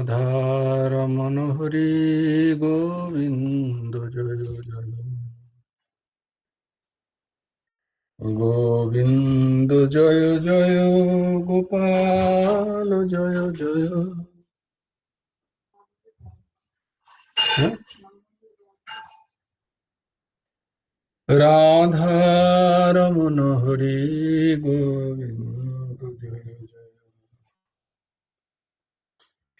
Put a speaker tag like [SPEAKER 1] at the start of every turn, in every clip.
[SPEAKER 1] রাধারমণ হরি গোবিন্দ জয় জয় গোবিন্দ জয় জয় গোপাল জয় জয়। হ্যাঁ? রাধারমণ হরি গোবিন্দ জয় জয়।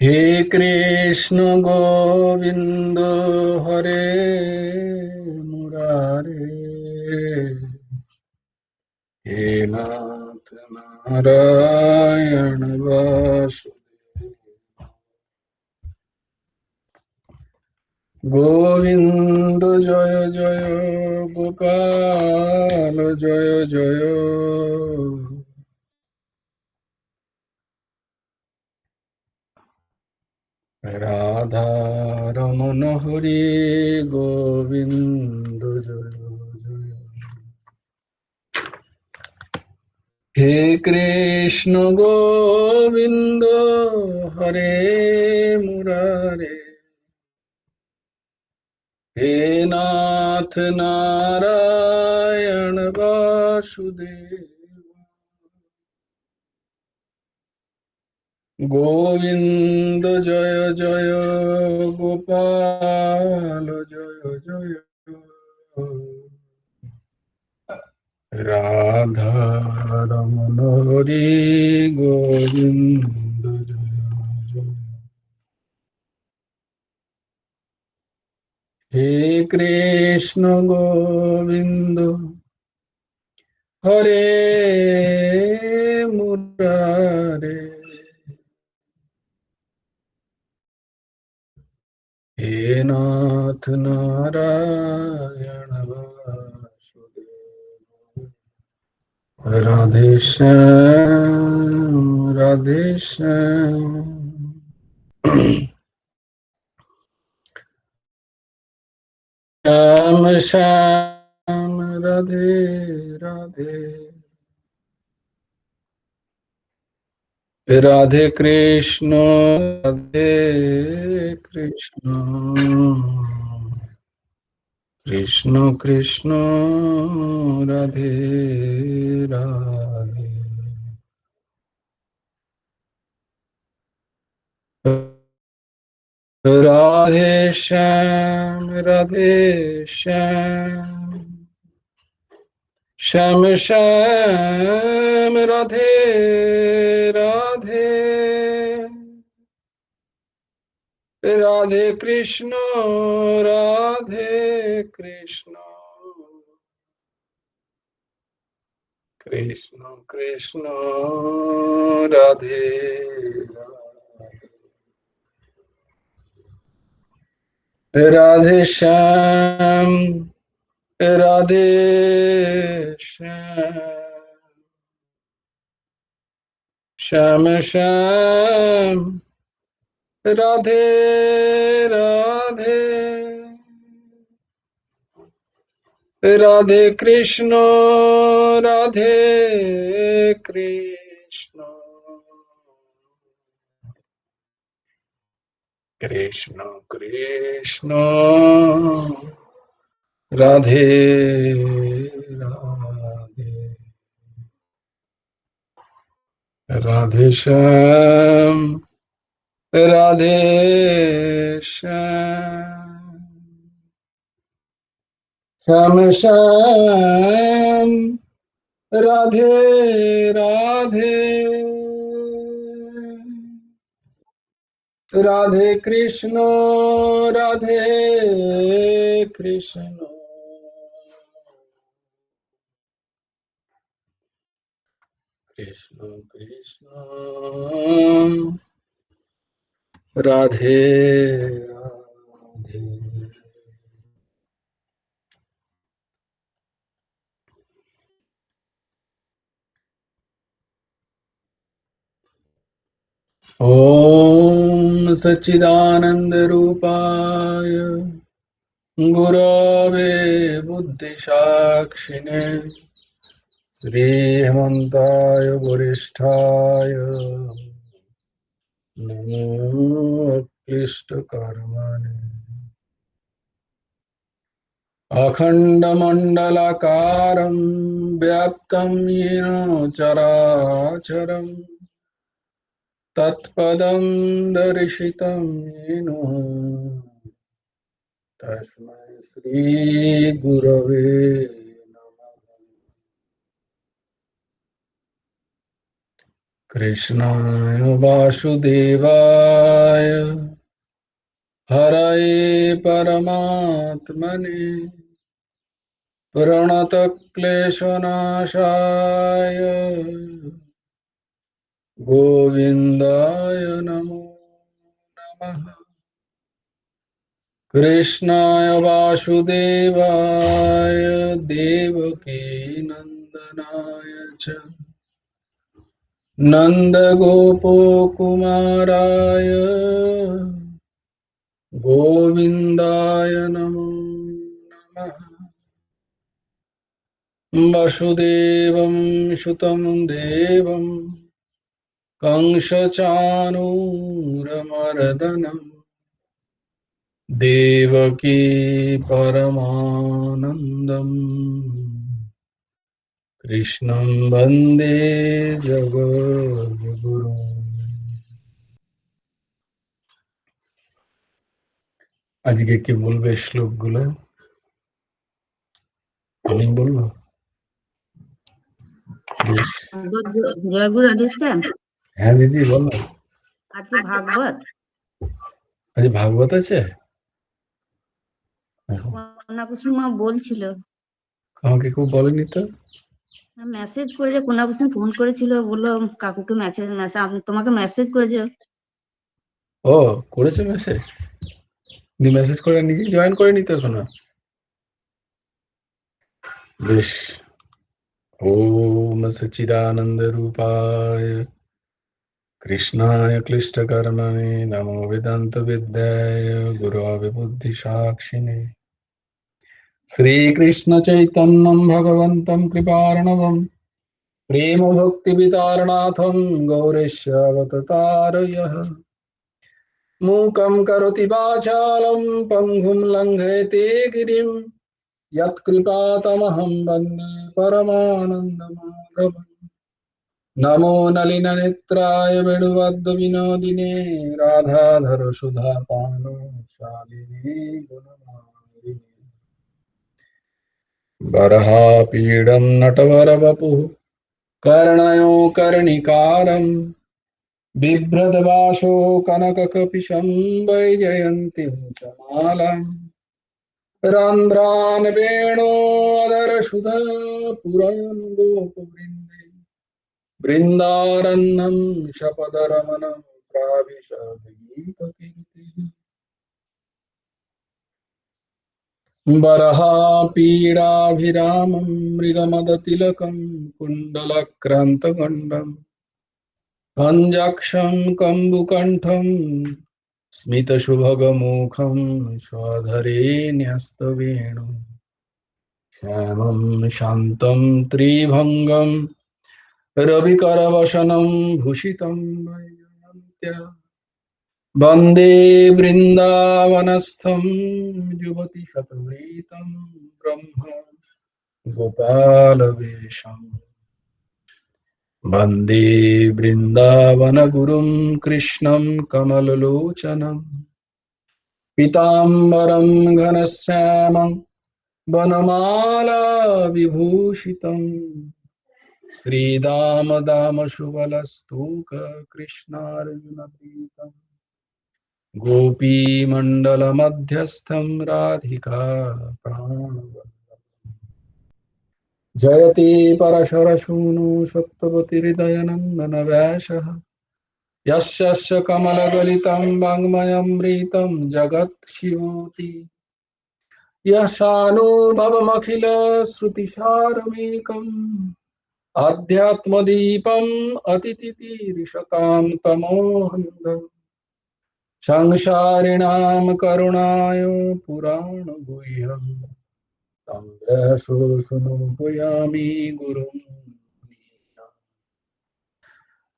[SPEAKER 1] হে কৃষ্ণ গোবিন্দ হরে মুরারে, হে নাথ নারায়ণ বাসুদেব, গোবিন্দ জয় জয় গোপাল জয় জয়। রাধারমণ হরি গোবিন্দ জয় জয়। হে কৃষ্ণ গোবিন্দ হরে মুরারে, হে নাথ নারায়ণ বাসুদেব, গোবিন্দ জয় জয় গোপাল জয় জয়। রাধা রমণ হরি গোবিন্দ জয় জয়। হে কৃষ্ণ গোবিন্দ হরে মুরারে, হে নাথ নারায়ণ বাসুদেব, রাধে শ্যাম রাধে শ্যাম। শ্যাম শ্যাম রাধে রাধে, রাধে কৃষ্ণ রাধে কৃষ্ণ, কৃষ্ণ কৃষ্ণ রাধে রাধে। রাধে শ্যাম রাধে শ্যাম, শ্যাম শ্যাম রাধে রাধে, রাধে কৃষ্ণ রাধে কৃষ্ণ, কৃষ্ণ কৃষ্ণ রাধে রাধে। রাধে শ্যাম রাধে শ্যাম, শ্যাম শ্যাম রাধে রাধে, রাধে কৃষ্ণ রাধে কৃষ্ণ, কৃষ্ণ কৃষ্ণ রাধে রাধে। রাধে শ্যাম রাধে শ্যাম, শ্যাম শ্যাম রাধে রাধে, রাধে কৃষ্ণ রাধে কৃষ্ণ, কৃষ্ণ কৃষ্ণ রাধে রাধে। ॐ सच्चिदानंद रूपाय गुरवे बुद्धिसाक्षिणे, श्रीमन्ताय वरिष्ठाय नमो अक्लिष्टकर्मणि अखण्डमण्डलाकारं व्याप्तं येन चराचरं तत्पदं दर्शितं येन तस्मै श्रीगुरवे नमः। कृष्णाय वासुदेवाय हरये परमात्मने प्रणतक्लेशनाशाय गोविन्दाय नमो नमः। कृष्णाय वासुदेवाय देवकी नन्दनाय च नन्दगोपकुमाराय गोविन्दाय नमो नमः। वसुदेवं सुतं देवं कंसचाणूरमर्दनं देवकी परमानन्दम् कृष्णं वन्दे जगद्गुरुम्। আজকে কি বলবে শ্লোকগুলো? আমি বলবো?
[SPEAKER 2] জয়গুরু অধিষ্ঠান।
[SPEAKER 1] হ্যাঁ দিদি বলো।
[SPEAKER 2] আজকে ভাগবত,
[SPEAKER 1] আজ ভাগবত আছে?
[SPEAKER 2] কন্যা কুসুমা বলছিল,
[SPEAKER 1] আমাকে কেউ বলেনি তো।
[SPEAKER 2] মেসেজ করেছে, কন্যা কুসুম ফোন করেছিল, বললো কাকুকে মেসেজ তোমাকে মেসেজ করেছে।
[SPEAKER 1] ও করেছে মেসেজ, মেসেজ করে নিজে জয়েন করে নিতে এখনো। বেশ। ओम सच्चिदानंद रूपाय कृष्णाय क्लिष्टकर्मणे नमो वेदांत विद्याय गुरवे बुद्धि साक्षिणे श्रीकृष्ण चैतन्यं भगवन्तं कृपार्णवं प्रेम भक्ति वितारणाथं गौरीशवतारयः मूकं करोति वाचालं पङ्गुं लङ्घयते गिरिं यत्कृपातमहं वन्दे परमानन्दमाधवम्। नमो नलिननेत्राय वेणुवद्यविनोदिने राधाधर सुधा पानो शालिनी गुणमालिनी बरहापीडं नटवरवपुः कर्णयो कर्णिकारं बिभ्रदवासो कनककपिशं वैजयन्तीं च मालाम् रन्ध्रान् वेणोदरसुधा पुरन् गोपवृन्दे बृन्दारण्यं शपदरमणं प्राविशद्गीतकीर्तिः बरहापीडाभिरामं मृगमदतिलकं कुण्डलक्रान्तगण्डं कञ्जाक्षं कम्बुकण्ठं स्मितसुभगमुखं स्वधरे न्यस्तवेणुं श्यामं शान्तं त्रिभङ्गं रविकरवसनं भूषितं वैजयन्त्या वन्दे वृन्दावनस्थं युवतिशतवृतं ब्रह्म गोपालवेशम् वन्दे वृन्दावनगुरुं कृष्णं कमललोचनं पीताम्बरं घनश्यामं वनमाला विभूषितं श्रीदामदामशुवलस्तुककृष्णार्जुनप्रीतम् गोपीमण्डलमध्यस्थं राधिका प्राणवल्लभम् जयति परशरसूनु सत्त्ववतीर्दयनन्दन व्यासः यस्य कमलगलितं वाङ्मयमृतं जगत्शिवोति यशानुभवमखिलश्रुतिसारमेकम् अध्यात्मदीपम् अतिथितीर्षतां तमोऽन्धम् संसारिणां करुणाय पुराणगुह्यं तं व्यासोऽनुपयामि गुरुं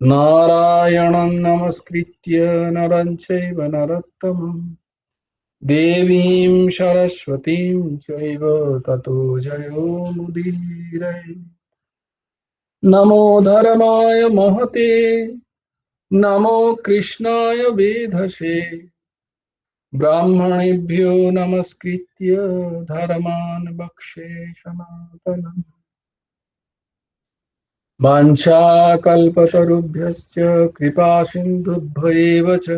[SPEAKER 1] नारायणं नमस्कृत्य नरं चैव नरोत्तमं देवीं सरस्वतीं चैव ततो जयो मुदीरये। नमो धर्माय महते नमो कृष्णाय वेधसे ब्राह्मणेभ्यो नमस्कृत्य धर्मान् वक्ष्ये सनातनम्। वाञ्छाकल्पतरुभ्यश्च कृपा सिन्धुभ्यैव च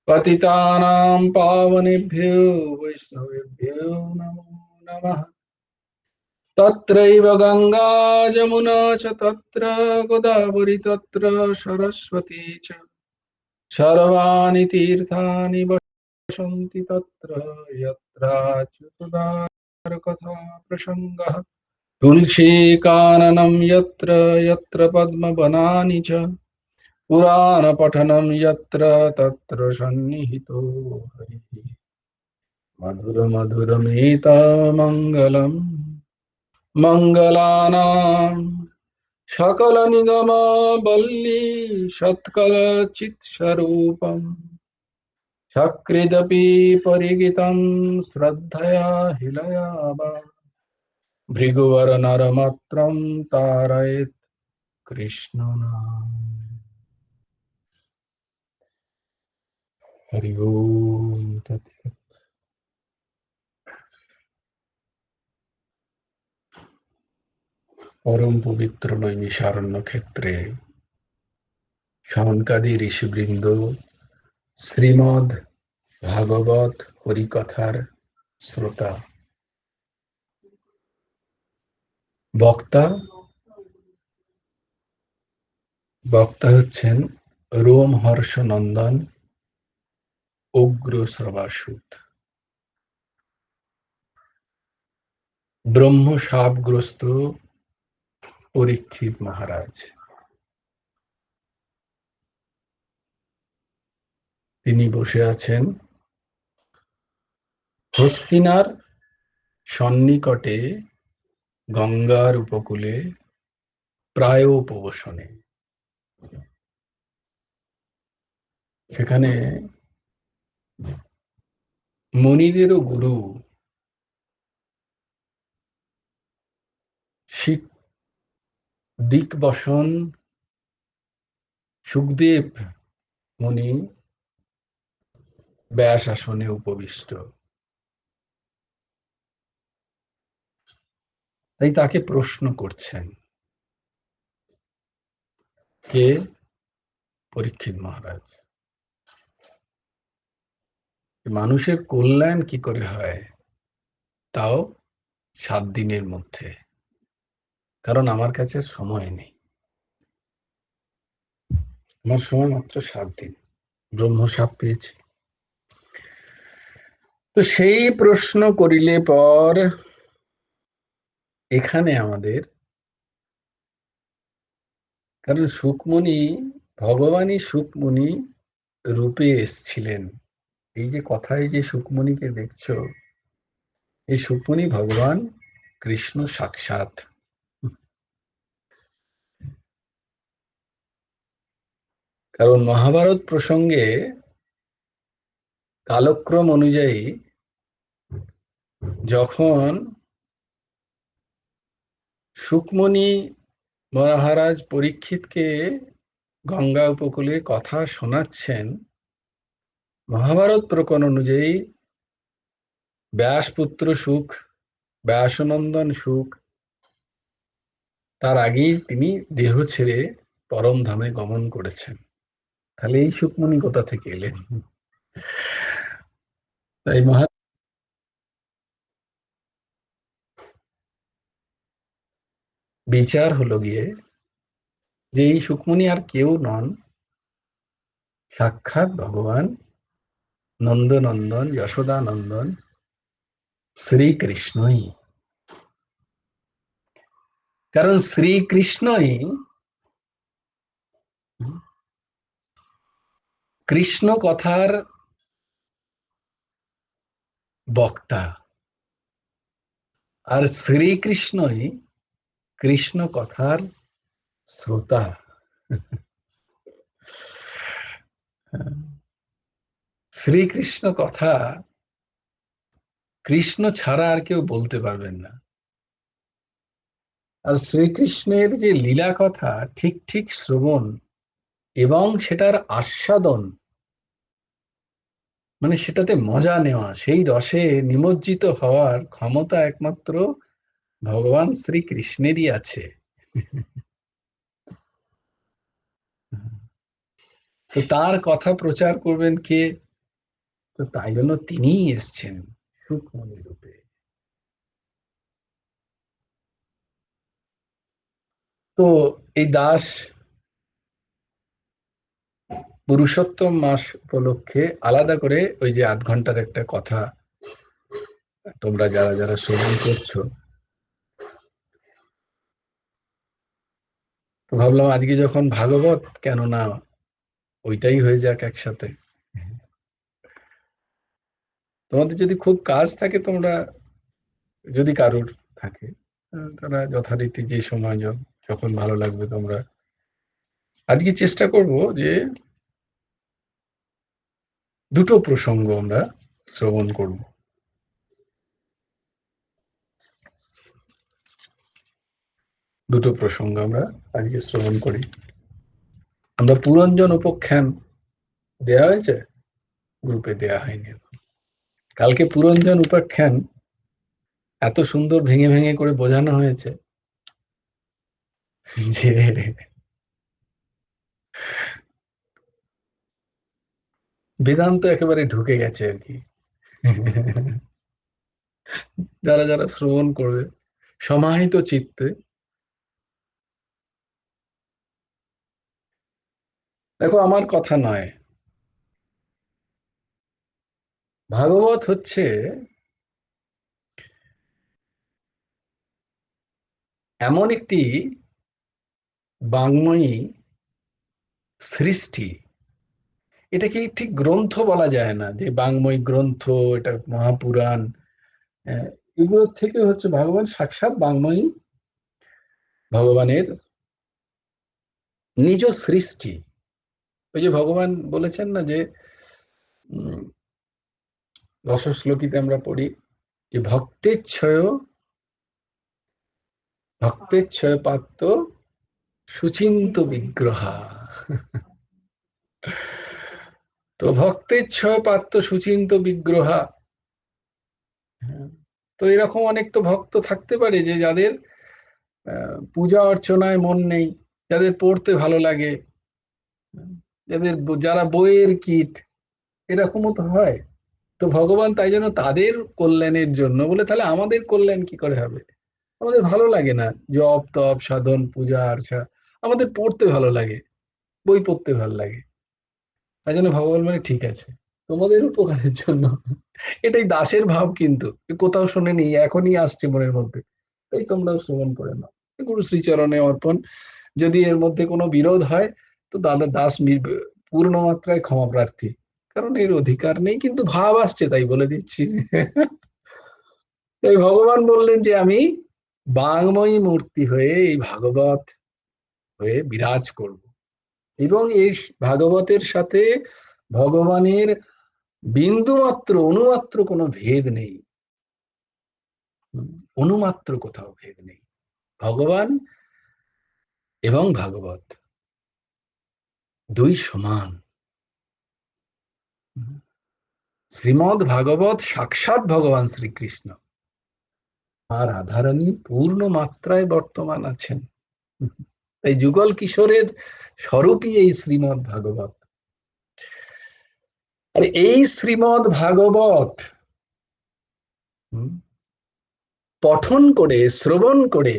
[SPEAKER 1] पतितानां पावनेभ्यो वैष्णवेभ्यो नमो नमः। तत्रैव गंगा जमुना च तत्र गोदावरी तत्र सरस्वती च सर्वाणि तीर्थानि वसन्ति तत्र यत्राच्युतदारकथा प्रसङ्गः तुलसी काननं यत्र यत्र पद्मवनानि च पुराण पठनं यत्र तत्र सन्निहितो हरिः मधुर मधुरमेतामङ्गलम् मङ्गलानां सकलनिगमावल्ली सत्कलचित्स्वरूपं सकृदपि परिगितं श्रद्धया हिलयाबा भृगुवरनरमात्रं तारयेत् कृष्णनाम। हरि ओम तत्सत्। परम पवित्र नैमिषारण्य क्षेत्रे शौनकादि ऋषिबृंद শ্রীমদ্ ভাগবত হরিকথার শ্রোতা বক্তা বক্তা হচ্ছেন রোমহর্ষ নন্দন উগ্র শ্রবাসুত ব্রহ্ম শাপগ্রস্ত পরীক্ষিত মহারাজ। তিনি বসে আছেন হস্তিনার সন্নিকটে গঙ্গার উপকূলে প্রায় উপবসনে। সেখানে মুনিদেরও গুরু শিখ দিকবসন সুখদেব মুনি ব্যাস আসনে উপবিষ্ট। তাই তাকে প্রশ্ন করছেন। কে? পরীক্ষিত মহারাজ। মানুষের কল্যাণ কি করে হয়, তাও 7 দিনের মধ্যে, কারণ আমার কাছে সময় নেই, আমার সময় মাত্র 7 দিন, ব্রহ্মশাপ পেয়েছি। তো সেই প্রশ্ন করিলে পর এখানে আমাদের, কারণ সুকমুনি ভগবানই সুকমুনি রূপে এসছিলেন। এই যে কথায় যে সুকমুনিকে দেখছো, এই সুকমুনি ভগবান কৃষ্ণ সাক্ষাৎ। কারণ মহাভারত প্রসঙ্গে কালক্রম অনুযায়ী যখন সুকমুনি মহারাজ পরীক্ষিতকে গঙ্গা উপকূলে কথা শোনাচ্ছেন, মহাভারত প্রকরণ অনুযায়ী ব্যাসপুত্র সুখ, ব্যাসনন্দন সুখ, তার আগেই তিনি দেহ ছেড়ে পরম ধামে গমন করেছেন। তাহলে এই সুকমুনি কোথা থেকে এলেন? তাই বিচার হলো গিয়ে যে এই সুকমুনি আর কেউ নন, সাক্ষাৎ ভগবান নন্দনন্দন যশোদানন্দন শ্রীকৃষ্ণই। কারণ শ্রীকৃষ্ণই কৃষ্ণ কথার বক্তা, আর শ্রীকৃষ্ণই কৃষ্ণ কথার শ্রোতা। শ্রীকৃষ্ণ কথা কৃষ্ণ ছাড়া আর কেউ বলতে পারবেন না। আর শ্রীকৃষ্ণের যে লীলা কথা ঠিক ঠিক শ্রবণ এবং সেটার আস্বাদন, মানে সেটাতে মজা নেওয়া, সেই রসে নিমজ্জিত হওয়ার ক্ষমতা একমাত্র ভগবান শ্রীকৃষ্ণেরই আছে। তো তার কথা প্রচার করবেন কে? তো তাই জন্য তিনিই এসছেন সুখমণি রূপে। তো এই দাস পুরুষোত্তম মাস উপলক্ষে আলাদা করে ওই যে 8 ঘন্টার একটা কথা তোমরা যারা যারা শ্রবণ করছো, তো ভাবলাম আজকে যখন ভাগবত, কেন না ওইটাই হয়ে যাক একসাথে। তোমাদের যদি খুব কাজ থাকে, তোমরা যদি কারোর থাকে, তারা যথারীতি যে সময় যখন ভালো লাগবে তোমরা। আজকে চেষ্টা করব যে দুটো প্রসঙ্গ আমরা শ্রবণ করব। দুটো প্রসঙ্গ আমরা আজকে শ্রবণ করি। আমরা পুরঞ্জন উপাখ্যান দেয়া হয়েছে, গ্রুপে দেয়া হয়নি। কালকে পুরঞ্জন উপাখ্যান এত সুন্দর ভেঙে ভেঙে করে বোঝানো হয়েছে যে বেদান্ত একেবারে ঢুকে গেছে আর কি। যারা যারা শ্রবণ করবে সমাহিত চিত্তে। দেখো, আমার কথা নয়, ভাগবত হচ্ছে এমন একটি বাঙ্ময়ী সৃষ্টি। এটাকে ঠিক গ্রন্থ বলা যায় না, যে বাঙ্ময়ী গ্রন্থ, এটা মহাপুরাণ। আহ, এগুলোর থেকে হচ্ছে ভগবান সাক্ষাৎ বাঙ্ময়ী, ভগবানের নিজ সৃষ্টি। ওই যে ভগবান বলেছেন না যে উম, দশ শ্লোকিতে আমরা পড়ি যে ভক্তেচ্ছয় পাত্র সুচিন্ত বিগ্রহা। তো ভক্তেচ্ছয় পাত্র সুচিন্ত বিগ্রহা। তো এরকম অনেক তো ভক্ত থাকতে পারে যে যাদের পূজা অর্চনায় মন নেই, যাদের পড়তে ভালো লাগে, যাদের যারা বইয়ের কীট, এরকমও তো হয়। তো ভগবান তাই জন্য তাদের কল্যাণের জন্য বলে, তাহলে আমাদের কল্যাণ কি করে হবে? আমাদের ভালো লাগে না জপ তপ সাধন পূজা আর্চা, আমাদের পড়তে ভালো লাগে, বই পড়তে ভালো লাগে। তাই জন্য ভগবান মানে ঠিক আছে, তোমাদের উপকারের জন্য। এটাই দাসের ভাব, কিন্তু কোথাও শুনেনি, এখনই আসছে মনের মধ্যে। তাই তোমরাও শ্রবণ করে নাও, গুরু শ্রীচরণে অর্পণ। যদি এর মধ্যে কোনো বিরোধ হয়, তো দাদা দাস পূর্ণ মাত্রায় ক্ষমা প্রার্থী, কারণ এর অধিকার নেই, কিন্তু ভাব আসছে তাই বলে দিচ্ছি। তাই ভগবান বললেন যে আমি বাংময়ী মূর্তি হয়ে এই ভাগবত হয়ে বিরাজ করব, এবং এই ভাগবতের সাথে ভগবানের বিন্দুমাত্র অনুমাত্র কোনো ভেদ নেই। অনুমাত্র কোথাও ভেদ নেই। ভগবান এবং ভাগবত দুই সমান। শ্রীমদ্ ভাগবত সাক্ষাৎ ভগবান শ্রীকৃষ্ণ, আর রাধারানী পূর্ণ মাত্রায় বর্তমান আছেন। তাই যুগল কিশোরের স্বরূপই এই শ্রীমদ্ ভাগবত। আর এই শ্রীমদ্ ভাগবত পঠন করে, শ্রবণ করে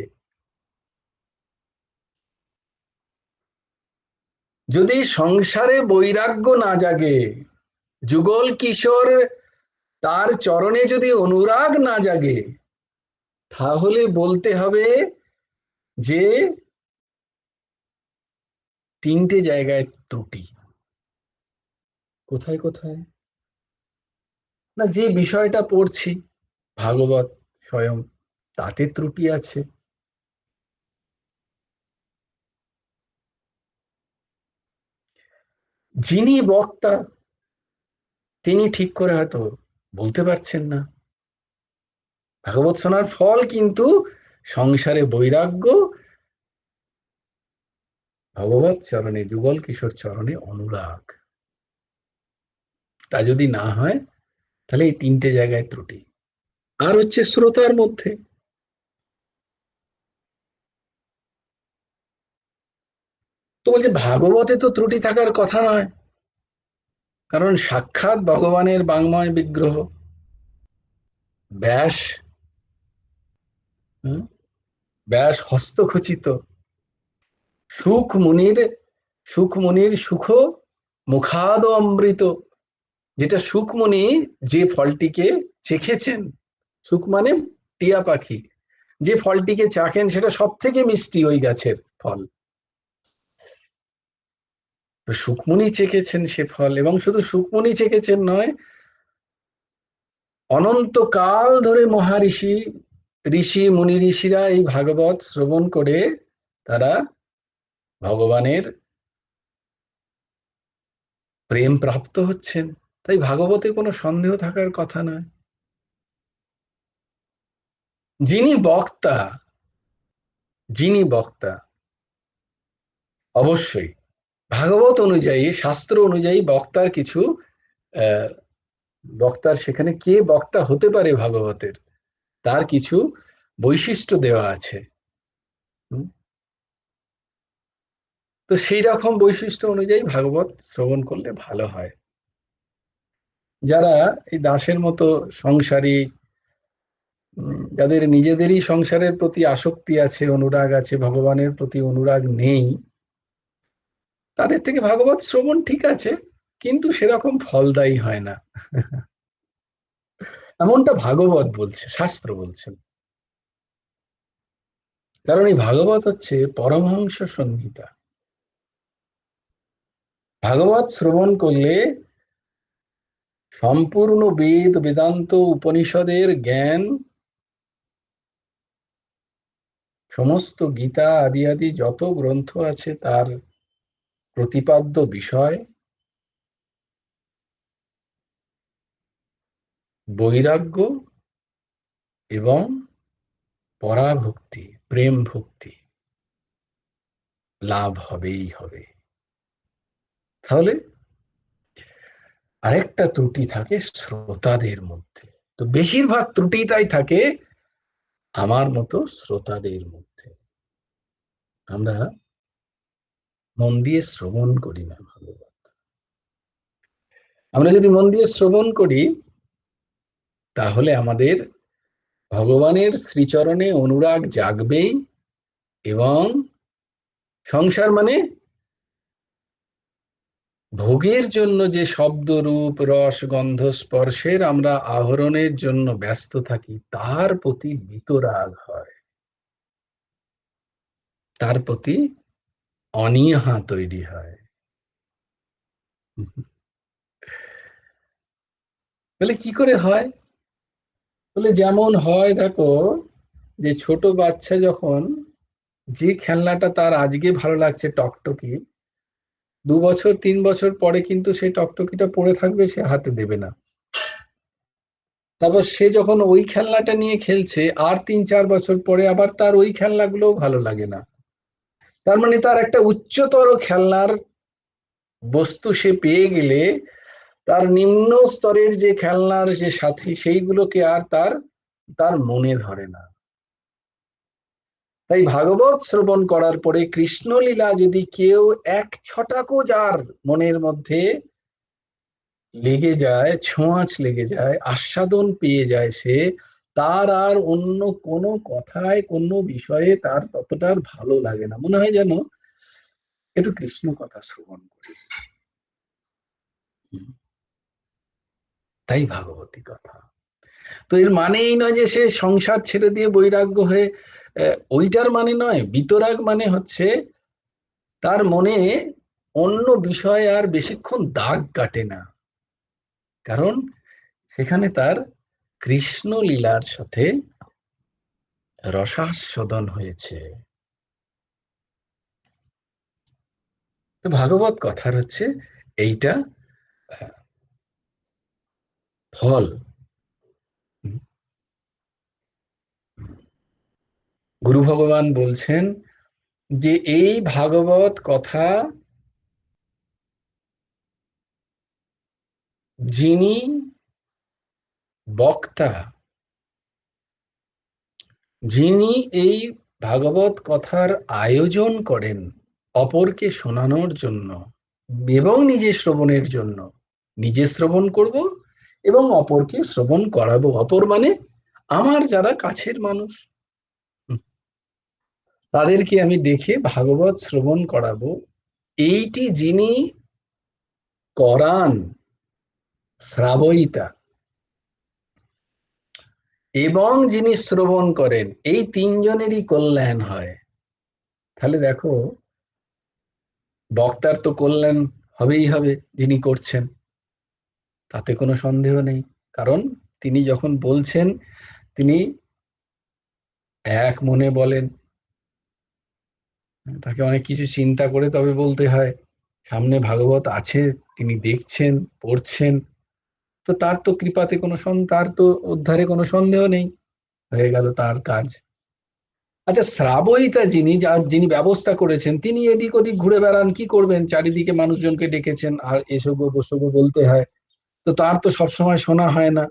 [SPEAKER 1] যদি সংসারে বৈরাগ্য না জাগে, যুগল কিশোর তার চরণে যদি অনুরাগ না জাগে, তাহলে বলতে হবে যে তিনটে জায়গায় ত্রুটি। কোথায় কোথায়? না, যে বিষয়টা পড়ছি ভাগবত স্বয়ং, তাতে ত্রুটি আছে। যিনি বক্তা তিনি ঠিক করে হয়তো বলতে পারছেন না। ভাগবত শোনার ফল কিন্তু সংসারে বৈরাগ্য, ভগবত চরণে, যুগল কিশোর চরণে অনুরাগ। তা যদি না হয় তাহলে এই তিনটে জায়গায় ত্রুটি। আর হচ্ছে শ্রোতার মধ্যে। তো বলছে ভাগবতে তো ত্রুটি থাকার কথা নয়, কারণ সাক্ষাৎ ভগবানের বাংময় বিগ্রহ ব্যাস। হুম, ব্যাস হস্তখচিত সুখ মুনির, সুখ মুনির সুখ মুখাদ অমৃত। যেটা সুখমণি যে ফলটিকে চেখেছেন, সুখ মানে টিয়া পাখি, যে ফলটিকে চাখেন সেটা সব থেকে মিষ্টি ওই গাছের ফল। তো সুখমণি চেখেছেন সে ফল, এবং শুধু সুখমণি চেখেছেন নয়, অনন্তকাল ধরে মহারিষি, ঋষি মুনি ঋষিরা এই ভাগবত শ্রবণ করে তারা ভগবানের প্রেম প্রাপ্ত হচ্ছেন। তাই ভাগবতে কোনো সন্দেহ থাকার কথা নয়। যিনি বক্তা, যিনি বক্তা অবশ্যই ভাগবত অনুযায়ী, শাস্ত্র অনুযায়ী বক্তার কিছু আহ, বক্তার সেখানে কে বক্তা হতে পারে ভাগবতের, তার কিছু বৈশিষ্ট্য দেওয়া আছে। তো সেই রকম বৈশিষ্ট্য অনুযায়ী ভাগবত শ্রবণ করলে ভালো হয়। যারা এই দাসের মতো সংসারী, যাদের নিজেদেরই সংসারের প্রতি আসক্তি আছে, অনুরাগ আছে, ভগবানের প্রতি অনুরাগ নেই, তাদের থেকে ভাগবত শ্রবণ ঠিক আছে, কিন্তু সেরকম ফলদায়ী হয় না। এমনটা ভাগবত বলছে, শাস্ত্র বলছেন। কারণ এই ভাগবত হচ্ছে পরমহংস সংহিতা। ভাগবত শ্রবণ করলে সম্পূর্ণ বেদ বেদান্ত উপনিষদের জ্ঞান, সমস্ত গীতা আদি আদি যত গ্রন্থ আছে তার প্রতিপাদ্য বিষয়, বৈরাগ্য এবং পরাভক্তি, প্রেম ভক্তি লাভ হবেই হবে। তাহলে আরেকটা ত্রুটি থাকে শ্রোতাদের মধ্যে। তো বেশিরভাগ ত্রুটি তাই থাকে আমার মতো শ্রোতাদের মধ্যে। আমরা মন দিয়ে শ্রবণ করি না ভাগবত। আমরা যদি মন দিয়ে শ্রবণ করি তাহলে আমাদের ভগবানের শ্রীচরণে অনুরাগ জাগবেই, এবং সংসার মানে ভোগের জন্য যে শব্দ রূপ রস গন্ধ স্পর্শের আমরা আহরণের জন্য ব্যস্ত থাকি, তার প্রতি বিতরাগ হয়, তার প্রতি অনীহা তৈরি হয়। বলে কি করে হয়? বলে যেমন হয় দেখো, যে ছোট বাচ্চা যখন যে খেলনাটা তার আজকে ভালো লাগছে টকটকি, 2 বছর 3 বছর পরে কিন্তু সেই টকটকিটা পড়ে থাকবে, সে হাতে দেবে না। তারপর সে যখন ওই খেলনাটা নিয়ে খেলছে, আর 3-4 বছর পরে আবার তার ওই খেলনাগুলো ভালো লাগে না। তার মানে তার একটা উচ্চতর খেলনার বস্তু সে পেয়ে গেলে তার নিম্ন স্তরের যে খেলনার যে সাথী, সেইগুলোকে আর তার তার মনে ধরে না। তাই ভাগবত শ্রবণ করার পরে কৃষ্ণলীলা যদি কেউ এক ছটাকও যার মনের মধ্যে লেগে যায়, ছোঁয়াচ লেগে যায়, আস্বাদন পেয়ে যায় সে, তার আর অন্য কোনো কথায় কোনো বিষয়ে তার ততটা আর ভালো লাগে না, মনে হয় যেন একটু কৃষ্ণ কথা শ্রবণ করি। তাই ভাগবতী কথা। তো এর মানে এই নয় যে সে সংসার ছেড়ে দিয়ে বৈরাগ্য হয়ে, ওইটার মানে নয়। বিতরাগ মানে হচ্ছে তার মনে অন্য বিষয়ে আর বেশিক্ষণ দাগ কাটে না, কারণ সেখানে তার কৃষ্ণ লীলার সাথে রসাস্বাদন হয়েছে। তো ভাগবত কথার হচ্ছে এইটা ফল। গুরু ভগবান বলছেন যে এই ভাগবত কথা যিনি বক্তা, যিনি এই ভাগবত কথার আয়োজন করেন অপরকে শোনানোর জন্য এবং নিজে শ্রবণের জন্য, নিজে শ্রবণ করব এবং অপরকে শ্রবণ করাবো। অপর মানে আমার যারা কাছের মানুষ, তাদেরকে আমি দেখে ভাগবত শ্রবণ করাবো। এইটি যিনি করান, শ্রাবয়িতা, এবং যিনি শ্রবণ করেন, এই তিনজনেরই কল্যাণ হয়। তাহলে দেখো, বক্তার তো কল্যাণ হবেই হবে যিনি করছেন, তাতে কোনো সন্দেহ নেই। কারণ তিনি যখন বলছেন, তিনি এক মনে বলেন, তাকে অনেক কিছু চিন্তা করে তবে বলতে হয়। সামনে ভাগবত আছে, তিনি দেখছেন, পড়ছেন, তো তার তো কৃপাতে তার তো উদ্ধারে কোনো সন্দেহ নেই, হয়ে গেল তার কাজ। আচ্ছা, শ্রাবয়িতা যিনি ব্যবস্থা করেছেন, তিনি এদিক ওদিক ঘুরে বেড়ান, কি করবেন? চারিদিকে মানুষজনকে ডেকেছেন, আর এসো গো বসো গো বলতে হয়, তো তার তো সবসময় শোনা হয় না।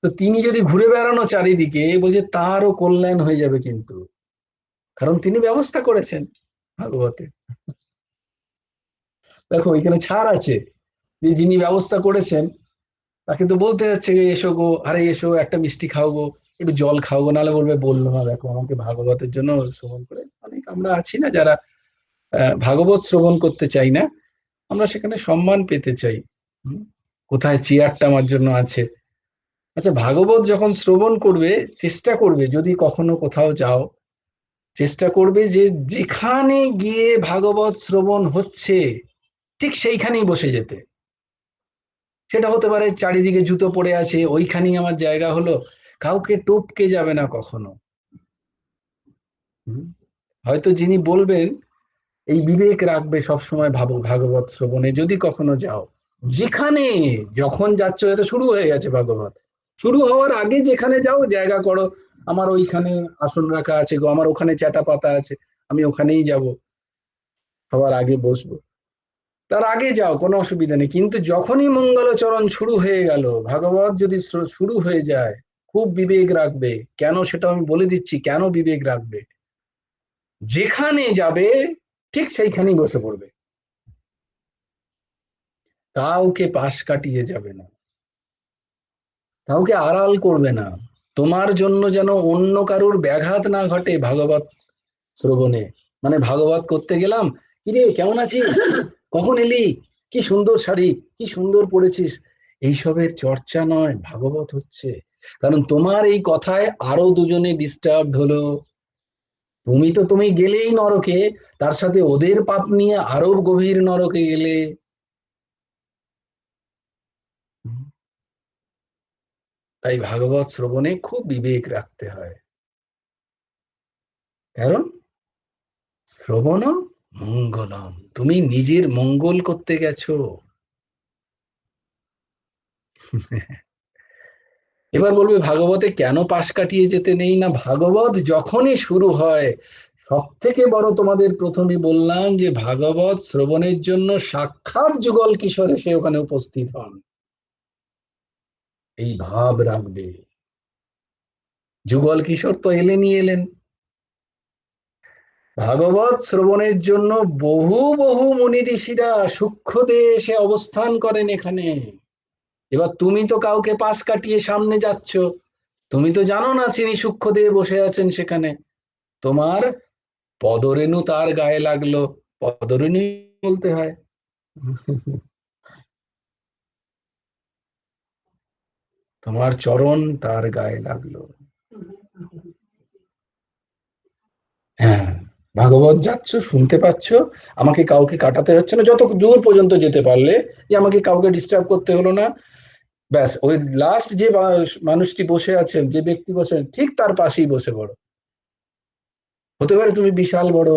[SPEAKER 1] তো তিনি যদি ঘুরে বেড়ানো চারিদিকে, বলছে তারও কল্যাণ হয়ে যাবে কিন্তু, কারণ তিনি ব্যবস্থা করেছেন ভাগবতে। দেখো এখানে ছাড় আছে, যে যিনি ব্যবস্থা করেছেন তাকে তো বলতে হচ্ছে যে এসো গো, আরে এসো একটা মিষ্টি খাও গো, একটু জল খাও গো, নাহলে বলবে বললো না, দেখো আমাকে ভাগবতের জন্য শ্রবণ করে। অনেক আমরা আছি না যারা ভাগবত শ্রবণ করতে চাই না, আমরা সেখানে সম্মান পেতে চাই। হুম, কোথায় চেয়ারটা আমার জন্য আছে। আচ্ছা, ভাগবত যখন শ্রবণ করবে, চেষ্টা করবে যদি কখনো কোথাও যাও, চেষ্টা করবে যে যেখানে গিয়ে ভাগবত শ্রবণ হচ্ছে ঠিক সেইখানেই বসে যেতে। সেটা হতে পারে চারিদিকে জুতো পড়ে আছে, ওইখানেই আমার জায়গা হলো, কাউকে টপকে যাবে না কখনো। হুম, হয়তো যিনি বলবেন, এই বিবেক রাখবে সবসময় ভাগবত শ্রবণে যদি কখনো যাও, যেখানে যখন যাচ্ছ, হয়তো শুরু হয়ে গেছে ভাগবত, শুরু হওয়ার আগে যেখানে যাও জায়গা করো, আমার ওইখানে আসন রাখা আছে গো, আমার ওখানে চাটা পাতা আছে, আমি ওখানেই যাব, সবার আগে বসবো, তার আগে যাও, কোনো অসুবিধা নেই। কিন্তু যখনই মঙ্গলাচরণ শুরু হয়ে গেল, ভাগবত যদি শুরু হয়ে যায়, খুব বিবেক রাখবে। কেন সেটা আমি বলে দিচ্ছি, কেন বিবেক রাখবে। যেখানে যাবে ঠিক সেইখানেই বসে পড়বে, কাউকে পাশ কাটিয়ে যাবে না, কাউকে আড়াল করবে না। তোমার জন্য যেন অন্য কারুর ব্যাঘাত না ঘটে ভাগবত শ্রবণে। মানে ভাগবত করতে গেলাম, কিরে কেমন আছিস, কখন এলি, কি সুন্দর শাড়ি, কি সুন্দর পড়েছিস, এইসবের চর্চা নয়, ভাগবত হচ্ছে। কারণ তোমার এই কথায় আরো দুজনে ডিস্টার্ব হলো, তুমি তো তুমি গেলেই নরকে, তার সাথে ওদের পাপ নিয়ে আরো গভীর নরকে গেলে। তাই ভাগবত শ্রবণে খুব বিবেক রাখতে হয়। কারণ শ্রবণ মঙ্গলম, তুমি নিজের মঙ্গল করতে গেছো। এবার বলবে ভাগবতে কেন পাশ কাটিয়ে যেতে নেই? না, ভাগবত যখনই শুরু হয়, সব থেকে বড় তোমাদের প্রথমে বললাম যে ভাগবত শ্রবণের জন্য সাক্ষাৎ যুগল কিশোর এসে ওখানে উপস্থিত হন, এই ভাব রাখবে। যুগল কিশোর তো এলেনই এলেন। ভাগবত শ্রবণের জন্য বহু বহু মুনি ঋষিরা সূক্ষ্মদেহে এসে অবস্থান করেন এখানে। এবার তুমি তো কাউকে পাশ কাটিয়ে সামনে যাচ্ছ, তুমি তো জানো না তিনি সূক্ষ্মদেহে বসে আছেন সেখানে। তোমার পদরেণু তার গায়ে লাগলো, পদরেণু বলতে হয়। তোমার চরণ তার গায়ে লাগলো। হ্যাঁ, ভাগবত যাচ্ছ, শুনতে পাচ্ছ, আমাকে কাউকে কাটাতে হচ্ছে না, যত দূর পর্যন্ত যেতে পারলে, যে আমাকে কাউকে ডিস্টার্ব করতে হলো না, ব্যাস ওই লাস্ট যে মানুষটি বসে আছেন, যে ব্যক্তি বসে ঠিক তার পাশেই বসে পড়ো। হতে পারে তুমি বিশাল বড়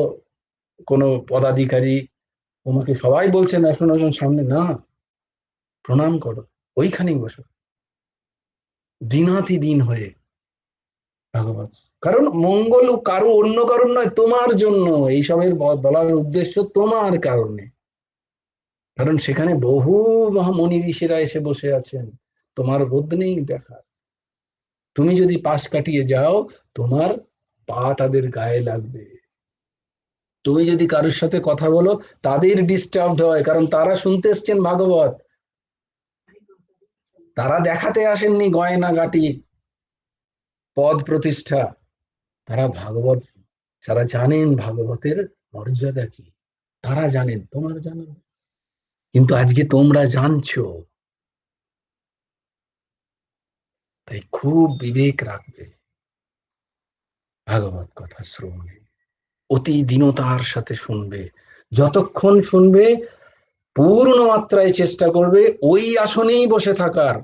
[SPEAKER 1] কোনো পদাধিকারী, তোমাকে সবাই বলছেন আসুন আসুন সামনে, না, প্রণাম করো, ওইখানেই বসো দিনাতি দিন হয়ে ভাগবত। কারণ মঙ্গল কারো অন্য কারণ নয়, তোমার জন্য এইসবের বলার উদ্দেশ্য তোমার কারণে। কারণ সেখানে বহু মহামণি ঋষিরা এসে বসে আছেন, তোমার বোধ নেই দেখা। তুমি যদি পাশ কাটিয়ে যাও, তোমার পা তাদের গায়ে লাগবে। তুমি যদি কারোর সাথে কথা বলো, তাদের ডিস্টার্ব হয়, কারণ তারা শুনতে এসছেন ভাগবত। তারা দেখাতে আসেননি গয়না গাটি, পদ প্রতিষ্ঠা। তারা ভাগবত, যারা জানেন ভাগবতের মর্যাদা কি, তারা জানেন, তোমরা জানো না। কিন্তু আজকে তোমরা জানছো, তাই খুব বিবেক রাখবে ভাগবত কথা শ্রবণে, অতি দীনতার সাথে শুনবে। যতক্ষণ শুনবে পূর্ণ মাত্রায় চেষ্টা করবে ওই আসনেই বসে থাকার।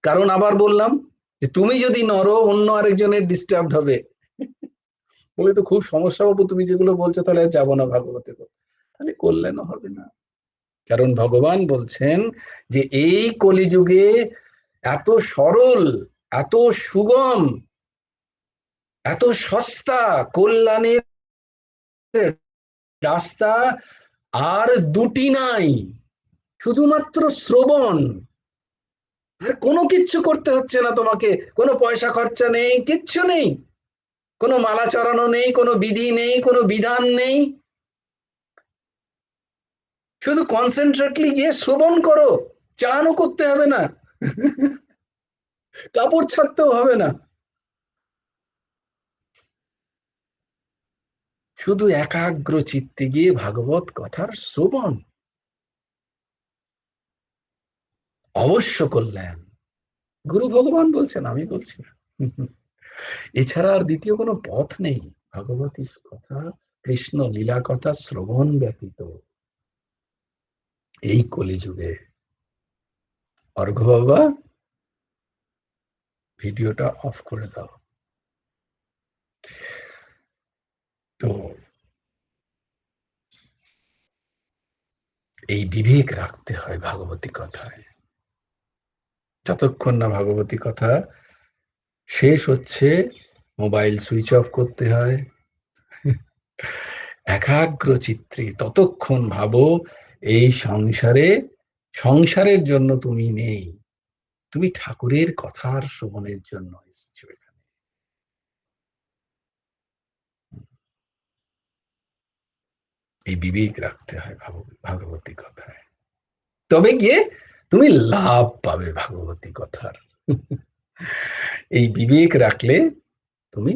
[SPEAKER 1] কারণ আবার বললাম যে তুমি যদি নড়ো, অন্য আরেকজনের ডিস্টার্ব হবে, বলে তো খুব সমস্যা বাবু, তুমি যেগুলো বলছো তাহলে আর যাবো না ভাগবতে, তাহলে কল্যাণও হবে না। কারণ ভগবান বলছেন যে এই কলিযুগে এত সরল, এত সুগম, এত সস্তা কল্যাণের রাস্তা আর দুটি নাই, শুধুমাত্র শ্রবণ। আর কোনো কিচ্ছু করতে হচ্ছে না তোমাকে, কোনো পয়সা খরচা নেই, কিচ্ছু নেই, কোনো মালা চড়ানো নেই, কোনো বিধি নেই, কোনো বিধান নেই। শুধু কনসেন্ট্রেটলি গিয়ে শ্রবণ করো, চানও করতে হবে না, কাপড় ছাড়তেও হবে না, শুধু একাগ্র চিত্তে গিয়ে ভাগবত কথার শ্রবণ, অবশ্য কল্যাণ। গুরু ভগবান বলছেন, আমি বলছি না। এছাড়া আর দ্বিতীয় কোনো পথ নেই ভগবতী কথা, কৃষ্ণ লীলা কথা শ্রবণ ব্যতীত এই কলিযুগে। অর্ঘ্য বাবা, ভিডিওটা অফ করে দাও। তো এই বিবেক রাখতে হয় ভাগবতী কথায়। যতক্ষণ না ভাগবতী কথা শেষ হচ্ছে, মোবাইল সুইচ অফ করতে হয়। একাগ্র চিত্রে ততক্ষণ ভাবো এই সংসারে, সংসারের জন্য তুমি নেই, তুমি ঠাকুরের কথার শ্রবণের জন্য এসেছো এখানে। এই বিবেক রাখতে হয় ভাগবতী কথায়, তবে গিয়ে তুমি লাভ পাবে ভাগবতী কথার। এই বিবেক রাখলে তুমি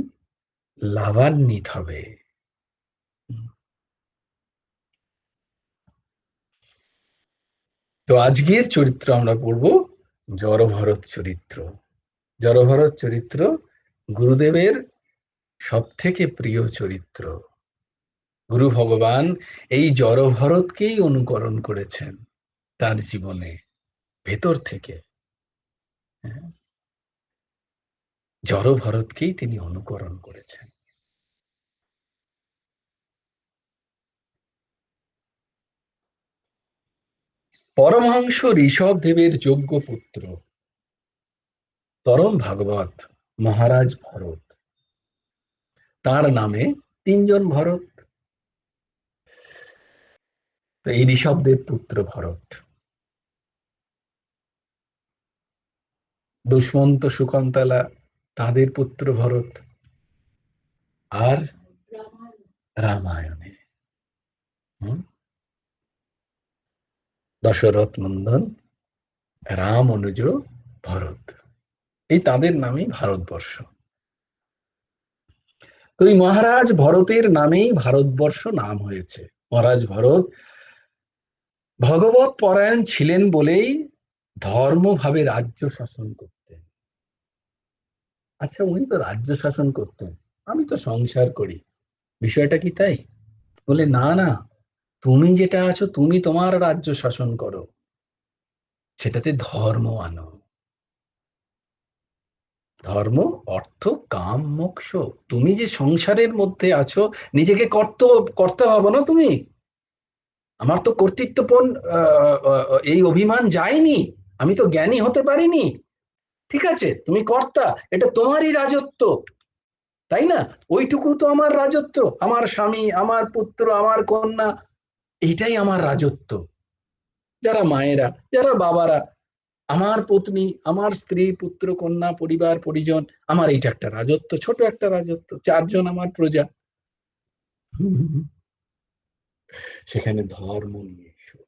[SPEAKER 1] লাভান্বিত হবে। তো আজকের চরিত্র আমরা পড়ব জড়ভরত চরিত্র। জড়ভরত চরিত্র গুরুদেবের সব থেকে প্রিয় চরিত্র। গুরু ভগবান এই জড়ভরতকেই অনুকরণ করেছেন তার জীবনে, ভেতর থেকে। হ্যাঁ, জড়ভরতকেই তিনি অনুকরণ করেছেন। পরমহংস ঋষভ দেবের যোগ্য পুত্র পরম ভাগবত মহারাজ ভরত, তার নামে তিনজন ভরত। তো এই ঋষভদেব পুত্র ভরত, দুষ্মন্ত সুকন্তলা তাদের পুত্র ভরত, আর রামায়ণে দশরথ নন্দন রাম অনুজ ভরত, এই তাদের নামে ভারতবর্ষ। তো এই মহারাজ ভরতের নামেই ভারতবর্ষ নাম হয়েছে। মহারাজ ভরত ভগবত পরায়ণ ছিলেন বলেই ধর্মভাবে রাজ্য শাসন করতেন। আচ্ছা, উনি তো রাজ্য শাসন করতেন, আমি তো সংসার করি, বিষয়টা কি তাই? বলে না না, তুমি যেটা আছো তুমি তোমার রাজ্য শাসন করো, সেটাতে ধর্ম আনো। ধর্ম, অর্থ, কাম, মোক্ষ। তুমি যে সংসারের মধ্যে আছো, নিজেকে কর্তা ভাবো না তুমি, আমার তো কর্তৃত্বপন এই অভিমান যায়নি, আমি তো জ্ঞানী হতে পারিনি। ঠিক আছে, তুমি কর্তা, এটা তোমারই রাজত্ব, তাই না? ওইটুকু তো আমার রাজত্ব, আমার স্বামী, আমার পুত্র, আমার কন্যা, এইটাই আমার রাজত্ব। যারা মায়েরা, যারা বাবারা, আমার পত্নী, আমার স্ত্রী, পুত্র, কন্যা, পরিবার, পরিজন, আমার এইটা একটা রাজত্ব, ছোট একটা রাজত্ব, 4 জন আমার প্রজা। সেখানে ধর্ম নিয়ে এসো।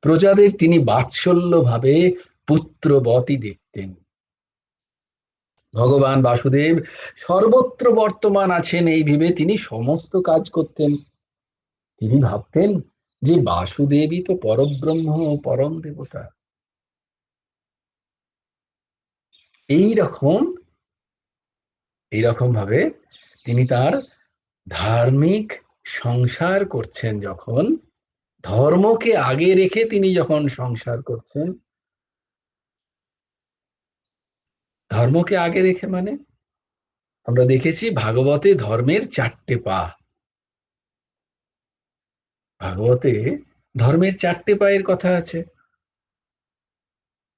[SPEAKER 1] প্রজাদের তিনি বাৎসল্য ভাবে পুত্রবতই দেখতেন। ভগবান বাসুদেব সর্বত্র বর্তমান আছেন এই ভেবে তিনি সমস্ত কাজ করতেন। তিনি ভাবতেন যে বাসুদেবই তো পরব্রহ্ম, পরম দেবতা। এইরকম এইরকম ভাবে তিনি তার ধার্মিক সংসার করছেন। যখন ধর্মকে আগে রেখে তিনি যখন সংসার করছেন, ধর্মকে আগে রেখে মানে আমরা দেখেছি ভাগবতে ধর্মের 4টে পা। ভাগবতে ধর্মের 4টে পায়ের কথা আছে।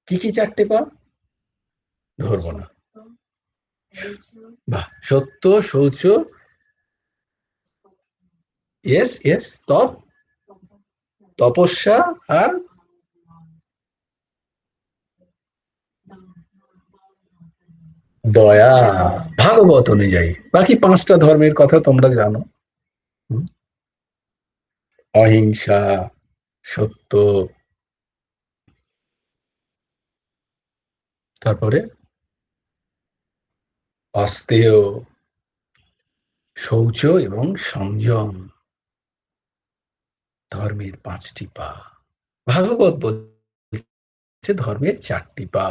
[SPEAKER 1] কি কি 4টে পা? ধরবো না। বাহ, সত্য, শৌচ, ইয়েস ইয়েস, তপস্যা, আর দয়া। ভাগবত অনুযায়ী বাকি 5টা ধর্মের কথা তোমরা জানো। অহিংসা, সত্য, তারপরে অস্তেয়, শৌচ এবং সংযম, ধর্মের 5টি পা। ভাগবত বলছে ধর্মের 4টি পা।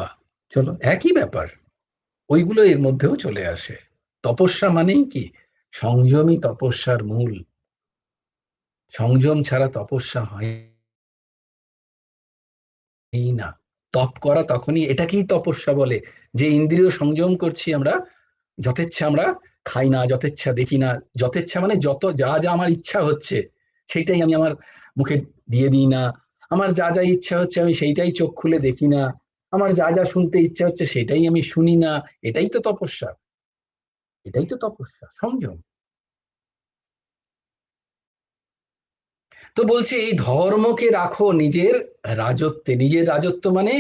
[SPEAKER 1] চলো, একই ব্যাপার, ওইগুলো এর মধ্যেও চলে আসে। তপস্যা মানেই কি? সংযমই তপস্যার মূল। সংযম ছাড়া তপস্যা হয় না। তপ করা তখনই, এটাকেই তপস্যা বলে, যে ইন্দ্রিয় সংযম করছি আমরা। যথেচ্ছা আমরা খাই না, যথেচ্ছা দেখি না। যথেচ্ছা মানে যত যা যা আমার ইচ্ছা হচ্ছে সেইটাই আমি আমার মুখে দিয়ে দিই না। আমার যা যা ইচ্ছা হচ্ছে আমি সেইটাই চোখ খুলে দেখি না। আমার যা যা শুনতে ইচ্ছা হচ্ছে সেটাই আমি শুনি না। এটাই তো তপস্যা, এটাই তো তপস্যা, সংযম। তো বলছে এই ধর্মকে রাখো নিজের রাজত্বে। নিজের রাজত্ব মানে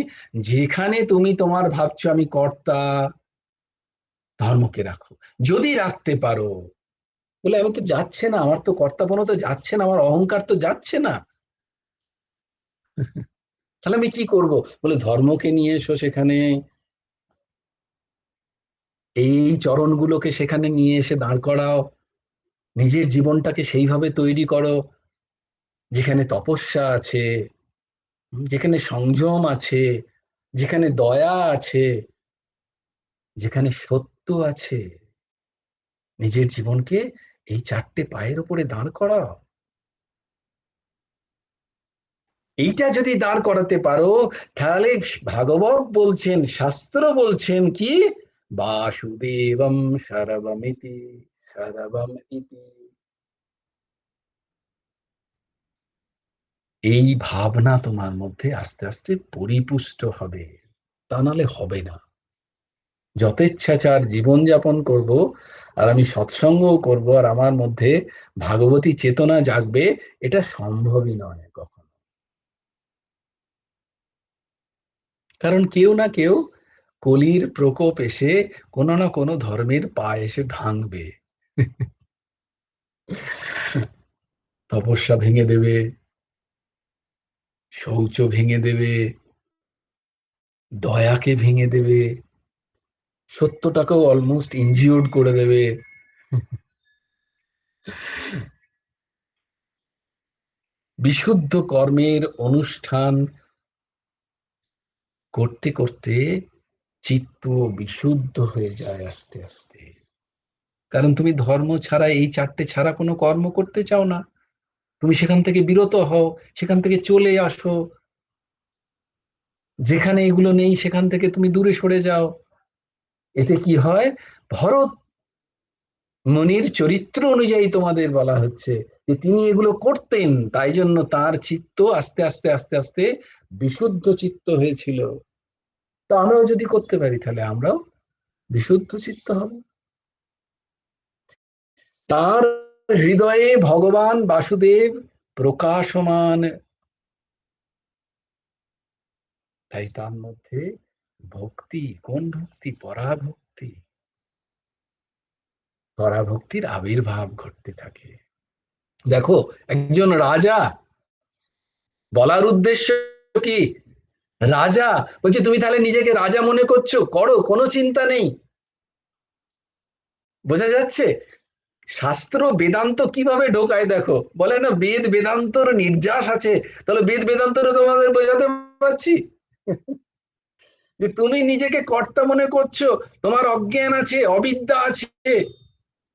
[SPEAKER 1] যেখানে তুমি তোমার ভাবছো আমি কর্তা, ধর্মকে রাখো। যদি রাখতে পারো, বলে আমি তো যাচ্ছে না, আমার তো কর্তাপন তো যাচ্ছে না, আমার অহংকার তো যাচ্ছে না, তাহলে আমি কি করব? বলে ধর্মকে নিয়ে এসো সেখানে, এই চরণগুলোকে সেখানে নিয়ে এসে দাঁড় করাও, নিজের জীবনটাকে সেইভাবে তৈরি করো যেখানে তপস্যা আছে, যেখানে সংযম আছে, যেখানে দয়া আছে, যেখানে সত্য আছে। নিজের জীবনকে এই 4টে পায়ের উপরে দাঁড় করাও। এইটা যদি দাঁড় করাতে পারো, তাহলে ভাগবত বলছেন, শাস্ত্র বলছেন কি, বাসুদেবম সর্বমিতি সর্বম ইতি। এই ভাবনা তোমার মধ্যে আস্তে আস্তে পরিপুষ্ট হবে, তা নাহলে হবে না। যথেচ্ছাচার জীবনযাপন করব, আর আমি সৎসঙ্গও করব, আর আমার মধ্যে ভাগবতী চেতনা জাগবে, এটা সম্ভবই নয় কখনো। কারণ কেউ না কেউ কলির প্রকোপ এসে কোনো না কোনো ধর্মের পা এসে ভাঙবে, তপস্যা ভেঙে দেবে, শৌচ ভেঙে দেবে, দয়াকে ভেঙে দেবে, সত্যটাকেও অলমোস্ট ইনজিওর্ড করে দেবে। বিশুদ্ধ কর্মের অনুষ্ঠান করতে করতে চিত্ত বিশুদ্ধ হয়ে যায় আস্তে আস্তে। কারণ তুমি ধর্ম ছাড়া, এই 4টে ছাড়া কোনো কর্ম করতে চাও না। তুমি সেখান থেকে বিরত হও, সেখান থেকে চলে আসো। যেখানে এগুলো নেই সেখান থেকে তুমি দূরে সরে যাও। এতে কি হয়? ভরত মুনির চরিত্র অনুযায়ী তোমাদের বলা হচ্ছে যে তিনি এগুলো করতেন, তাই জন্য তার চিত্ত আস্তে আস্তে আস্তে আস্তে বিশুদ্ধ চিত্ত হয়েছিল। তো আমরাও যদি করতে পারি তাহলে আমরাও বিশুদ্ধ চিত্ত হব। তার হৃদয়ে ভগবান বাসুদেব প্রকাশমান, তাই তার মধ্যে ভক্তি, কোন ভক্তি? পরাভক্তি, পরাভক্তির আবির্ভাব ঘটতে থাকে। দেখো, একজন রাজা, বলার উদ্দেশ্য কি? রাজা বলছে তুমি তাহলে নিজেকে রাজা মনে করছো, করো, কোনো চিন্তা নেই। বোঝা যাচ্ছে শাস্ত্র বেদান্ত কিভাবে ঢোকায়? দেখো, বলে না বেদ বেদান্তর নির্যাস আছে, তাহলে বেদ বেদান্তর তোমাদের বোঝাতে পারছি যে তুমি নিজেকে কর্তা মনে করছো, তোমার অজ্ঞান আছে, অবিদ্যা আছে,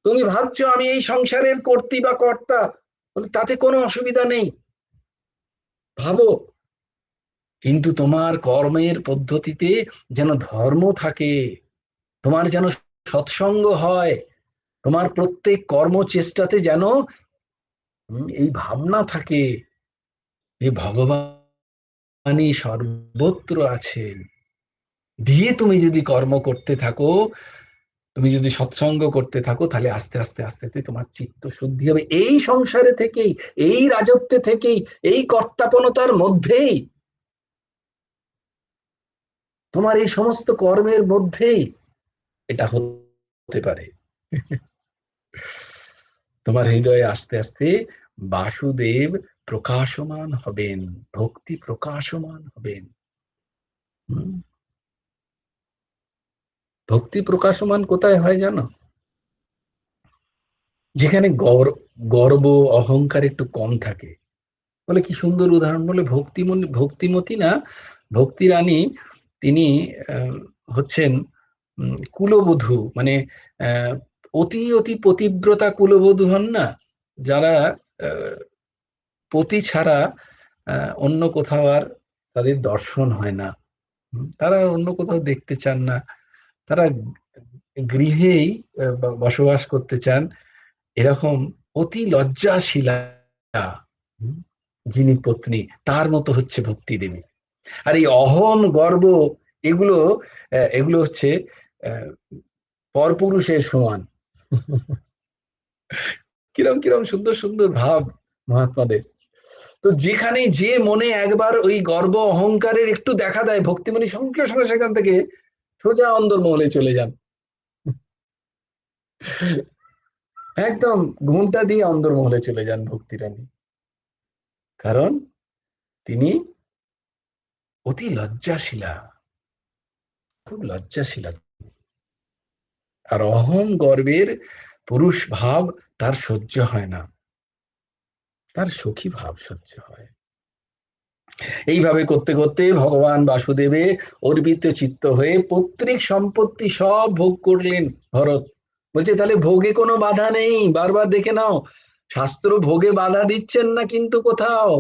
[SPEAKER 1] তুমি ভাবছো আমি এই সংসারের কর্ত্রী বা কর্তা, তাতে কোনো অসুবিধা নেই, ভাবো, কিন্তু তোমার কর্মের পদ্ধতিতে যেন ধর্ম থাকে, তোমার যেন সৎসঙ্গ হয়, তোমার প্রত্যেক কর্মচেষ্টাতে যেন এই ভাবনা থাকে যে ভগবানই সর্বত্র আছেন। দিয়ে তুমি যদি কর্ম করতে থাকো, তুমি যদি সৎসঙ্গ করতে থাকো, তাহলে আস্তে আস্তে আস্তে আস্তে তোমার চিত্ত শুদ্ধি হবে। এই সংসারে থেকেই, এই রাজত্বে থেকেই, এই কর্তাপনতার মধ্যেই, তোমার এই সমস্ত কর্মের মধ্যেই এটা হতে পারে। তোমার হৃদয়ে আস্তে আস্তে বাসুদেব প্রকাশমান হবেন, ভক্তি প্রকাশমান হবেন। ভক্তি প্রকাশমান কোথায় হয় জানো? যেখানে গর্ব অহংকার একটু কম থাকে। বলে কি সুন্দর উদাহরণ, বলে ভক্তিমতী না, ভক্তি রানী, তিনি হচ্ছেন কুলবধূ, মানে অতি অতি পতিব্রতা কুলবধূ হন না, যারা পতি ছাড়া অন্য কোথাও আর তাদের দর্শন হয় না, তারা অন্য কোথাও দেখতে চান না, তারা গৃহেই বসবাস করতে চান, এরকম অতি লজ্জাশীলা যিনি পত্নী, তার মতো হচ্ছে ভক্তি দেবী। আর এই অহম গর্ব, এগুলো এগুলো হচ্ছে পরপুরুষের সমান। কিরম কিরম সুন্দর সুন্দর ভাব মহাত্মাদের। তো যেখানে যে মনে একবার ওই গর্ব অহংকারের একটু দেখা দেয়, ভক্তিমণি সঙ্গে সঙ্গে সেখান থেকে সোজা অন্দরমহলে চলে যান, একদম ঘুমটা দিয়ে অন্দরমহলে চলে যান ভক্তিরানী, কারণ তিনি অতি লজ্জাশীলা, খুব লজ্জাশীলা। আর অহং গর্বের পুরুষ ভাব তার সহ্য হয় না, তার সখী ভাব সহ্য হয়। এইভাবে করতে করতে ভগবান বাসুদেবে অর্পিত চিত্ত হয়ে পৈতৃক সম্পত্তি সব ভোগ করলেন ভরত। বলছে তাহলে ভোগে কোনো বাধা নেই, বারবার দেখে নাও, শাস্ত্র ভোগে বাধা দিচ্ছেন না কিন্তু কোথাও।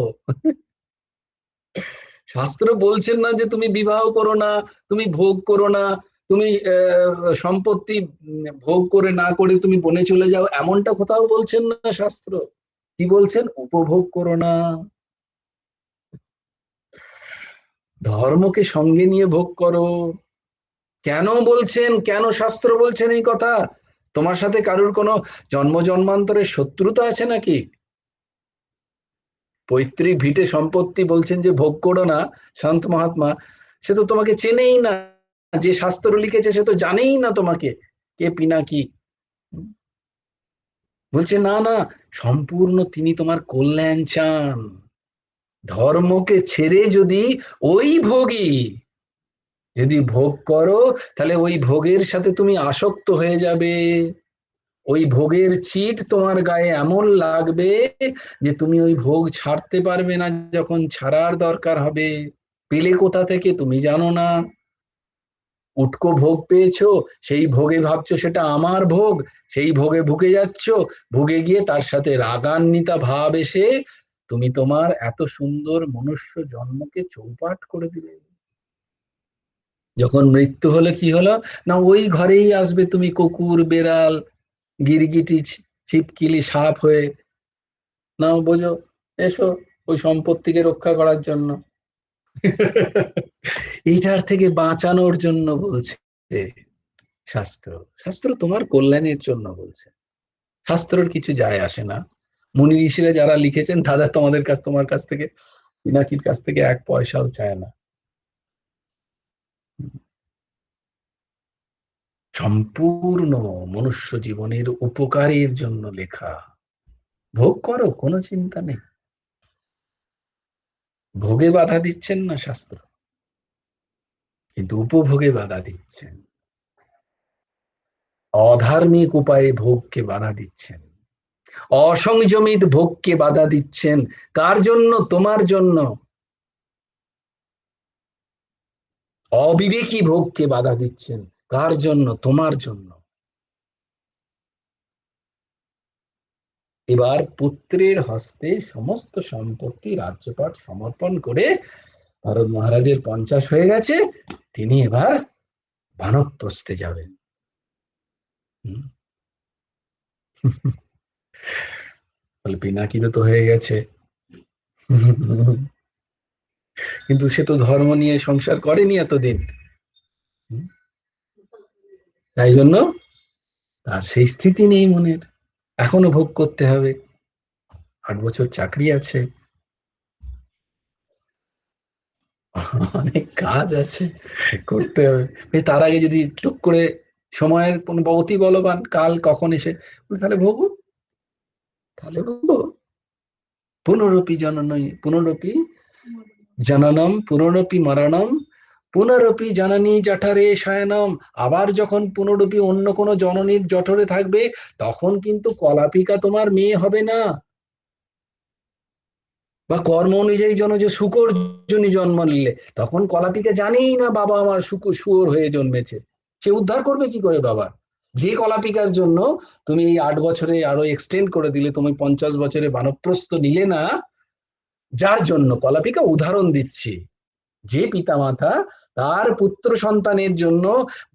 [SPEAKER 1] শাস্ত্র বলছেন না যে তুমি বিবাহ করো না, তুমি ভোগ করো না, তুমি সম্পত্তি ভোগ করে না করে তুমি বনে চলে যাও, এমনটা কোথাও বলছেন না শাস্ত্র। কি বলছেন? উপভোগ করো না, ধর্মকে সঙ্গে নিয়ে ভোগ করো। কেন বলছেন, কেন শাস্ত্র বলছেন এই কথা? তোমার সাথে কারুর কোনো জন্ম জন্মান্তরের শত্রুতা আছে নাকি? পৈতৃক ভিটে সম্পত্তি বলছেন যে ভোগ করো না, শান্ত মহাত্মা সে তো তোমাকে চেনেই না, যে শাস্ত্র লিখেছে সে তো জানেই না তোমাকে কে পিনাকি। বলছে না না, সম্পূর্ণ তিনি তোমার কল্যাণ চান। ধর্মকে ছেড়ে যদি ওই ভোগী যদি ভোগ করো, তাহলে ওই ভোগের সাথে তুমি আসক্ত হয়ে যাবে, ওই ভোগের চিট তোমার গায়ে এমন লাগবে যে তুমি ওই ভোগ ছাড়তে পারবে না, যখন ছাড়ার দরকার হবে। পেলে কোথা থেকে তুমি জানো না, উটকো ভোগ পেয়েছো, সেই ভোগে ভাবছো সেটা আমার ভোগ, সেই ভোগে ভুগে যাচ্ছ, ভুগে গিয়ে তার সাথে রাগান্বিতা ভাব এসে তুমি তোমার এত সুন্দর মনুষ্য জন্মকে চৌপাট করে দিলে। যখন মৃত্যু হলো কি হলো না, ওই ঘরেই আসবে তুমি কুকুর বেড়াল, গিরগিটি ছিপকিলি সাপ হয়ে নাও বোঝো, এসো ওই সম্পত্তিকে রক্ষা করার জন্য। এইটার থেকে বাঁচানোর জন্য বলছে শাস্ত্র। শাস্ত্র তোমার কল্যাণের জন্য বলছে। শাস্ত্রের কিছু যায় আসে না। মুনি ঋষিরা যারা লিখেছেন তারা তোমার কাছ থেকে, পিনাকির কাছ থেকে এক পয়সাও চায় না। সম্পূর্ণ মনুষ্য জীবনের উপকারের জন্য লেখা। ভোগ করো, কোনো চিন্তা নেই। ভোগে বাধা দিচ্ছেন না শাস্ত্র, কিন্তু উপভোগে বাধা দিচ্ছেন। অধার্মিক উপায়ে ভোগকে বাধা দিচ্ছেন, অসংযমিত ভোগকে বাধা দিচ্ছেন। কার জন্য? তোমার জন্য। অবিবেকী ভোগকে বাধা দিচ্ছেন, কার জন্য? তোমার জন্য। এবার পুত্রের হস্তে সমস্ত সম্পত্তি রাজ্যপাট সমর্পণ করে ভরত মহারাজের 50 হয়ে গেছে, তিনি এবার বানপ্রস্থে যাবেন। পিনাকিতে তো হয়ে গেছে, কিন্তু সে তো ধর্ম নিয়ে সংসার করেনি এতদিন, তাই জন্য তার সেই স্থিতি নেই মনের। এখনো ভোগ করতে হবে, 8 বছর চাকরি আছে, অনেক কাজ আছে, করতে হবে। তার আগে যদি টুক করে সময়ের অতি বলবান, কাল কখন এসে তাহলে ভোগো, তাহলে ভোগো। পুনরপি জননী পুনরপি জননম পুনরপি মরণম পুনরপি জননী জঠরে শয়নম। আবার যখন পুনরপি অন্য কোনো জননীর জঠরে থাকবে, তখন কিন্তু কলাপিকা তোমার মেয়ে হবে না, বা কর্ম অনুযায়ী যে শুকর জনী জন্ম নিলে, তখন কলাপিকা জানেই না বাবা আমার শুয়োর হয়ে জন্মেছে, সে উদ্ধার করবে কি করে বাবা? যে কলাপিকার জন্য তুমি এই 8 বছরে আরো এক্সটেন্ড করে দিলে, তুমি 50 বছরে বানপ্রস্থ নিলে না, যার জন্য কলাপিকা, উদাহরণ দিচ্ছি, যে পিতামাতা তার পুত্র সন্তানের জন্য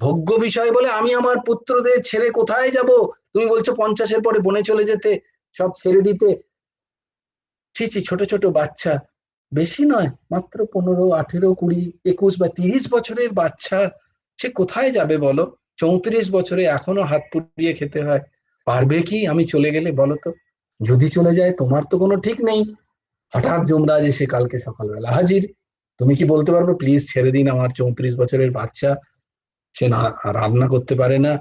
[SPEAKER 1] ভোগ্য বিষয় বলে, আমি আমার পুত্রদের ছেড়ে কোথায় যাব, তুমি বলছো 50-এর পরে বনে চলে যেতে, সব ছেড়ে দিতে। ছি, ছোট ছোট বাচ্চা, বেশি নয়, মাত্র 15, 18, 20, 21 বা 30 বছরের বাচ্চা, সে কোথায় যাবে বলো? 34 বছরে এখনো হাত পুড়িয়ে খেতে হয়। পারবে কি আমি চলে গেলে বলো তো? যদি চলে যায়, তোমার তো কোনো ঠিক নেই, হঠাৎ যমরাজ এসে কালকে সকালবেলা হাজির, তুমি কি বলতে পারবে প্লিজ ছেড়ে দিন, আমার 34 বছরের বাচ্চা, সে না রান্না করতে পারে না?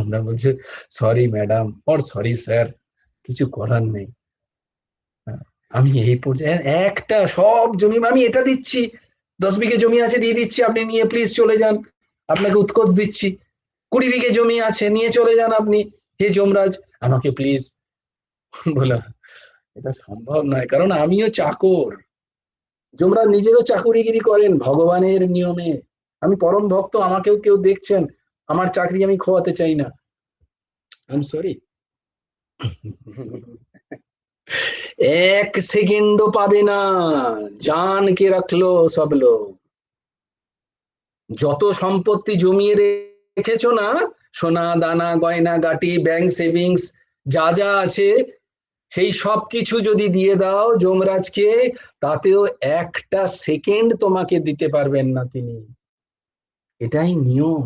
[SPEAKER 1] আমরা বলছে sorry madam or sorry sir, কিছু করার নেই। আমি এই পর্যায়ে একটা সব জমি আমি এটা দিচ্ছি, 10 বিঘে জমি আছে দিয়ে দিচ্ছি, আপনি নিয়ে প্লিজ চলে যান, আপনাকে উৎকোচ দিচ্ছি। 20 বিঘে জমি আছে, নিয়ে চলে যান আপনি, হে যমরাজ, আমাকে প্লিজ। বলা এটা সম্ভব নয়, কারণ আমিও চাকর। যমরাজ নিজেরও চাকুরিগিরি করেন ভগবানের নিয়মে। আমি পরম ভক্ত, আমাকেও কেউ দেখছেন, আমার চাকরি আমি খোয়াতে চাই না। I am sorry. 1 সেকেন্ডও পাবে না, জানকে রাখলো সব লোক। যত সম্পত্তি জমিয়ে রেখেছো না, সোনা দানা গয়না গাটি ব্যাংক সেভিংস যা যা আছে, সেই সব কিছু যদি দিয়ে দাও যমরাজকে, তাতেও 1টা সেকেন্ড তোমাকে দিতে পারবেন না তিনি। এটাই নিয়ম।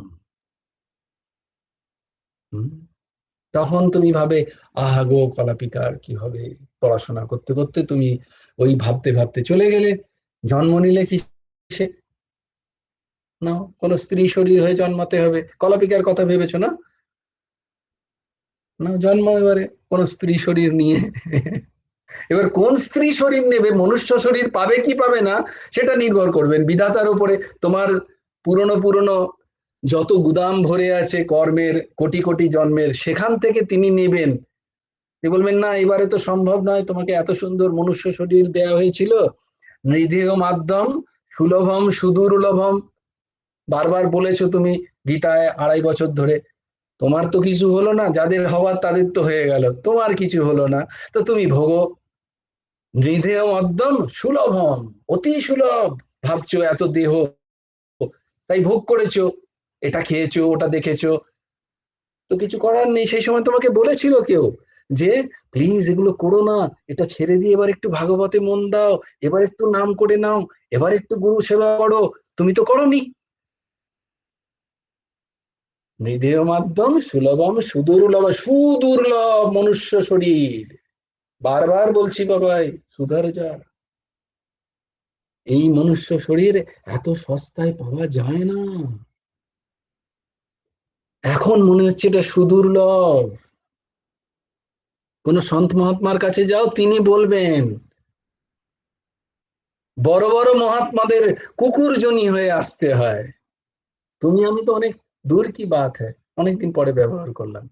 [SPEAKER 1] তখন তুমি ভাবে, আহা গো কলাপিকার কি হবে? পড়াশোনা করতে করতে তুমি ওই ভাবতে ভাবতে চলে গেলে, জন্ম নিলে কি সে না কোন স্ত্রী শরীর হয়ে জন্মাতে হবে? কলাপিকার কথা ভেবেছো না? না, জন্ম এবারে কোন স্ত্রী শরীর নিয়ে। এবার কোন স্ত্রী শরীর নেবে, মনুষ্য শরীর পাবে কি পাবে না, সেটা নির্ভর করবেন বিধাতার উপরে। তোমার পুরনো পুরনো যত গুদাম ভরে আছে কর্মের, কোটি কোটি জন্মের, সেখান থেকে তিনি নেবেন। বলবেন না এবারে তো সম্ভব নয়, তোমাকে এত সুন্দর মনুষ্য শরীর দেয়া হয়েছিল, নৃধেয় মাধ্যম সুলভম সুদুর্লভম, বারবার বলেছো তুমি গীতায় 2.5 বছর ধরে। তোমার তো কিছু হলো না, যাদের হওয়ার তাদের তো হয়ে গেল, তোমার কিছু হলো না, তো তুমি ভোগো। নৃধেয় মধ্যম সুলভম, অতি সুলভ ভাবছো এত দেহ, তাই ভোগ করেছো, এটা খেয়েছো ওটা দেখেছো, তো কিছু করার নেই। সেই সময় তোমাকে বলেছিল কেউ যে প্লিজ এগুলো করো না, এটা ছেড়ে দিয়ে এবার একটু ভাগবতে মন দাও, এবার একটু নাম করে নাও, এবার একটু গুরু সেবা করো? তুমি তো করোনি। মৃদেয় মাধ্যম সুলভম সুদুর্লভ, সুদুর্লভ মনুষ্য শরীর। বারবার বলছি বাবাই, সুধার যা। এই মনুষ্য শরীর এত সস্তায় পাওয়া যায় না। এখন মনে হচ্ছে এটা সুদুর্লভ। কোন সন্ত মহাত্মার কাছে যাও, তিনি বলবেন বড় বড় মহাত্মাদের কুকুরজনী হয়ে আসতে হয়। তুমি আমি তো অনেক দূর কি বাত হ্যায়, অনেকদিন পরে ব্যবহার করলাম।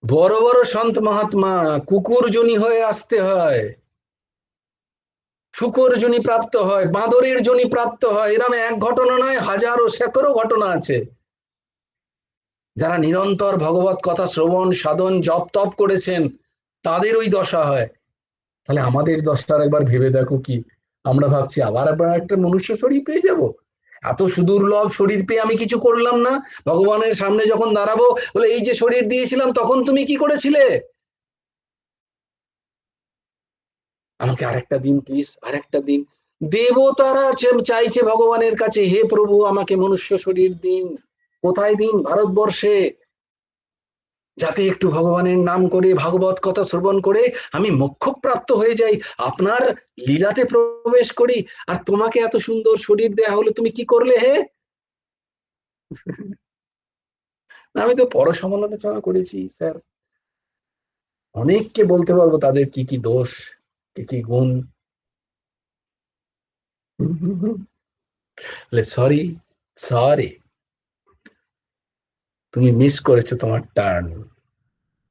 [SPEAKER 1] বড় বড় সন্ত মহাত্মা কুকুরজনী হয়ে আসতে হয়, শুকর জনি প্রাপ্ত হয়, বাঁদরের জনি প্রাপ্ত হয়। এরম এক ঘটনা নয়, হাজারো সেকড়ো ঘটনা আছে। যারা নিরন্তর ভগবত কথা শ্রবণ সাধন জপ তপ করেছেন, তাদের ওই দশা হয়। তাহলে আমাদের দশটার একবার ভেবে দেখো কি। আমরা ভাবছি আবার একবার একটা মনুষ্য শরীর পেয়ে যাব, এত সুদুর্লভ শরীর পেয়ে আমি কিছু করলাম না। ভগবানের সামনে যখন দাঁড়াবো, বলে এই যে শরীর দিয়েছিলাম তখন তুমি কি করেছিলে? আমাকে আরেকটা দিন প্লিজ, আরেকটা দিন। দেবতারা চাইছে ভগবানের কাছে, হে প্রভু আমাকে মনুষ্য শরীর দিন। কোথায় দিন? ভারতবর্ষে। যাতে একটু ভগবানের নাম করে ভাগবত কথা শ্রবণ করে আমি মোক্ষপ্রাপ্ত হয়ে যাই, আপনার লীলাতে প্রবেশ করি। আর তোমাকে এত সুন্দর শরীর দেয়া হলো, তুমি কি করলে হে? আমি তো পর সমালোচনা করেছি স্যার, অনেককে বলতে পারবো তাদের কি কি দোষ, কি কি গুণ। সরি, সরি, তুমি মিস করেছো তোমার টার্ন।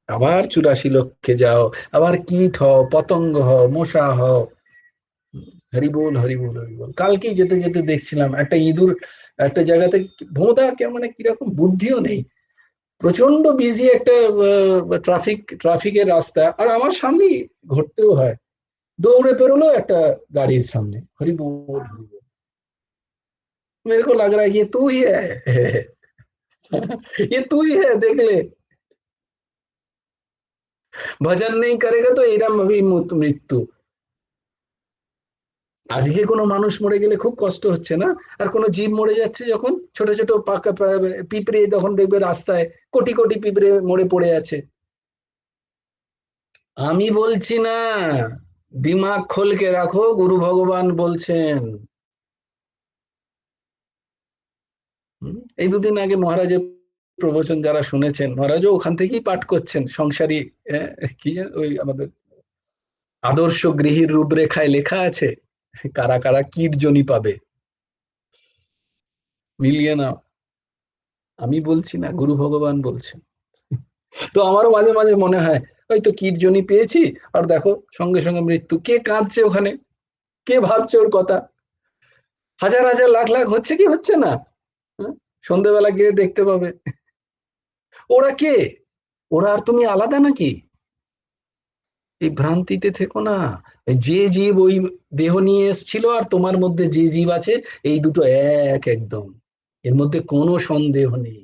[SPEAKER 1] আবার 84 লক্ষে যাও, আবার কীট হও, পতঙ্গ হও, মশা হও। হরিবোল হরিবোল হরিবোল। কালকেই যেতে যেতে দেখছিলাম একটা ইঁদুর একটা জায়গাতে, ভোঁদা কেমন কিরকম বুদ্ধিও নেই, প্রচন্ড বিজি একটা ট্রাফিকের রাস্তা, আর আমার সামনেই ঘুরতেও হয়, দৌড়ে পেরোলো একটা গাড়ির সামনে। হরিবোল হরিবোল। मेरे को लग रहा है ये तू ही है। ये तू ही है, देख ले। ভজন নেই করেগা তো এরম ভাবেই মৃত্যু। আজকে কোনো মানুষ মরে গেলে খুব কষ্ট হচ্ছে না? আর কোনো জীব মরে যাচ্ছে যখন, ছোট ছোট পাকা পিঁপড়ে তখন দেখবে রাস্তায় কোটি কোটি পিঁপড়ে মরে পড়ে আছে। আমি বলছি না, দিমাগ খোলকে রাখো, গুরু ভগবান বলছেন। এই দুদিন আগে মহারাজের প্রবচন যারা শুনেছেন, মহারাজও ওখান থেকেই পাঠ করছেন সংসারী। কি ওই আমাদের আদর্শ গৃহীর রূপরেখায় লেখা আছে কারা কারা কীট জনি পাবে, মিলিয়ে নাও। আমি বলছি না, গুরু ভগবান বলছেন। তো আমারও মাঝে মাঝে মনে হয় ওই তো কীট জনি পেয়েছি, আর দেখো সঙ্গে সঙ্গে মৃত্যু। কে কাঁদছে ওখানে? কে ভাবছে ওর কথা? হাজার হাজার লাখ লাখ হচ্ছে কি হচ্ছে না? সন্ধ্যেবেলা গিয়ে দেখতে পাবে। ওরা কে? ওরা আর তুমি আলাদা নাকি? এই ভ্রান্তিতে থেকো না। যে জীব ওই দেহ নিয়ে এসেছিল আর তোমার মধ্যে যে জীব আছে, এই দুটো এক একদম, এর মধ্যে কোনো সন্দেহ নেই।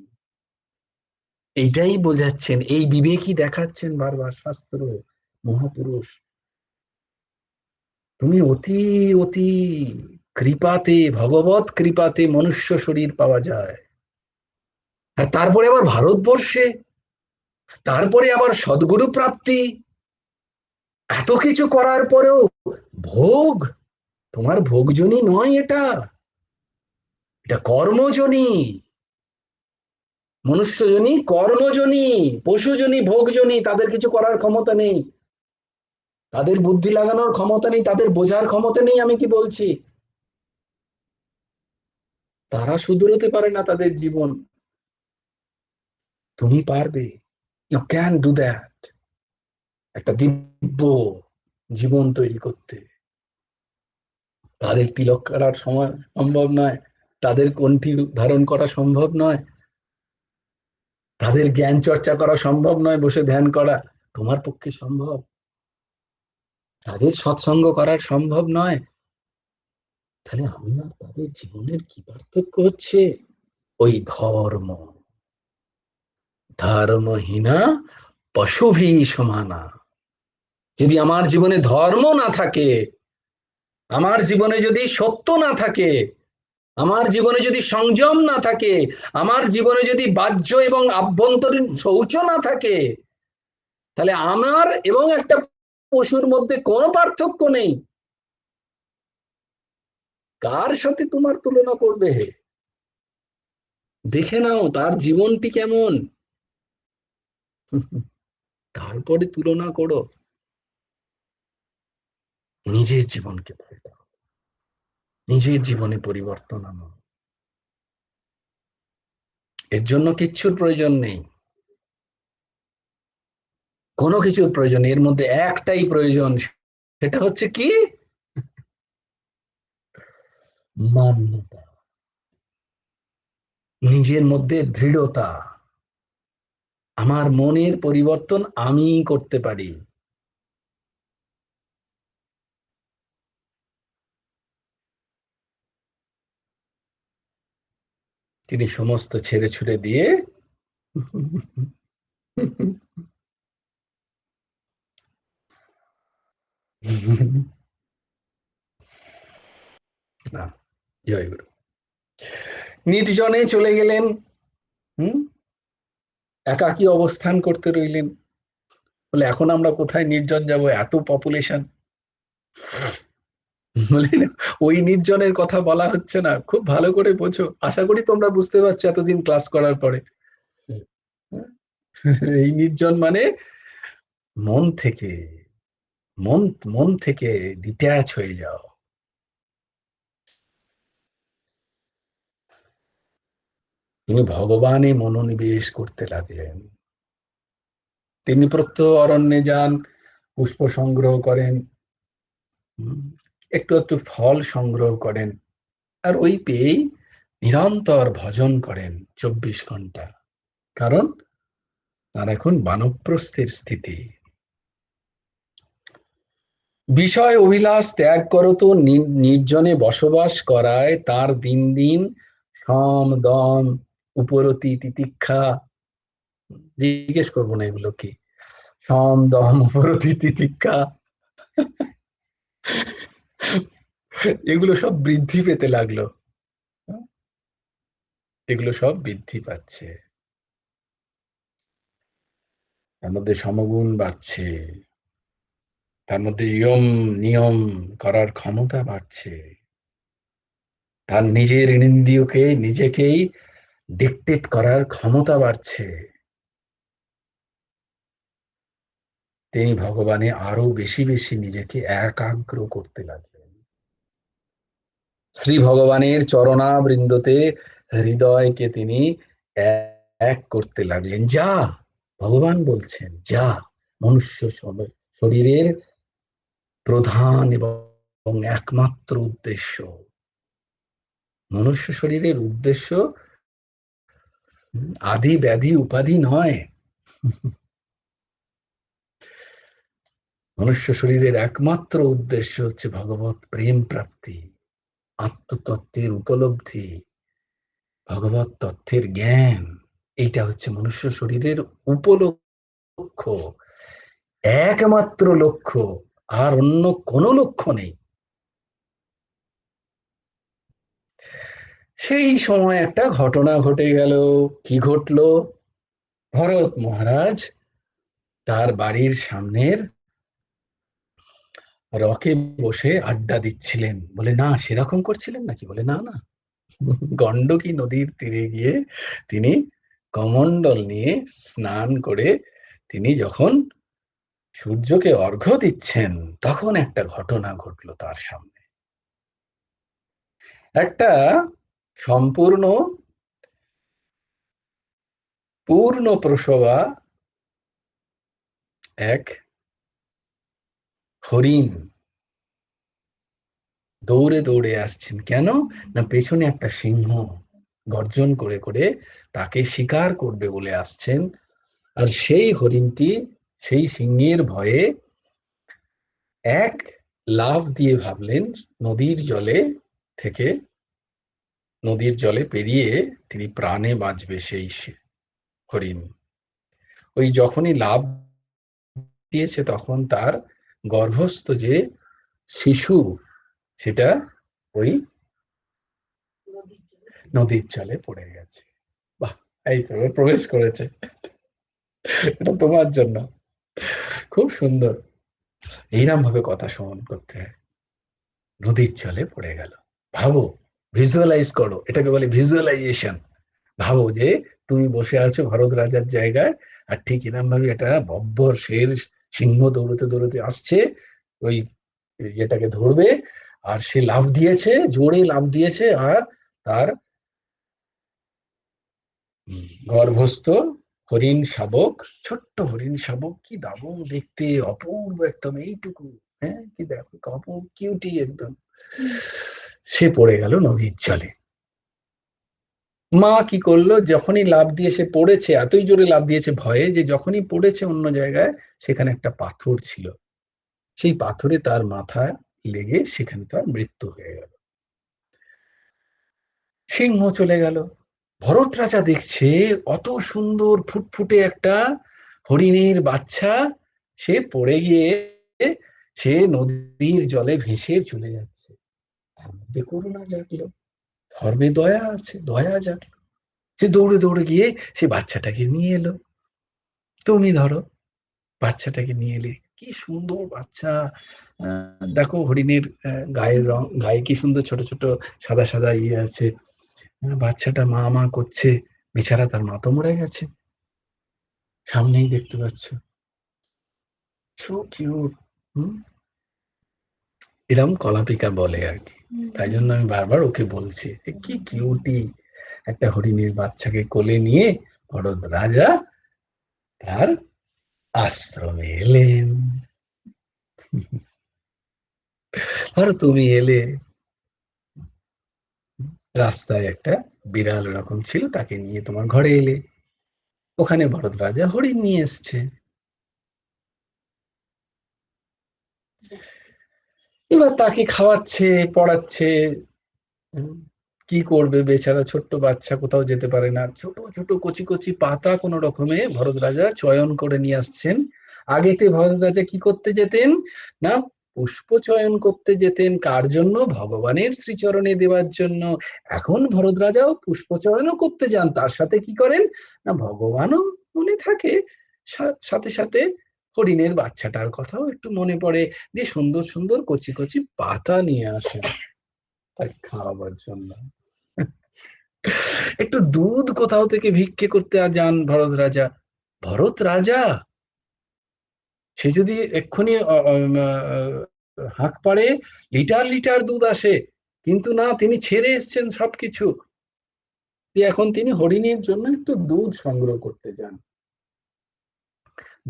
[SPEAKER 1] এইটাই বোঝাচ্ছেন, এই বিবেকই দেখাচ্ছেন বারবার শাস্ত্র, মহাপুরুষ। তুমি অতি অতি কৃপাতে, ভগবত কৃপাতে মনুষ্য শরীর পাওয়া যায়। আর তারপরে আবার ভারতবর্ষে, তারপরে আবার সদ্গুরু প্রাপ্তি, এত কিছু করার পরেও ভোগ, তোমার ভোগজনী নয় এটা, এটা কর্মজনী। মনুষ্যজনী কর্মজনী, পশুজনী ভোগজনী। তাদের কিছু করার ক্ষমতা নেই, তাদের বুদ্ধি লাগানোর ক্ষমতা নেই, তাদের বোঝার ক্ষমতা নেই। আমি কি বলছি? তারা শুধরোতে পারে না তাদের জীবন, তুমি পারবে। You can do that. একটা দিব্য জীবন তৈরি করতে তাদের তিলক করার সময় সম্ভব নয়, তাদের কণ্ঠী ধারণ করা সম্ভব নয়, তাদের জ্ঞান চর্চা করা সম্ভব নয়, বসে ধ্যান করা তোমার পক্ষে সম্ভব, তাদের সৎসঙ্গ করার সম্ভব নয়। তাহলে আমি আর তাদের জীবনের কি পার্থক্য হচ্ছে? ওই ধর্ম, ধর্মহীনা পশুভি সমানা। যদি আমার জীবনে ধর্ম না থাকে, আমার জীবনে যদি সত্য না থাকে, আমার জীবনে যদি সংযম না থাকে, আমার জীবনে যদি বাহ্য এবং আভ্যন্তরীণ শৌচ না থাকে, তাহলে আমার এবং একটা পশুর মধ্যে কোনো পার্থক্য নেই। কার সাথে তোমার তুলনা করবে? হে, দেখে নাও তার জীবনটি কেমন, তারপরে তুলনা করো। নিজের জীবনকে পাল্টাও, নিজের জীবনে পরিবর্তন আনো। এর জন্য কিচ্ছুর প্রয়োজন নেই, কোনো কিছুর প্রয়োজন। এর মধ্যে একটাই প্রয়োজন, সেটা হচ্ছে কি? মান্যতা, নিজের মধ্যে দৃঢ়তা। আমার মনের পরিবর্তন আমি করতে পারি। তিনি সমস্ত ছেড়ে ছুড়ে দিয়ে না, জয় গুরু। নির্জনে চলে গেলেন, একাকী অবস্থান করতে রইলেন। বলে এখন আমরা কোথায় নির্জন যাব, এত পপুলেশন। ওই নির্জনের কথা বলা হচ্ছে না, খুব ভালো করে বোঝো। আশা করি তোমরা বুঝতে পারছো এতদিন ক্লাস করার পরে। এই নির্জন মানে মন থেকে, মন মন থেকে ডিট্যাচ হয়ে যাও। তিনি ভগবানে মনোনিবেশ করতে লাগলেন। তিনি প্রত্যহ অরণ্যে যান, পুষ্প সংগ্রহ করেন, একটু একটু ফল সংগ্রহ করেন, আর ওই পেয়েই নিরন্তর ভজন করেন 24 ঘন্টা। কারণ তার এখন বানপ্রস্থের স্থিতি। বিষয় অভিলাষ ত্যাগ করো তো নির্জনে বসবাস করায় তার দিন দিন সম দম উপরতি তিতিক্ষা, জিজ্ঞেস করবো না এগুলো কি, সম দম উপরতি তিতিক্ষা, এগুলো সব বৃদ্ধি পেতে লাগলো। এগুলো সব বৃদ্ধি পাচ্ছে, তার মধ্যে সমগুণ বাড়ছে, তার মধ্যে নিয়ম করার ক্ষমতা বাড়ছে, তার নিজের ইন্দ্রিয়কে নিজেকেই ডিকটেট করার ক্ষমতা বাড়ছে। তিনি ভগবানে আরো বেশি বেশি নিজেকে একাগ্র করতে লাগলেন। শ্রী ভগবানের চরণাবৃন্দতে হৃদয়কে তিনি এক করতে লাগলেন। যা ভগবান বলছেন, যা মনুষ্য শরীরের প্রধান এবং একমাত্র উদ্দেশ্য, মনুষ্য শরীরের উদ্দেশ্য আদি ব্যাধি উপাধি নয়। মনুষ্য শরীরের একমাত্র উদ্দেশ্য হচ্ছে ভগবত প্রেম প্রাপ্তি, আত্মতত্ত্বের উপলব্ধি, ভগবত তত্ত্বের জ্ঞান। এইটা হচ্ছে মনুষ্য শরীরের উপলক্ষ্য, একমাত্র লক্ষ্য, আর অন্য কোনো লক্ষ্য নেই। সেই সময় একটা ঘটনা ঘটে গেল। কি ঘটলো? ভরত মহারাজ তার বাড়ির সামনের রকে বসে আড্ডা দিচ্ছিলেন। বলে না, সেরকম করছিলেন নাকি? বলে না না, গণ্ডকী নদীর তীরে গিয়ে তিনি কমণ্ডল নিয়ে স্নান করে তিনি যখন সূর্যকে অর্ঘ্য দিচ্ছেন, তখন একটা ঘটনা ঘটলো তার সামনে। একটা সম্পূর্ণ পূর্ণ প্রসবা এক হরিণ দৌড়ে দৌড়ে আসছেন। কেন না, পেছনে একটা সিংহ গর্জন করে করে তাকে শিকার করবে বলে আসছেন। আর সেই হরিণটি সেই সিংহের ভয়ে এক লাফ দিয়ে ভাবলেন নদীর জলে থেকে, নদীর জলে পেরিয়ে তিনি প্রাণে বাঁচবে সেই হরিণ। ওই যখনই লাফ দিয়েছে তখন তার গর্ভস্থ যে শিশু সেটা ওই নদীর জলে পড়ে গেছে। বাহ, এই তো প্রবেশ করেছে, এটা তোমার জন্য। খুব সুন্দর। এইরকম ভাবে কথা শ্রবণ করতে হয়। নদীর জলে পড়ে গেল। ভাবো, ভিজুয়ালাইজ করো, এটাকে বলে ভিজুয়ালাইজেশন। ভাবো যে তুমি বসে আছো ভরত রাজার জায়গায়, আর ঠিক এরকম ভাবে একটা বব্বর শের সিংহ দৌড়তে দৌড়তে আসছে, ওই এটাকে ধরবে, আর সে লাফ দিয়েছে, জোরে লাফ দিয়েছে, আর তার গর্ভস্থ হরিণ শাবক, ছোট্ট হরিণ শাবক, কি দারুণ দেখতে, অপূর্ব একদম এইটুকু, হ্যাঁ কি দেখো, অপূর্ব কিউটি একদম, সে পড়ে গেল নদীর জলে। মা কি করলো, যখনই লাফ দিয়ে সে পড়েছে, এতই জোরে লাফ দিয়েছে ভয়ে, যে যখনই পড়েছে অন্য জায়গায়, সেখানে একটা পাথর ছিল, সেই পাথরে তার মাথায় লেগে সেখানে তার মৃত্যু হয়ে গেল। সিংহ চলে গেল। ভরত রাজা দেখছে অত সুন্দর ফুটফুটে একটা হরিণের বাচ্চা, সে পড়ে গিয়ে সে নদীর জলে ভেসে চলে যাচ্ছে। তার মধ্যে করুণা জাগলো, ধর্মে দয়া আছে, দয়া জাগলো। সে দৌড়ে দৌড়ে গিয়ে সে বাচ্চাটাকে নিয়ে এলো। তুমি ধরো, বাচ্চাটাকে নিয়ে এলে, কি সুন্দর বাচ্চা। দেখো হরিণের গায়ের রং, গায়ে কি সুন্দর ছোট ছোট সাদা সাদা ইয়ে আছে। বাচ্চাটা মা মা করছে, বেচারা তার মা তো মরে গেছে, সামনেই দেখতে পাচ্ছ, সো কিউট। এরম কলাপিকা বলে আর কি। তাই জন্য আমি বারবার ওকে বলছি, কি কিউটি, একটা হরিণের বাচ্চাকে কোলে নিয়ে ভরত রাজা তার আশ্রমে এলেন। ধরো তুমি এলে, রাস্তায় একটা বিড়াল এরকম ছিল, তাকে নিয়ে তোমার ঘরে এলে, ওখানে ভরত রাজা হরিণ নিয়ে এসছে। এবার তাকে খাওয়াচ্ছে, পড়াচ্ছে। কি করবে বেচারা ছোট্ট বাচ্চা, কোথাও যেতে পারে না, ছোট ছোট কচি কচি পাতা কোন রকমে ভরত রাজা চয়ন করে নিয়ে আসছেন। আগেতে ভরত রাজা কি করতে যেতেন না, পুষ্প চয়ন করতে যেতেন, কার জন্য, ভগবানের শ্রীচরণে দেওয়ার জন্য। এখন ভরত রাজাও পুষ্প চয়নও করতে যান, তার সাথে কি করেন না, ভগবানও মনে থাকে, সাথে সাথে হরিণের বাচ্চাটার কথাও একটু মনে পড়ে, দিয়ে সুন্দর সুন্দর কচি কচি পাতা নিয়ে আসেন তাকে খাওয়াবার জন্য। একটু দুধ কোথাও থেকে ভিক্ষে করতে যান ভরত রাজা। ভরত রাজা সে যদি এক্ষুনি হাঁক পাড়ে, লিটার লিটার দুধ আসে, কিন্তু না, তিনি ছেড়ে এসছেন সবকিছু, এখন তিনি হরিণের জন্য একটু দুধ সংগ্রহ করতে যান।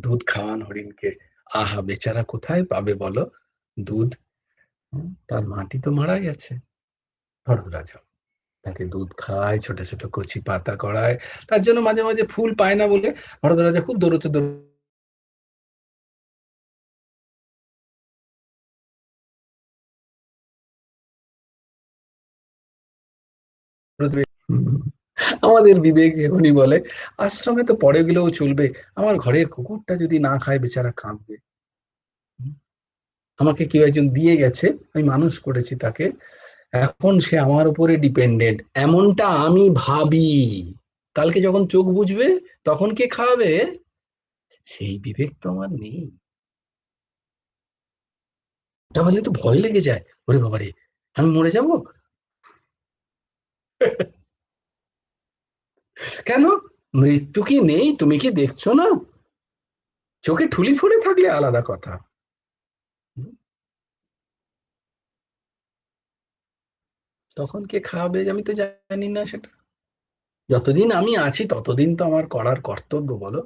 [SPEAKER 1] দুধ খাওয়ান হরিণকে। আহা, বেচারা কোথায় পাবে বলো দুধ, তার মাটি তো মারা গেছে। ভরত রাজা তাকে দুধ খায়, ছোট ছোট কচি পাতা করায়, তার জন্য মাঝে মাঝে ফুল পায় না বলে ভরত রাজা খুব দৌড়তে দৌড়তে। আমাদের বিবেক এখনই বলে, আশ্রমে তো পড়ে গেলেও চলবে, আমার ঘরের কুকুরটা যদি না খায় বেচারা কাঁদবে। আমাকে কেউ একজন দিয়ে গেছে, আমি মানুষ করেছি তাকে, এখন সে আমার উপরে ডিপেন্ডেন্ট, এমনটা আমি ভাবি। কালকে যখন চোখ বুঝবে তখন কে খাওয়াবে, সেই বিবেক তো আমার নেই। ওটা বললে তো ভয় লেগে যায়, ওরে বাবারে আমি মরে যাব। কেন, মৃত্যু কি নেই, তুমি কি দেখছো না? চোখে ঠুলি ফুলে থাকলে আলাদা কথা। তখন কে খাওয়াবে আমি তো জানি না সেটা। যতদিন আমি আছি ততদিন তো আমার করার কর্তব্য, বলো।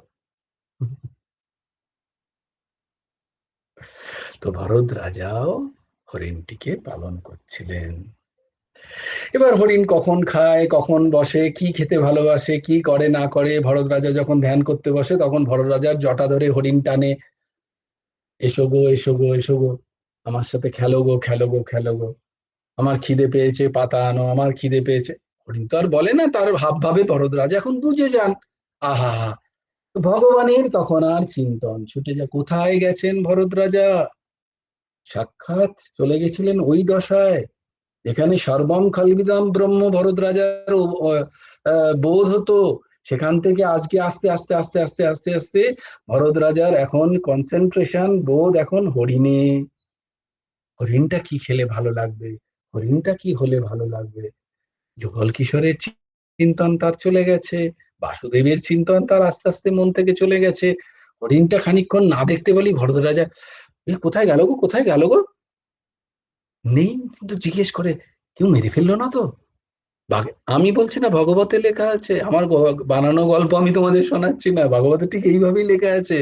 [SPEAKER 1] তো ভরত রাজাও হরিণটিকে পালন করছিলেন। এবার হরিণ কখন খায়, কখন বসে, কি খেতে ভালোবাসে, কি করে না করে, ভরত রাজা যখন ধ্যান করতে বসে তখন ভরত রাজার জটা ধরে হরিণ টানে, এসো গো এসো গো এসো গো, আমার সাথে খেলো গো খেলো গো খেলো গো, আমার খিদে পেয়েছে, পাতা আনো, আমার খিদে পেয়েছে। হরিণ তো আর বলে না, তার ভাব ভাবে ভরত রাজা এখন বুঝে যান। আহা, ভগবানের তখন আর চিন্তন ছুটে যা, কোথায় গেছেন ভরত রাজা? সাক্ষাৎ চলে গেছিলেন ওই দশায় এখানে সর্বম খলবিদম ব্রহ্ম ভরত রাজার বোধ হতো। সেখান থেকে আজকে আস্তে আস্তে আস্তে আস্তে আস্তে আস্তে ভরত রাজার এখন কনসেন্ট্রেশন বোধ এখন হরিণে। হরিণটা কি খেলে ভালো লাগবে, হরিণটা কি হলে ভালো লাগবে। যুগল কিশোরের চিন্তন তার চলে গেছে, বাসুদেবের চিন্তন তার আস্তে আস্তে মন থেকে চলে গেছে। হরিণটা খানিকক্ষণ না দেখতে বলি ভরত রাজা কোথায় গেল গো, কোথায় গেল গো, নেই। কিন্তু জিজ্ঞেস করে কেউ মেরে ফেললো না তো? আমি বলছি না ভগবতে লেখা আছে, আমার বানানো গল্প আমি তোমাদের শোনাচ্ছি না, ভাগবতে ঠিক এইভাবেই লেখা আছে।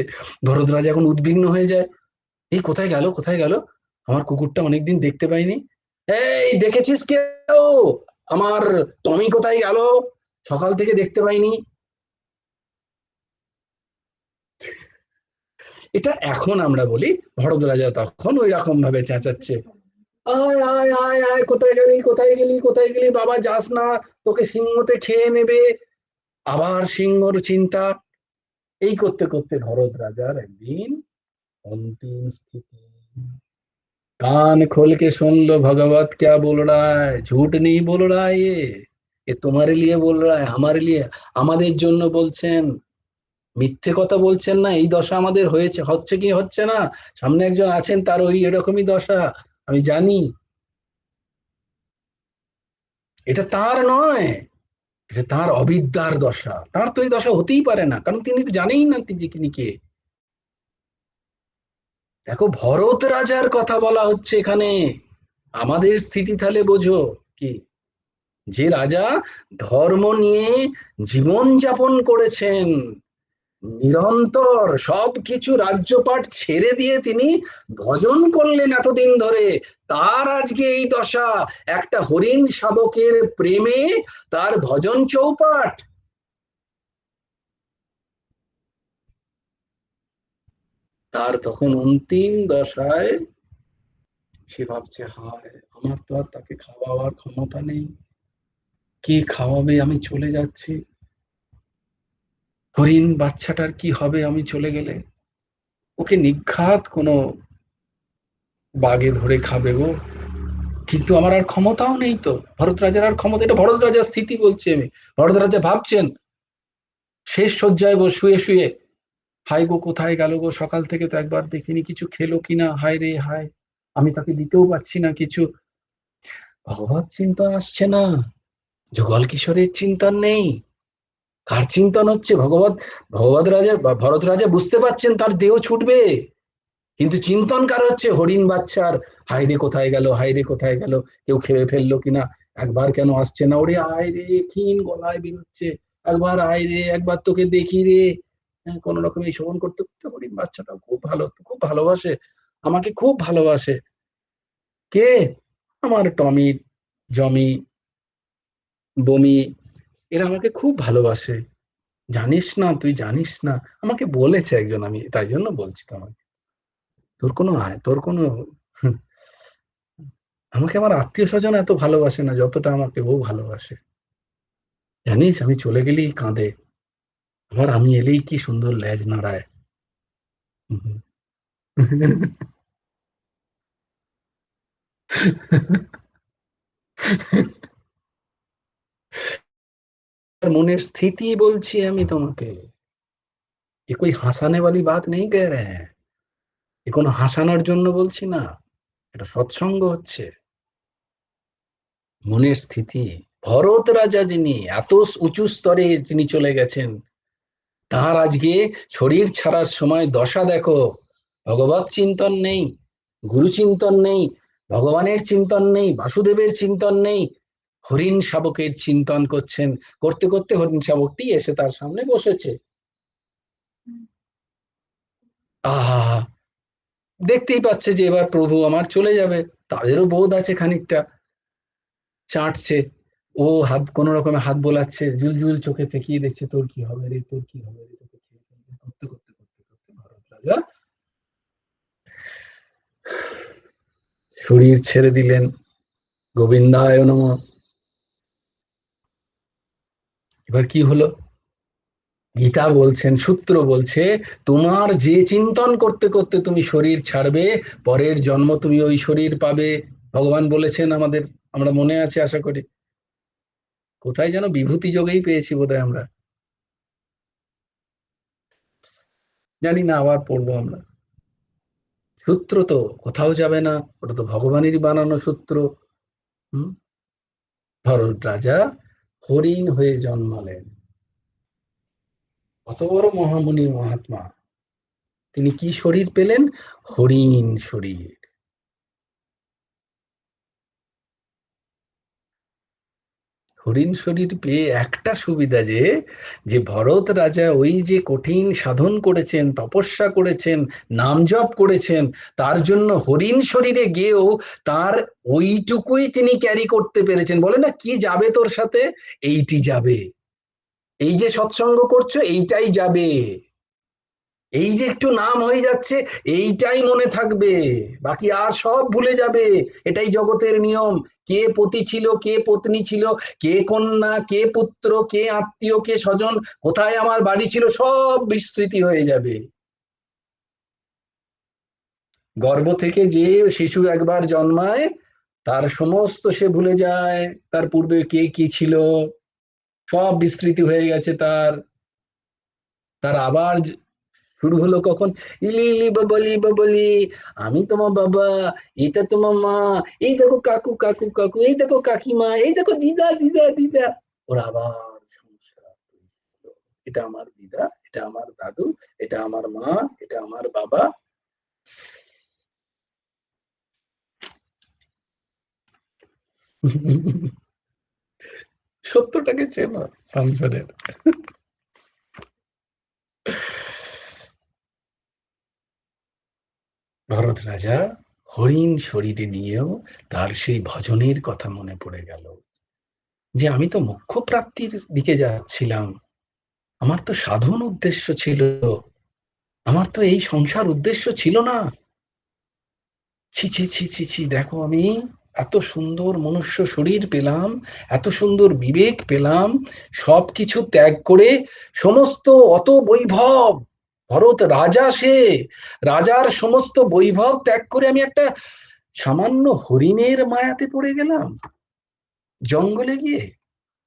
[SPEAKER 1] ভরত রাজা এখন উদ্বিগ্ন হয়ে যায়, এই কোথায় গেল, কোথায় গেল, আমার কুকুরটা অনেকদিন দেখতে পাইনি। এই দেখেছিস কেউ আমার টমি কোথায় গেল, সকাল থেকে দেখতে পাইনি। এটা এখন আমরা বলি, ভরত রাজা তখন ওই রকম ভাবে চেঁচাচ্ছে, আয় আয় আয় আয়, কোথায় গেলি, কোথায় গেলি, কোথায় গেলি, বাবা যাস না, তোকে সিংহতে খেয়ে নেবে। আবার সিংহর চিন্তা। এই করতে করতে ভরত রাজার একদিন अंतिम स्थिति। कान खोल के सुन लो भगवत क्या बोल रहा है, झूठ नहीं बोल रहा है ये तुम्हारे लिए बोल रहा है, हमारे लिए, আমাদের জন্য বলছেন, মিথ্যে কথা বলছেন না। এই দশা আমাদের হয়েছে, হচ্ছে কি হচ্ছে না, সামনে একজন আছেন তার ওই এরকমই দশা, আমি জানি। এটা তার নয়, এটা তার অবিদ্যার দশা, তার তো এই দশা হতেই পারে না, কারণ তিনি তো জানেই না তিনি কে। দেখো ভরত রাজার কথা বলা হচ্ছে এখানে, আমাদের স্থিতি তাহলে বোঝো কি, যে রাজা ধর্ম নিয়ে জীবন যাপন করেছেন, নিরন্তর সবকিছু রাজ্যপাট ছেড়ে দিয়ে তিনি ভজন করলেন এতদিন ধরে, তার আজকে এই দশা, একটা হরিণ শাবকের প্রেমে তার ভজন চৌপাট। তার তখন অন্তিম দশায় সে ভাবছে, হায় আমার তো আর তাকে খাওয়াবার ক্ষমতা নেই, কে খাওয়াবে, আমি চলে যাচ্ছি, হরিণ বাচ্চাটার কি হবে আমি চলে গেলে, ওকে নিঘাত কোনো বাগে ধরে খাবে গো, কিন্তু আমার আর ক্ষমতাও নেই তো, ভরত রাজার আর ক্ষমতা, এটা ভরত রাজার স্থিতি বলছি আমি। ভরত রাজা ভাবছেন শেষ শয্যায় শুয়ে শুয়ে, হায় গো কোথায় গেল গো, সকাল থেকে তো একবার দেখিনি, কিছু খেলো কিনা, হায় রে হায়, আমি তাকে দিতেও পারছি না কিছু। ভগবত চিন্তন আসছে না, যুগল কিশোরের চিন্তন নেই, কার চিন্তন হচ্ছে, ভগবত। ভগবত রাজা বা ভরত রাজা বুঝতে পারছেন তার দেহ ছুটবে, কিন্তু চিন্তন কার হচ্ছে, হরিণ বাচ্চার, হায়রে কোথায় গেল, হায়রে কোথায় গেল, কেউ খেয়ে ফেললো কিনা, একবার কেন আসছে না, ওরে আয় রে, ক্ষীণ গলায় বেরোচ্ছে, একবার আয় রে, একবার তোকে দেখি রে। হ্যাঁ, কোন রকম এই শ্রবণ করতে করতে হরিণ বাচ্চাটা খুব ভালো, খুব ভালোবাসে, আমাকে খুব ভালোবাসে। কে? আমার টমি, জমি, বমি, এরা আমাকে খুব ভালোবাসে, জানিস না, তুই জানিস না, আমাকে বলেছে একজন, আমি তাই জন্য বলছি তোমাকে, তোর কোনো তোর কোনো আমাকে আমার আত্মীয় স্বজন এত ভালোবাসে না যতটা আমাকে ও ভালোবাসে, জানিস, আমি চলে গেলেই কাঁদে, আবার আমি এলেই কি সুন্দর লেজ নাড়ায়। মনের স্থিতি বলছি আমি তোমাকে, এ কোই হাসানে वाली बात नहीं कह रहे हैं, এ কোনো হাসানোর জন্য বলছি না, এটা সৎসঙ্গ হচ্ছে, মনের স্থিতি। ভরত রাজা যিনি এত উঁচু স্তরে যিনি চলে গেছেন, তার আজকে শরীর ছাড়ার সময় দশা দেখো, ভগবত চিন্তন নেই, গুরু চিন্তন নেই, ভগবানের চিন্তন নেই, বাসুদেবের চিন্তন নেই, হরিণ শাবকের চিন্তন করছেন, করতে করতে হরিণ শাবকটি এসে তার সামনে বসেছে। আহা, দেখতেই পাচ্ছে যে এবার প্রভু আমার চলে যাবে, তাদেরও বোধ আছে খানিকটা, চাটছে, ও হাত কোন রকমে হাত বোলাচ্ছে, জুলজুল চোখে তাকিয়ে দেখছে, তোর কি হবে রে, তোর কি হবে রে, তোকে খেয়ে ফেলবে, করতে করতে করতে করতে ভরত রাজা শরীর ছেড়ে দিলেন, গোবিন্দায় নমঃ। এবার কি হলো, গীতা বলছেন, সূত্র বলছে, তোমার যে চিন্তন করতে করতে তুমি শরীর ছাড়বে, পরের জন্ম তুমি ওই শরীর পাবে। ভগবান বলেছেন আমাদের, আমরা মনে আছে আশা করি, কোথায় যেন বিভূতি যোগেই পেয়েছি বোধহয় আমরা, জানি না, আবার পড়বো আমরা। সূত্র তো কোথাও যাবে না, ওটা তো ভগবানেরই বানানো সূত্র। হুম। ভরত রাজা হরিণ হয়ে জন্মালেন, কত বড় মহামুনি মহাত্মা, তিনি কি শরীর পেলেন? হরিণ শরীর। হরিণ শরীর পেয়ে একটা সুবিধা, যে যে ভরত রাজা ওই যে কঠিন সাধন করেছেন, তপস্যা করেছেন, নাম জপ করেছেন, তার জন্য হরিণ শরীরে গিয়েও তার ওইটুকুই তিনি ক্যারি করতে পেরেছেন। বলে না, কি যাবে তোর সাথে? এইটি যাবে, এই যে সৎসঙ্গ করছো এইটাই যাবে, এই যে একটু নাম হয়ে যাচ্ছে এইটাই মনে থাকবে, বাকি আর সব ভুলে যাবে। এটাই জগতের নিয়ম। কে পতি ছিল, কে পত্নী ছিল, কে কন্যা, কে পুত্র, কে আত্মীয়, কে স্বজন, কোথায় আমার বাড়ি ছিল, সব বিস্মৃতি হয়ে যাবে। গর্ভ থেকে যে শিশু একবার জন্মায়, তার সমস্ত সে ভুলে যায়, তার পূর্বে কে কি ছিল, সব বিস্মৃতি হয়ে গেছে তার। তার আবার শুরু হলো কখন? ইলি ইলি বাবলি বাবলি, আমি তোমার বাবা, এটা তোমার মা, এই দেখো কাকু কাকু কাকু, এই দেখো কাকিমা, এই দেখো দিদা দিদা দিদা। ওরা আবার সংসার, এটা আমার দিদা, এটা আমার দাদু, এটা আমার মা, এটা আমার বাবা। সত্যটাকে চেনো সংসারের। ভরত রাজা হরিণ শরীরে নিয়েও তার সেই ভজনের কথা মনে পড়ে গেল, যে আমি তো মোক্ষ প্রাপ্তির দিকে যাচ্ছিলাম, আমার তো সাধন উদ্দেশ্য ছিল, আমার তো এই সংসার উদ্দেশ্য ছিল না। ছি ছি ছি ছি ছি, দেখো আমি এত সুন্দর মনুষ্য শরীর পেলাম, এত সুন্দর বিবেক পেলাম, সবকিছু ত্যাগ করে, সমস্ত অত বৈভব, ভরত রাজা সে, রাজার সমস্ত বৈভব ত্যাগ করে আমি একটা সামান্য হরিণের মায়াতে পড়ে গেলাম, জঙ্গলে গিয়ে,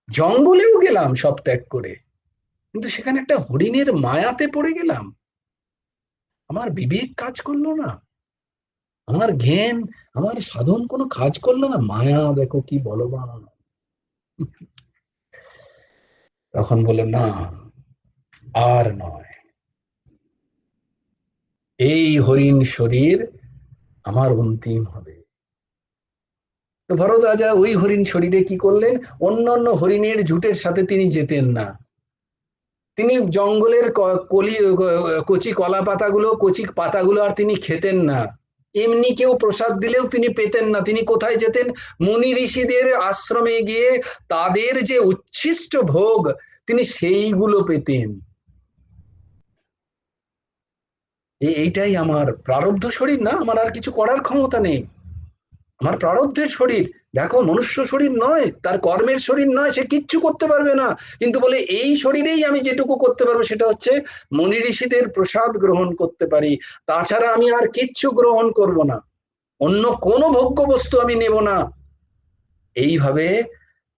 [SPEAKER 1] জঙ্গলেও গেলাম সব ত্যাগ করে, কিন্তু সেখানে একটা হরিণের মায়াতে পড়ে গেলাম। আমার বিবেক কাজ করলো না, আমার জ্ঞান, আমার সাধন কোনো কাজ করলো না, মায়া দেখো কি বলবান। তখন বলল, না, আর নয়, এই হরিণ শরীর আমার অন্তিম হবে। তো ভরত রাজা ওই হরিণ শরীরে কি করলেন? অন্যান্য হরিণের ঝুটের সাথে তিনি যেতেন না, তিনি জঙ্গলের কলি, কচি কলা পাতাগুলো, কচি পাতাগুলো আর তিনি খেতেন না, এমনি কেউ প্রসাদ দিলেও তিনি পেতেন না। তিনি কোথায় যেতেন? মুনি ঋষিদের আশ্রমে গিয়ে তাদের যে উচ্ছিষ্ট ভোগ, তিনি সেইগুলো পেতেন। এইটাই আমার প্রারব্ধ শরীর, না আমার আর কিছু করার ক্ষমতা নেই, আমার প্রারব্ধের শরীর। দেখো মনুষ্য শরীর নয়, তার কর্মের শরীর নয়, সে কিচ্ছু করতে পারবে না, কিন্তু বলে এই শরীরেই আমি যেটুকু করতে পারবো সেটা হচ্ছে মুনি ঋষিদের প্রসাদ গ্রহণ করতে পারি, তাছাড়া আমি আর কিচ্ছু গ্রহণ করব না, অন্য কোনো ভোগ্য বস্তু আমি নেব না। এইভাবে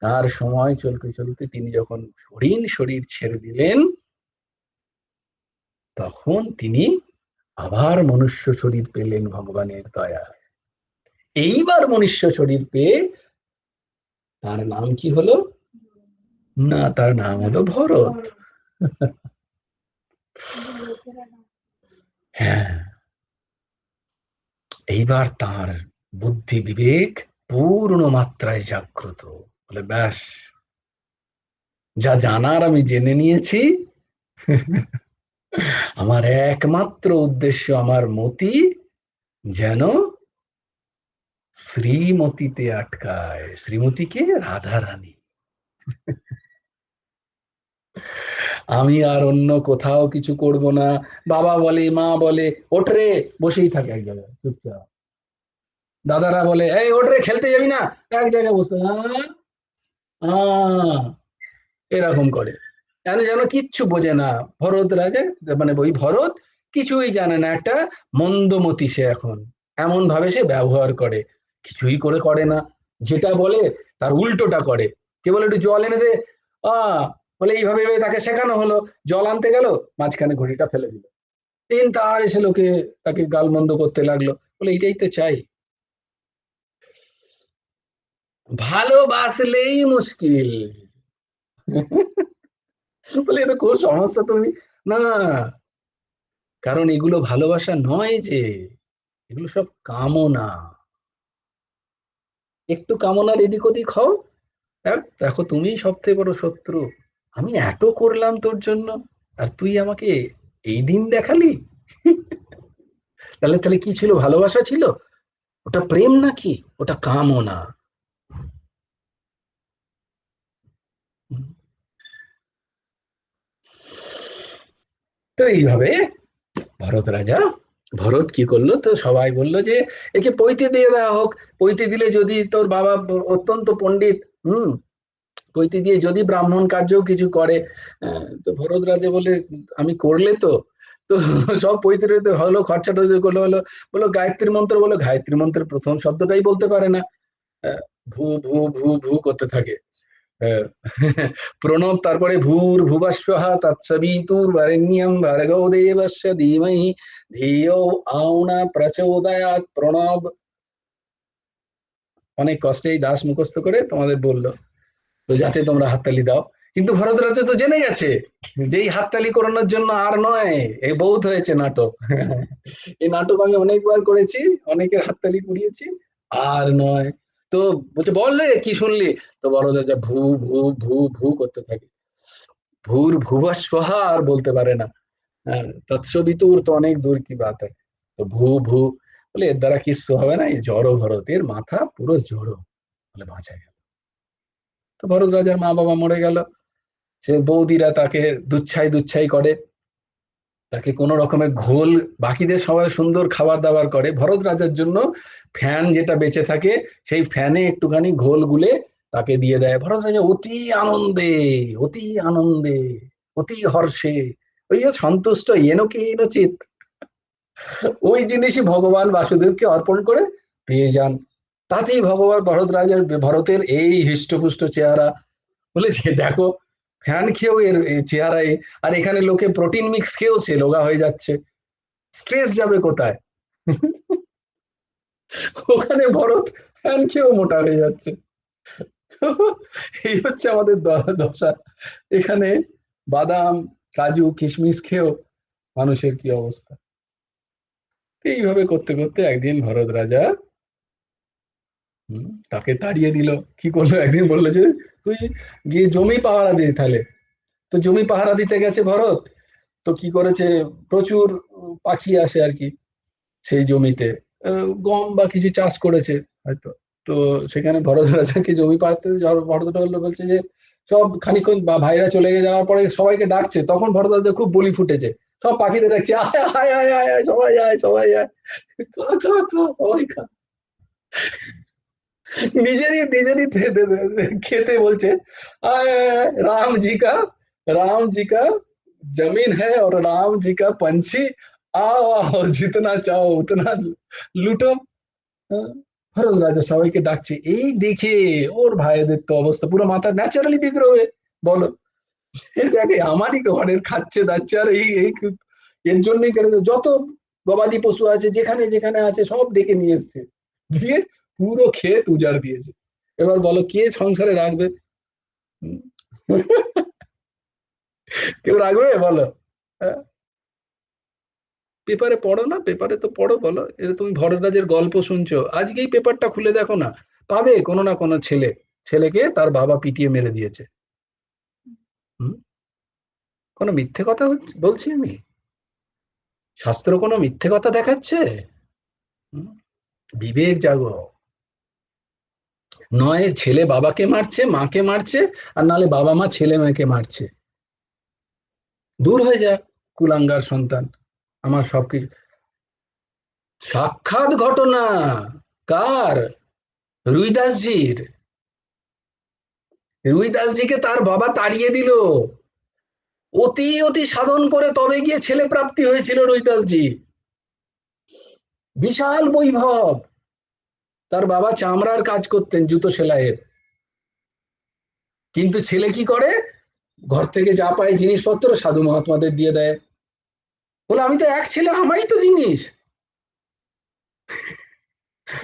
[SPEAKER 1] তার সময় চলতে চলতে তিনি যখন হরিণ শরীর ছেড়ে দিলেন, তখন তিনি আবার মনুষ্য শরীর পেলেন ভগবানের দয়ায়। এইবার মনুষ্য শরীর পেয়ে তার নাম কি হলো? না, তার নাম হলো ভরত। হ্যাঁ, এইবার তার বুদ্ধি বিবেক পূর্ণ মাত্রায় জাগ্রত। বলে, ব্যাস, যা জানার আমি জেনে নিয়েছি, আমার একমাত্র উদ্দেশ্য, আমার মতি যেন শ্রীমতীতে আটকায়। শ্রীমতীকে? রাধা রানী। আমি আর অন্য কোথাও কিছু করব না। বাবা বলে, মা বলে, ওঠরে, বসেই থাকে এক জায়গায় চুপচাপ। দাদারা বলে, এই ওঠরে, খেলতে যাবি না, এক জায়গায় বসে, এরকম করে। যেন যেন কিচ্ছু বোঝে না ভরত রাজা, মানে ওই ভরত কিছুই জানে না, একটা মন্দমতি সে এখন, এমন ভাবে সে ব্যবহার করে, কিছুই করে না, যেটা বলে তার উল্টোটা করে। কে বলে একটু জল এনে দে, বলে এইভাবে তাকে শেখানো হলো, জল আনতে গেল, মাঝখানে ঘড়িটা ফেলে দিল, তার এসে লোকে তাকে গালমন্দ করতে লাগলো, বলে এটাই তো চাই, ভালোবাসলেই মুশকিল। বলে এটা কোন সমস্যা তুমি, না, কারণ এগুলো ভালোবাসা নয়, যে এগুলো সব কামনা, একটু কামনার এদিক ওদিক হও, দেখো তুমি সব থেকে বড় শত্রু, আমি এত করলাম তোর জন্য, আর তুই আমাকে এই দিন দেখালি। তাহলে তাহলে কি ছিল, ভালোবাসা ছিল, ওটা প্রেম নাকি, ওটা কামনা। তো এইভাবে ভরত রাজা, ভরত কি করলো, তো সবাই বললো যে একে পৈতে দিয়ে দেওয়া হোক, পৈতে দিলে যদি তোর বাবা অত্যন্ত পণ্ডিত, পৈতে দিয়ে যদি ব্রাহ্মণ কার্যও কিছু করে। তো ভরত রাজা বলে আমি করলে তো, তো সব পৈতে হলো, খরচাটা করলো হলো, বলো গায়ত্রী মন্ত্র, বলো গায়ত্রী মন্ত্রের প্রথম শব্দটাই বলতে পারে না, ভূ ভূ ভূ ভূ করতে থাকে, আহ, প্রণব, তারপরে ভূর ভুবস্বঃ তৎসবিতুর্বরেণ্যং ভর্গো দেবস্য ধীমহি ধিয়ো আও ন প্রচোদয়াৎ, প্রণব। অনেক কষ্টে এই দাস মুখস্থ করে তোমাদের বললো, তো যাতে তোমরা হাততালি দাও। কিন্তু ভরতরাজ তো জেনে গেছে যেই হাততালি করানোর জন্য আর নয়, এই বহুত হয়েছে নাটক। এই নাটক আমি অনেকবার করেছি, অনেকের হাততালি কুড়িয়েছি, আর নয়। তো বলছে বল রে কি শুনলি, তো বড়দাদা ভূ ভূ ভূ ভূ করতে থাকে, ভূর ভুবস্বঃ আর বলতে পারে না, তৎসবিতুর তো অনেক দূর কি বাত হয়, তো ভূ ভূ, বলে এর দ্বারা কিচ্ছু হবে না, এই জড়ো ভরতের মাথা পুরো জড়ো, বলে বাঁচা গেল। তো ভরত রাজার মা বাবা মরে গেল, সে বৌদিরা তাকে দুচ্ছাই দুচ্ছাই করে, তাকে কোনো রকমের ঘোল, বাকিদের সবাই সুন্দর খাবার দাবার করে, ভরত রাজার জন্য ফ্যান যেটা বেঁচে থাকে, সেই ফ্যানে একটুখানি ঘোল গুলে তাকে দিয়ে দেয়। ভরত রাজা অতি আনন্দে, অতি আনন্দে, অতি হর্ষে, ওই যে সন্তুষ্ট এনকে চিত, ওই জিনিসই ভগবান বাসুদেবকে অর্পণ করে পেয়ে যান। তাতেই ভগবান ভরত রাজার, ভরতের এই হৃষ্টপুষ্ট চেহারা, বলে যে দেখো ফ্যান খেয়েও এর চেহারায়, আর এখানে লোকে প্রোটিন মিক্স খেয়েও সে রোগা হয়ে যাচ্ছে, স্ট্রেস যাবে কোথায়, ওখানে ভরত ফ্যান খেয়েও মোটা হয়ে যাচ্ছে। তো এই হচ্ছে আমাদের দশা, এখানে বাদাম কাজু কিশমিশ খেয়েও মানুষের কি অবস্থা। এইভাবে করতে করতে একদিন ভরত রাজা তাকে তাড়িয়ে দিল। কি করলো, একদিন বললো যে তুই গিয়ে জমি পাহারা দে তাহলে। তো জমি পাহারা দিতে গেছে ভরত, তো কি করেছে, প্রচুর পাখি আসে আর কি সেই জমিতে, গম বা কিছু চাষ করেছে হয়তো। তো সেখানে ভরত রাজাকে জমি পাড়তে ভরত রাজা বলছে যে সব খানিকক্ষণ বা ভাইরা চলে যাওয়ার পরে সবাইকে ডাকছে, তখন ভরত রাজা খুব বলি ফুটেছে, সব পাখিদের ডাকছে আয় আয় আয় আয় আয়, সবাই আয় সবাই আয়, খা খা খা সবাই খা, নিজেরই নিজেরই খেতে বলছে, आय राम जी का, राम जी का जमीन है और राम जी का पंछी, आओ आओ जितना चाहो उतना লুটো। ভরত রাজা সবাইকে ডাকছে, এই দেখে ওর ভাইদের তো অবস্থা পুরো মাথা ন্যাচারালি বিদ্রোহে, বলো দেখে আমারই ঘরের খাচ্ছে দাচ্ছে, আর এই এই এর জন্যই কেন যত গবাদি পশু আছে যেখানে যেখানে আছে সব ডেকে নিয়ে এসছে, দিয়ে পুরো ক্ষেত উজাড় দিয়েছে। এবার বলো কে সংসারে রাখবে, কেউ রাখবে বলো, পেপারে পড়ো না, পেপারে তো পড়ো, বলো এটা তুমি ভরদ্বাজের গল্প শুনছো, আজকেই পেপারটা খুলে দেখো না, পাবে কোনো না কোনো ছেলে, ছেলেকে তার বাবা পিটিয়ে মেরে দিয়েছে। হুম, কোনো মিথ্যে কথা বলছি আমি, শাস্ত্র কোনো মিথ্যে কথা দেখাচ্ছে? হুম, বিবেক জাগো, নয় ছেলে বাবাকে মারছে মাকে মারছে, আর নাহলে বাবা মা ছেলে মেয়েকে মারছে, দূর হয়ে যা কুলাঙ্গার সন্তান, আমার সবকিছু সাক্ষাৎ ঘটনা, কার, রুইদাসজির, রুইদাসজিকে তার বাবা তাড়িয়ে দিল, অতি অতি সাধন করে তবে গিয়ে ছেলে প্রাপ্তি হয়েছিল রৈদাসজি। বিশাল বৈভব। তার বাবা চামড়ার কাজ করতেন, জুতো সেলাইয়ের। কিন্তু ছেলে কি করে, ঘর থেকে যা পায় জিনিসপত্র সাধু মহাত্মাদের দিয়ে দেয়। বলে আমি তো এক ছেলে, আমারই তো জিনিস।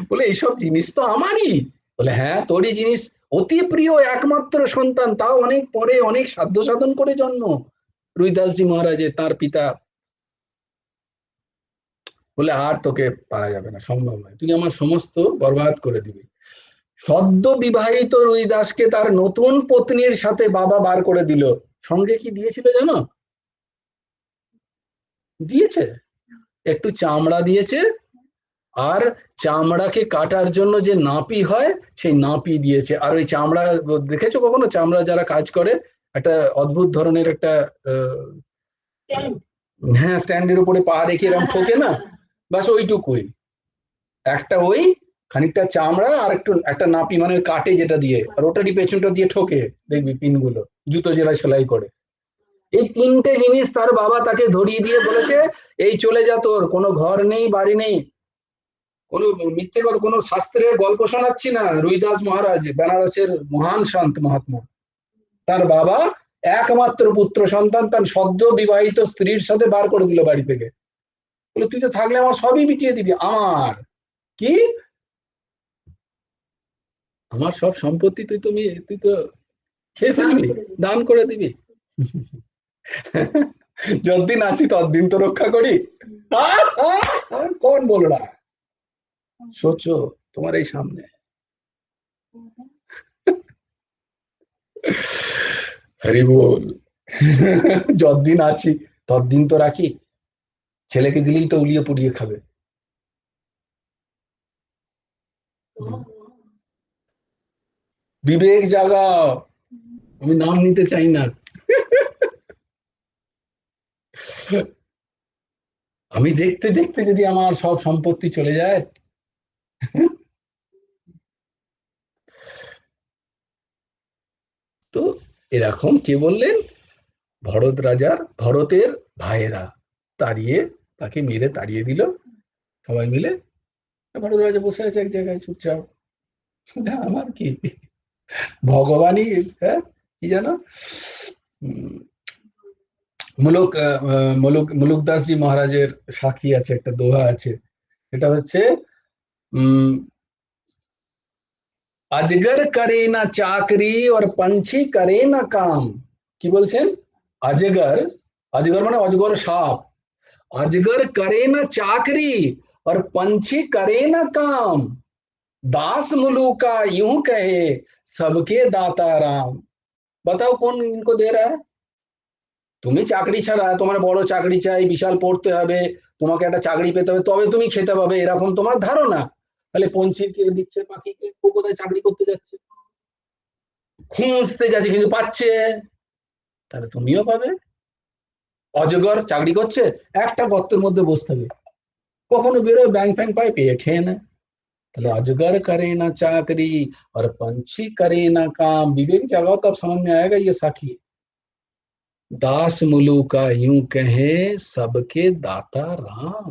[SPEAKER 1] বলে এইসব জিনিস তো আমারই। বলে হ্যাঁ তোরই জিনিস, অতি প্রিয় একমাত্র সন্তান, তাও অনেক পরে অনেক সাধ্য সাধন করে জন্ম রুইদাসজি মহারাজের, তার পিতা। বলে আর তোকে পারা যাবে না, সম্ভব নয়, তুই আমার সমস্ত বরবাদ করে দিবি। সদ্য বিবাহিত রুইদাসকে তার নতুন পত্নীর সাথে বাবা বার করে দিল। সঙ্গে কি দিয়েছিল জানো? দিয়েছে একটু চামড়া দিয়েছে, আর চামড়াকে কাটার জন্য যে নাপি হয় সেই নাপি দিয়েছে। আর ওই চামড়া দেখেছো কখনো, চামড়া যারা কাজ করে একটা অদ্ভুত ধরনের একটা হ্যাঁ স্ট্যান্ডের উপরে পা রেখে এরকম ঠোকে না, বাস ওইটুকুই। একটা ওই খানিকটা চামড়া আর একটু একটা নাপি, মানে কাটে যেটা দিয়ে, আর ওটারই পেছনটা দিয়ে ঠোকে, দেখবি পিনগুলো, জুতো যেটা সেলাই করে। এই তিনটে জিনিস তার বাবা তাকে ধরিয়ে দিয়ে বলেছে এই চলে যা, তোর কোনো ঘর নেই বাড়ি নেই। কোনো মিথ্যে কথা, কোনো শাস্ত্রের গল্প শোনাচ্ছি না। রুইদাস মহারাজ বেনারসের মহান সন্ত মহাত্মা, তার বাবা একমাত্র পুত্র সন্তান, তার সদ্য বিবাহিত স্ত্রীর সাথে বার করে দিল বাড়ি থেকে। বলে তুই তো থাকলে আমার সবই মিটিয়ে দিবি। আমার কি, আমার সব সম্পত্তি তুই তো খেয়ে ফেলবি, দান করে দিবি। যতদিন আছি ততদিন তো রক্ষা করি। কোন বল রা, সোচো তোমার এই সামনে। হরি বল। যতদিন আছি ততদিন তো রাখি, ছেলেকে দিলেই তো উলিয়ে পুড়িয়ে খাবে। বিবেক জাগাও, আমি নাম নিতে চাই না। আমি দেখতে দেখতে যদি আমার সব সম্পত্তি চলে যায়। তো এরকম কে বললেন, ভরত রাজার, ভরতের ভাইয়েরা তাড়িয়ে, তাকে মেরে তাড়িয়ে দিল সবাই মিলে। ভরত রাজা বসে আছে এক জায়গায় চুপচাপ। আমার কি, ভগবানই, হ্যাঁ কি জানো, মুলুক মুলুকদাসজি মহারাজের সাক্ষী আছে, একটা দোহা আছে, এটা হচ্ছে अजगर करे ना चाकरी और पंछी करे ना काम। কি বলছেন? अजगर, अजगर মানে অজগর সাপ, अजगर करे ना चाकरी और पंछी करे ना काम, दास मुलूका यूं कहे सबके दाता राम। बताओ कौन इनको दे रहा है? তুমি চাকরি ছাড়া, তোমার বড় চাকরি চাই, বিশাল পড়তে হবে, তোমাকে একটা চাকরি পেতে হবে তবে তুমি খেতে পাবে, এরকম তোমার ধারণা। তাহলে পঞ্চীকে দিচ্ছে, পাখিকে, ও কোথায় চাকরি করতে যাচ্ছে, খুঁজতে যাচ্ছে কিন্তু পাচ্ছে, তাহলে তুমিও পাবে। অজগর চাকরি করছে, একটা গর্তের মধ্যে বসে থাকে, কখনো বেরোয়, ব্যাং ফ্যাং পায়, পেয়ে খেয়ে নেয়। তাহলে अजगर करे ना चाकरी और पंछी करे ना काम, विवेक जगाओ तब समझ में आएगा ये साखी। दास मुलूका यूं कहे सबके दाता राम।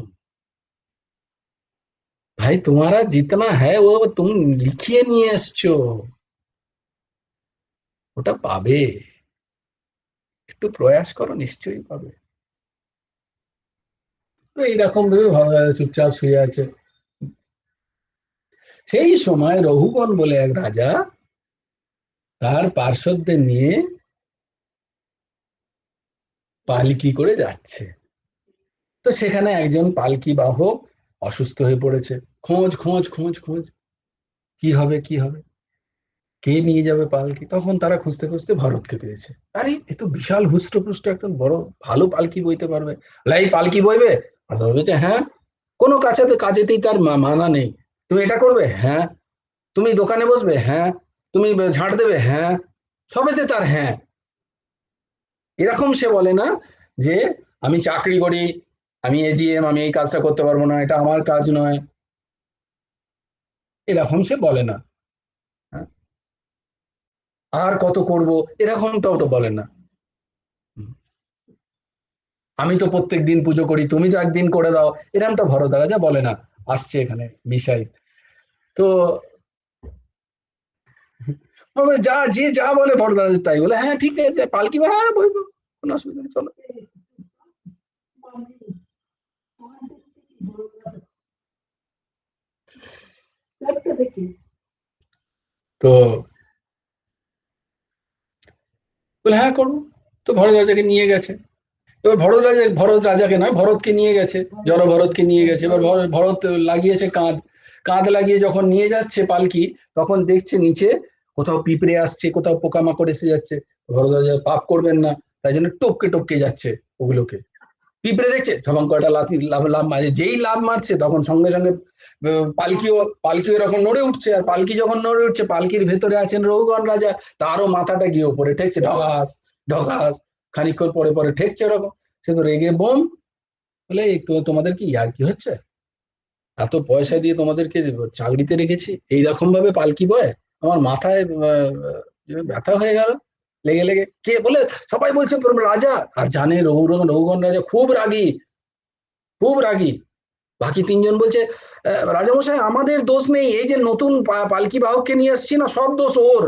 [SPEAKER 1] ভাই তোমারা জিতনা হ্যায় ও তুমি লিখিয়ে নিয়ে এসছো, ওটা পাবে, একটু প্রয়াস করো নিশ্চয়ই পাবে। তো এইরকম ভাবে চুপচাপ শুয়ে আছে। সেই সময় রঘুগণ বলে এক রাজা তার পার্শ্বদের নিয়ে পালকি করে যাচ্ছে। তো সেখানে একজন পালকি বাহক অসুস্থ হয়ে পড়েছে। খোঁজ খোঁজ খোঁজ খোঁজ, কি হবে কি হবে, কে নিয়ে যাবে পালকি। তখন তারা খুঁজতে খুঁজতে ভরতকে পেয়েছে। আরে এ তো বিশাল হুষ্টপুষ্ট একটা বড় ভালো পালকি বইতে পারবে। লাই পালকি বইবে? ভেবেছে হ্যাঁ, কোনো কাজেতেই তার মানা নেই। তুমি এটা করবে? হ্যাঁ। তুমি দোকানে বসবে? হ্যাঁ। তুমি ঝাঁট দেবে? হ্যাঁ। সবেতে তার হ্যাঁ। এরকম সে বলে না যে আমি চাকরি করি, আমি এজিএম, আমি এই কাজটা করতে পারবো না, এটা আমার কাজ নয়, এরকম সে বলে না। হ্যাঁ? আর কত করব, এরকমটাও তো বলে না। আমি তো প্রত্যেক দিন পুজো করি, তুমি তো একদিন করে দাও, এরকমটা ভরত রাজা বলে না। আসছে এখানে মিশাই। তো যা যে যা বলে ভরত রাজা তাই বলে, হ্যাঁ ঠিক আছে পালকি, হ্যাঁ বইবো, কোনো অসুবিধা নেই, চলো। তো বলে হ্যাঁ করবো। তো ভরত রাজাকে নিয়ে গেছে। এবার ভরত রাজাকে নয়, ভরতকে নিয়ে গেছে, জড় ভরতকে নিয়ে গেছে। এবার ভরত লাগিয়েছে কাঁধ। কাঁধ লাগিয়ে যখন নিয়ে যাচ্ছে পালকি, তখন দেখছে নিচে কোথাও পিঁপড়ে আসছে, কোথাও পোকামাকড় এসে যাচ্ছে। ভরত রাজা পাপ করবেন না, তাই জন্য টপকে টপকে যাচ্ছে ওগুলোকে। পিঁপড়ে দেখছে, তখন কয়টা লাথি লাভ লাভ মারে, যেই লাভ মারছে তখন সঙ্গে সঙ্গে পালকিও পালকিও এরকম নড়ে উঠছে। আর পালকি যখন নড়ে উঠছে, পালকির ভেতরে আছেন রঘুগণ রাজা, তারও মাথাটা গিয়ে ওপরে ঠেকছে, ঢগাস ঢগাস। খানিকক্ষণ পরে পরে ঠেকছে ওরকম। সে তো রেগে বোম, বলে একটু তোমাদের কি আর কি হচ্ছে, এত পয়সা দিয়ে তোমাদেরকে চাকরিতে রেখেছি, এইরকম ভাবে পালকি বয়, আমার মাথায় ব্যথা হয়ে গেল লেগে লেগে। কে বলে, সবাই বলছে রাজা। আর জানে রঘুগণ রাজা খুব রাগী, খুব রাগী। বাকি তিনজন বলছে রাজামশাই আমাদের দোষ নেই, এই যে নতুন পালকি বাহককে নিয়ে আসছি না, সব দোষ ওর,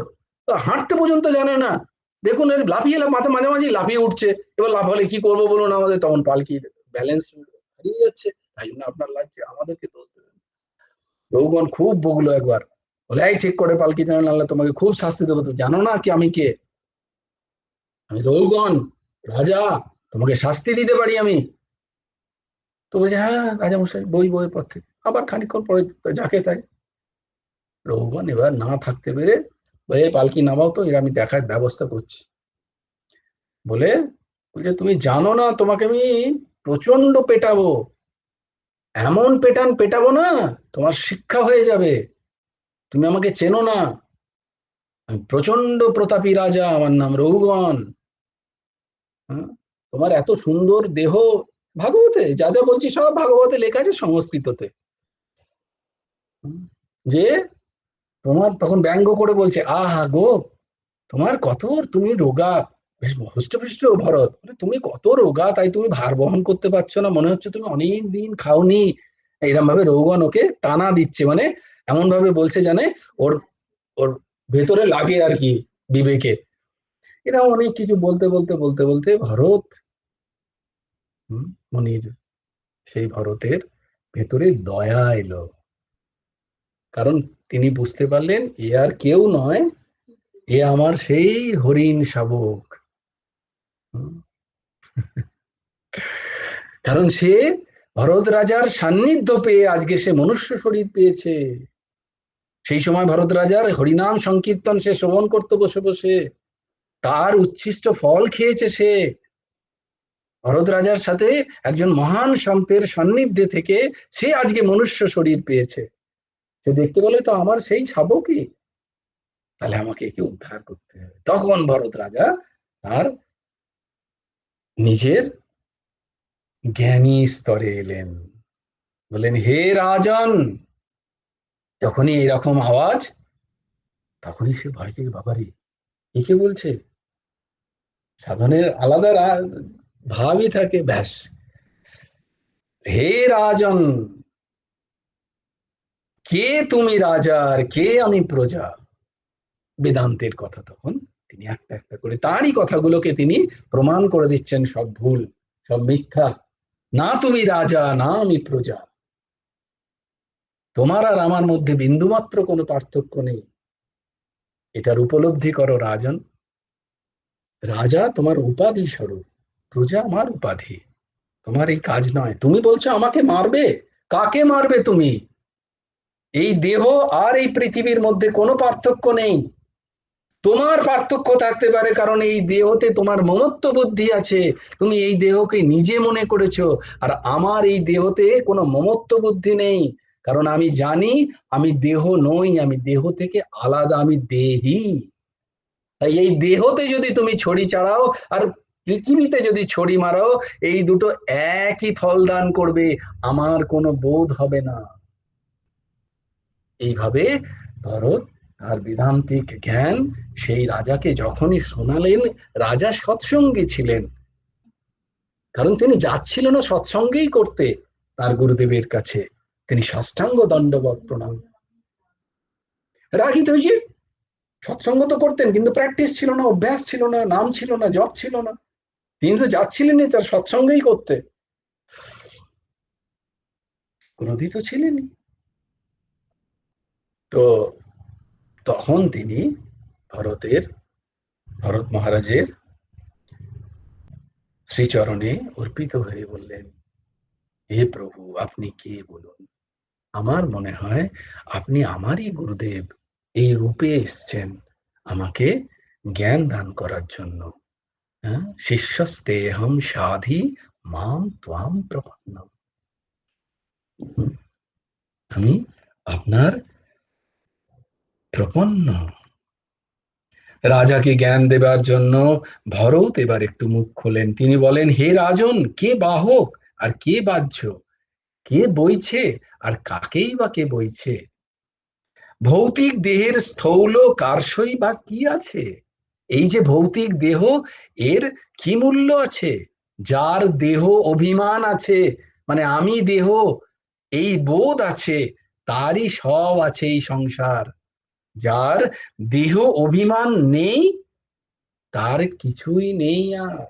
[SPEAKER 1] হাঁটতে পর্যন্ত জানে না, দেখুন লাফিয়ে মাঝে মাঝে লাফিয়ে উঠছে, এবার লাফ হলে কি করবো বলুন আমাদের, তখন পালকি ব্যালেন্স হারিয়ে যাচ্ছে, তাই জন্য আপনার লাগছে, আমাদেরকে দোষ দেবেন। রঘুগণ খুব বগলো একবার, বলে এই ঠিক করে পালকি জানা, নাহলে তোমাকে খুব শাস্তি দেবো, তুমি জানো না কি আমি কে, আমি রঘুগণ রাজা, তোমাকে শাস্তি দিতে পারি আমি। তো বলছে হ্যাঁ রাজামশাই, বই বইয়ের পর থেকে। আবার খানিকক্ষণ পরে যাকে তাই। রঘুগণ এবার না থাকতে পেরে বলে পালকি নামাও তো, এর আমি দেখার ব্যবস্থা করছি। বলে বলছে তুমি জানো না, তোমাকে আমি প্রচন্ড পেটাবো, এমন পেটাবো না, তোমার শিক্ষা হয়ে যাবে, তুমি আমাকে চেনো না, আমি প্রচন্ড প্রতাপী রাজা, আমার নাম রঘুগণ। হ্যাঁ, তোমার এত সুন্দর দেহ, ভাগবতে যা যা বলছি সব ভাগবতে লেখা আছে সংস্কৃততে, যে তোমার, তখন ব্যঙ্গ করে বলছে আহা গো, তোমার কত, তুমি রোগা, বেশ হৃষ্টপুষ্ট ভরত, তুমি কত রোগা, তাই তুমি ভার বহন করতে পারছো না, মনে হচ্ছে তুমি অনেক দিন খাওনি। এরম ভাবে রঘুগণ ওকে টানা দিচ্ছে, মানে এমন ভাবে বলছে জানে ওর ওর ভেতরে লাগে আর কি, বিবেকে। এরা অনেক কিছু বলতে বলতে বলতে বলতে ভরত মনির, সেই ভরতের ভেতরে দয়া এলো, কারণ তিনি বুঝতে পারলেন এ আর কেউ নয়, এ আমার সেই হরিণ শাবক। কারণ সে ভরত রাজার সান্নিধ্য পেয়ে আজকে সে মনুষ্য শরীর পেয়েছে। সেই সময় ভরত রাজার হরিনাম সংকীর্তন সে শ্রবণ করতে বসে বসে, তার উচ্ছিষ্ট ফল খেয়েছে সে। ভরত রাজার সাথে একজন মহান সন্তের সান্নিধ্যে থেকে সে আজকে মনুষ্য শরীর পেয়েছে। সে দেখতে বলে তো আমার সেই শাবকই, তাহলে আমাকে একে উদ্ধার করতে হবে। তখন ভরত রাজা তার নিজের জ্ঞানী স্তরে এলেন, বললেন হে রাজন। যখনই এইরকম আওয়াজ, তখনই সে ভয় থেকে, বাবারে একে বলছে, সাধনের আলাদা ভাবই থাকে, ব্যাস, হে রাজন, কে তুমি রাজা আর কে আমি প্রজা। বেদান্তের কথা তখন তিনি একটা একটা করে তারই কথাগুলোকে তিনি প্রমাণ করে দিচ্ছেন, সব ভুল, সব মিথ্যা, না তুমি রাজা না আমি প্রজা, তোমার আর আমার মধ্যে বিন্দুমাত্র কোনো পার্থক্য নেই, এটার উপলব্ধি করো রাজন। রাজা তোমার উপাধি স্বরূপ, প্রজা আমার উপাধি, তোমার এই কাজ নয়। তুমি বলছো আমাকে মারবে, কাকে মারবে তুমি, এই দেহ আর এই পৃথিবীর মধ্যে কোনো পার্থক্য নেই। তোমার পার্থক্য থাকতে পারে, কারণ এই দেহতে তোমার মমত্ব বুদ্ধি আছে, তুমি এই দেহকে নিজে মনে করেছো। আর আমার এই দেহতে কোনো মমত্ব বুদ্ধি নেই, কারণ আমি জানি আমি দেহ নই, আমি দেহ থেকে আলাদা, আমি দেহি। তাই এই দেহতে যদি তুমি ছড়ি চালাও আর পৃথিবীতে যদি ছড়ি মারো, এই দুটো একই ফল দান করবে, আমার কোনো বোধ হবে না। এইভাবে ভরত তার বেদান্তিক জ্ঞান সেই রাজাকে যখনই শোনালেন, রাজা সৎসঙ্গী ছিলেন, কারণ তিনি যাচ্ছিলেন না সৎসঙ্গেই করতে তার গুরুদেবের কাছে। তিনি সাষ্টাঙ্গ দণ্ডবত প্রণাম। রাগিত হয়েছে, সৎসঙ্গ তো করতেন কিন্তু প্র্যাকটিস ছিল না, অভ্যাস ছিল না, নাম ছিল না, জপ ছিল না। তিনি তো যাচ্ছিলেনই তার সৎসঙ্গেই করতে, ক্রোধিত ছিলেনই। তো তখন তিনি ভরত মহারাজের শ্রীচরণে অর্পিত হয়ে বললেন, হে প্রভু, আপনি কে বলুন? আমার মনে হয় আপনি আমারই গুরুদেব, এই রূপে এসছেন আমাকে জ্ঞান দান করার জন্য। হ্যাঁ, শিষ্যস্তেহম সাধি মাম ত্বাম প্রপন্নম। আমি আপনার প্রপন্ন। রাজাকে জ্ঞান দেবার জন্য ভরত এবার একটু মুখ খোলেন। তিনি বলেন, হে রাজন, কে বাহক আর কে বাহ্য, কে বইছে আর কাকেই বা কে বইছে? ভৌতিক দেহের স্থূল কার্ষই বা কি আছে? এই যে ভৌতিক দেহ, এর কি মূল্য আছে? যার দেহ অভিমান আছে, মানে আমি দেহ, এই বোধ আছে, তারই সব আছে এই সংসার। যার দেহ অভিমান নেই, তার কিছুই নেই আর।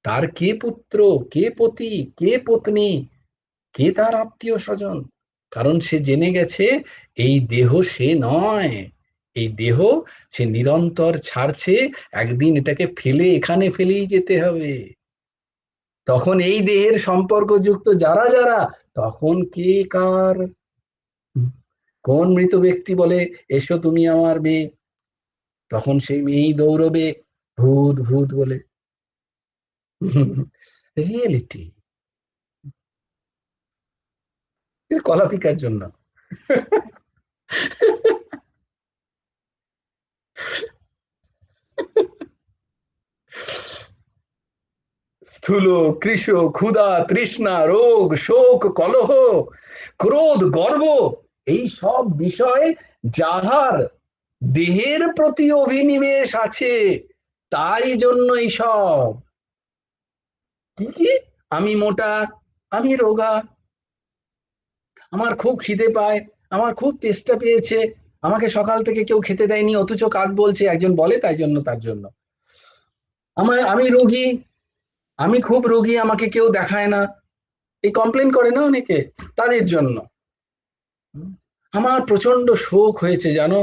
[SPEAKER 1] তার কে পুত্র, কে পতি, কে পত্নী, কে তার আত্মীয় স্বজন? কারণ সে জেনে গেছে এই দেহ সে নয়। এই দেহ সে নিরন্তর ছাড়ছে, একদিন এটাকে ফেলে এখানে ফেলেই যেতে হবে। তখন এই দেহের সম্পর্কযুক্ত যারা যারা, তখন কে কার? কোন মৃত ব্যক্তি বলে, এসো তুমি আমার মেয়ে, তখন সেই মেয়েই দৌড়বে ভূত ভূত বলে। রিয়েলিটি কলা পিকার জন্য। স্থূল কৃশ, ক্ষুধা, তৃষ্ণা, রোগ, শোক, কলহ, ক্রোধ, গর্ব, এই সব বিষয় যাহার দেহের প্রতি অভিনিবেশ আছে, তাই জন্যই সব। কি কি? আমি মোটা, আমি রোগা, আমার খুব খিদে পায়, আমার খুব তেষ্টা পেয়েছে, আমাকে সকাল থেকে কেউ খেতে দেয়নি, অথচ কাক বলছে, একজন বলে তাই জন্য তার জন্য। আমি রোগী, আমি খুব রোগী, আমাকে কেউ দেখায় না, এই কমপ্লেন করে না অনেকে, তাদের জন্য। আমার প্রচন্ড শোক হয়েছে জানো,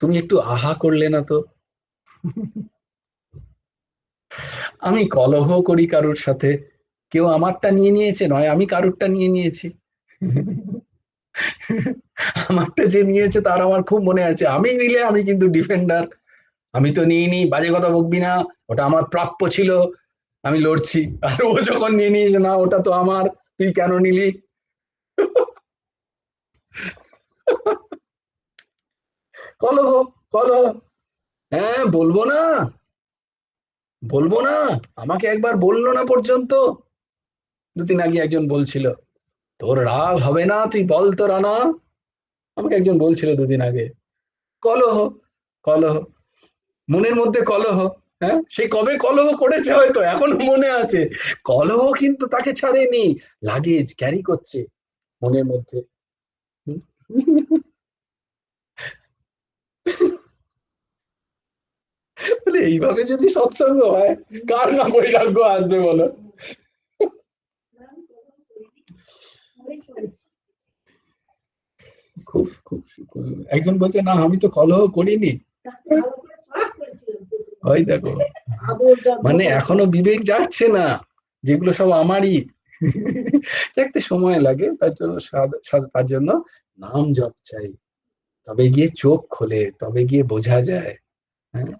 [SPEAKER 1] তুমি একটু আহা করলে না তো। আমি কলহ করি কারুর সাথে, কেউ আমারটা নিয়ে নিয়েছে, নয় আমি কারুরটা নিয়ে নিয়েছি। আমারটা যে নিয়েছে তার আমার খুব মনে আছে, আমি নিলে আমি কিন্তু ডিফেন্ডার, আমি তো নিইনি, বাজে কথা বকবি না, ওটা আমার প্রাপ্য ছিল, আমি লড়ছি। আর ও যখন নিয়ে নিয়েছে, না ওটা তো আমার, তুই কেন নিলি? কলহ, কলহ। হ্যাঁ, বলবো না, বলবো না, আমাকে একবার বললো না পর্যন্ত। দুদিন আগে একজন বলছিল, তোর রাগ হবে না, তুই বল তো রানা। আমাকে একজন বলছিল দুদিন আগে, কলহ, কলহ, মনের মধ্যে কলহ। হ্যাঁ, সে কবে কলহ করেছে, হয়তো এখনো মনে আছে। কলহ কিন্তু তাকে ছাড়েনি, লাগেজ ক্যারি করছে মনের মধ্যে। এইভাবে যদি সৎসঙ্গ হয়, কার না বৈরাগ্য আসবে বলো? খুব খুব একজন বলছে, না আমি তো কলহ করিনি। ওই দেখো, মানে এখনো বিবেক যাচ্ছে না, যেগুলো সব আমারই। দেখতে সময় লাগে, তার জন্য তার জন্য নাম জপ চাই, তবে গিয়ে চোখ খোলে, তবে গিয়ে বোঝা যায়। হ্যাঁ,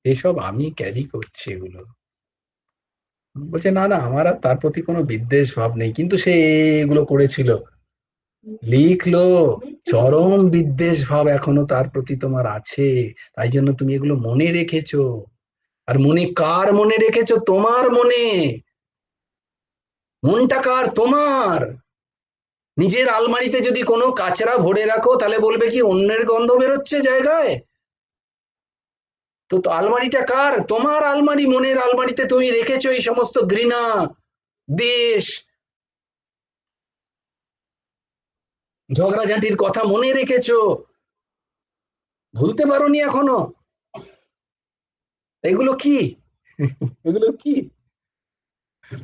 [SPEAKER 1] এসব আমি ক্যারি করছি এগুলো। বলছে, না না, আমার আর তার প্রতি কোনো বিদ্বেষ ভাব নেই, কিন্তু সে এগুলো করেছিল, লিখলো, চরম বিদ্বেষ ভাব এখনো তার প্রতি তোমার আছে, তাই জন্য তুমি এগুলো মনে রেখেছো। আর মনে কার মনে রেখেছো? তোমার মনে। মনটা কার? তোমার। নিজের আলমারিতে যদি কোনো কাচরা ভরে রাখো, তাহলে বলবে কি অন্যের গন্ধ বেরোচ্ছে জায়গায়? তো তো আলমারিটা কার? তোমার আলমারি, মনের আলমারিতে তুমি রেখেছো এই সমস্ত ঘৃণা, দেশ, ঝগড়াঝাঁটির কথা মনে রেখেছো, ভুলতে পারোনি এখনো? এগুলো কি? এগুলো কি?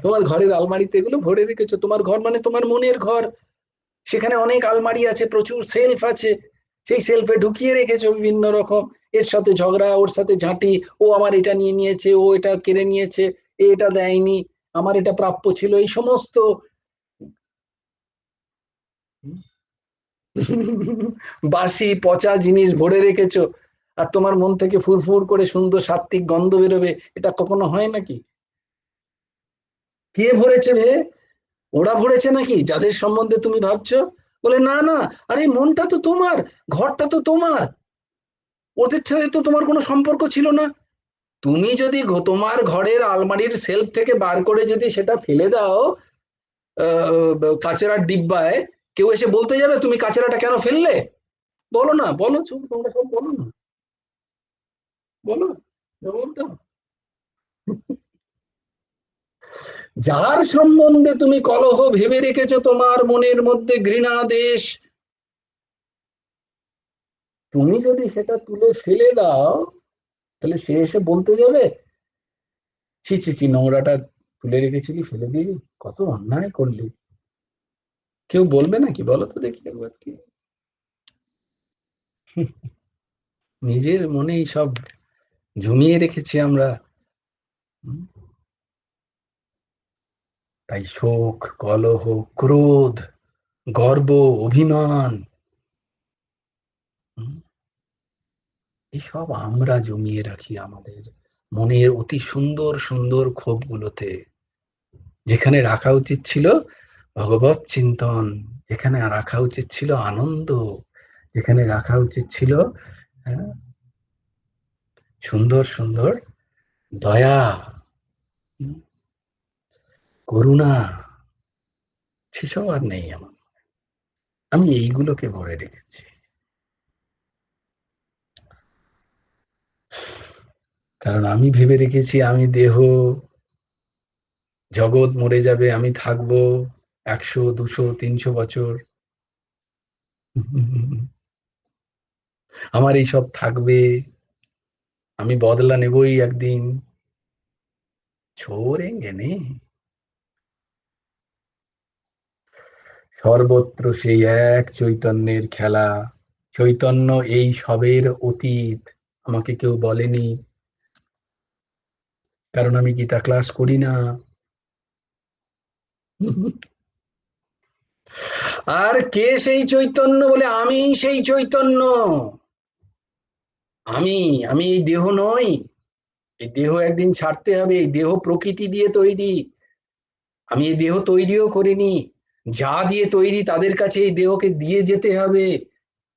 [SPEAKER 1] তোমার ঘরের আলমারিতে এগুলো ভরে রেখেছো। তোমার ঘর মানে তোমার মনের ঘর, সেখানে অনেক আলমারি আছে, প্রচুর সেলফ আছে, সেই সেলফে ঢুকিয়ে রেখেছো বিভিন্ন রকম, এর সাথে ঝগড়া, ওর সাথে ঝাঁটি, ও আমার এটা নিয়ে নিয়েছে, ও এটা কেড়ে নিয়েছে, এ এটা দেয়নি, আমার এটা প্রাপ্য ছিল, এই সমস্ত বাসি পচা জিনিস ভরে রেখেছো। আর তোমার মন থেকে ফুরফুর করে সুন্দর সাত্ত্বিক গন্ধ বেরোবে, এটা কখনো হয় নাকি? কে ভরেছে রে? ওরা ভরেছে নাকি যাদের সম্বন্ধে তুমি ভাবছো? বলে না না, আরে মনটা তো তোমার, ঘরটা তো তোমার, ওদের সাথে তো তোমার কোনো সম্পর্ক ছিল না। তুমি যদি তোমার ঘরের আলমারির সেলফ থেকে বার করে যদি সেটা ফেলে দাও কাচেরার ডিব্বায়, কেউ এসে বলতে যাবে তুমি কাচেরাটা কেন ফেললে? বলো না, বলো, তোমরা সব বলো না, বলো, জবাবটা। যার সম্বন্ধে তুমি কলহ ভেবে রেখেছো তোমার মনের মধ্যে, ঘৃণা, দেশ, তুমি যদি সেটা তুলে ফেলে দাও, তাহলে সে এসে বলতে যাবে ছি ছি ছি, নোংরাটা তুলে রেখেছিলি, ফেলে দিবি, কত অন্যায় করলি? কেউ বলবে নাকি? বলো তো দেখি একবার কি। নিজের মনেই সব জমিয়ে রেখেছি আমরা। তাই শোক, কলহ, ক্রোধ, গর্ব, অভিমান, এসব আমরা জমিয়ে রাখি আমাদের মনের অতি সুন্দর সুন্দর ক্ষোভগুলোতে, যেখানে রাখা উচিত ছিল ভগবত চিন্তন, যেখানে রাখা উচিত ছিল আনন্দ, যেখানে রাখা উচিত ছিল হ্যাঁ, সুন্দর সুন্দর দয়া, করুণা, সেসব আর নেই আমার। আমি এইগুলোকে ভরে রেখেছি, কারণ আমি ভেবে রেখেছি আমি দেহ, জগৎ মরে যাবে, আমি থাকবো 100, 200, 300 বছর। আমার এইসব থাকবে, আমি বদলা নেবই একদিন। ছোড়েঙ্গে নে, সর্বত্র সেই এক চৈতন্যের খেলা। চৈতন্য এই সবের অতীত, আমাকে কেউ বলেনি, কারণ আমি গীতা ক্লাস করি না। আর কে সেই চৈতন্য? বলে আমি সেই চৈতন্য। আমি আমি এই দেহ নই, এই দেহ একদিন ছাড়তে হবে, এই দেহ প্রকৃতি দিয়ে তৈরি, আমি এই দেহ তৈরিও করিনি, যা দিয়ে তৈরি তাদের কাছে এই দেহকে দিয়ে যেতে হবে,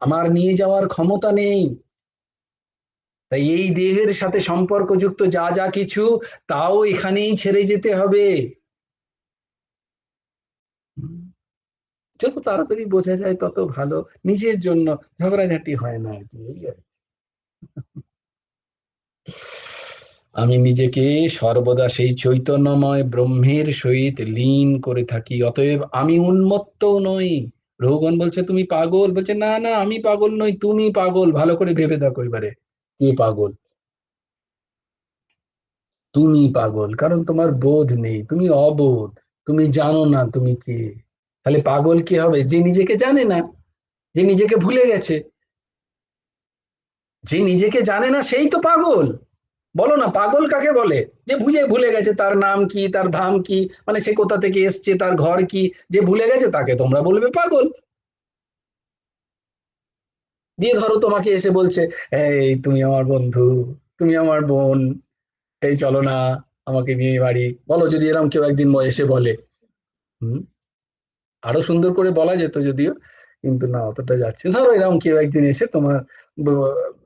[SPEAKER 1] আমার নিয়ে যাওয়ার ক্ষমতা নেই। তাই এই দেহের সাথে সম্পর্কযুক্ত যা যা কিছু, তাও এখানেই ছেড়ে যেতে হবে। যত তাড়াতাড়ি বোঝা যায় তত ভালো, নিজের জন্য ঝগড়াঝাটি হয় না আর কি, এই আর কি। আমি নিজেকে সর্বদা সেই চৈতন্যময় ব্রহ্মের সহিত লীন করে থাকি, অতএব আমি উন্মত্ত নই। রঘুগণ বলছে তুমি পাগল, বলছে না না, আমি পাগল নই, তুমি পাগল। ভালো করে ভেবে দেখো এবারে, কে পাগল? তুমি পাগল, কারণ তোমার বোধ নেই, তুমি অবোধ, তুমি জানো না তুমি কে। তাহলে পাগল কে হবে? যে নিজেকে জানে না, যে নিজেকে ভুলে গেছে। যে নিজেকে জানে না সেই তো পাগল। বলো না, পাগল কাকে বলে? যে ভুলে ভুলে গেছে তার নাম কি, তার ধাম কি, মানে সে কোথা থেকে এসছে, তার ঘর কি, যে ভুলে গেছে তাকে তোমরা বলবে পাগল। দিয়ে ধরো তোমাকে এসে বলছে, এই তুমি আমার বন্ধু, তুমি আমার বোন, এই চলো না আমাকে নিয়ে বাড়ি, বলো যদি এরকম কেউ একদিন এসে বলে। হুম, আরো সুন্দর করে বলা যেত যদিও, কিন্তু না, অতটা যাচ্ছে। ধরো এরকম কেউ একদিন এসে তোমার,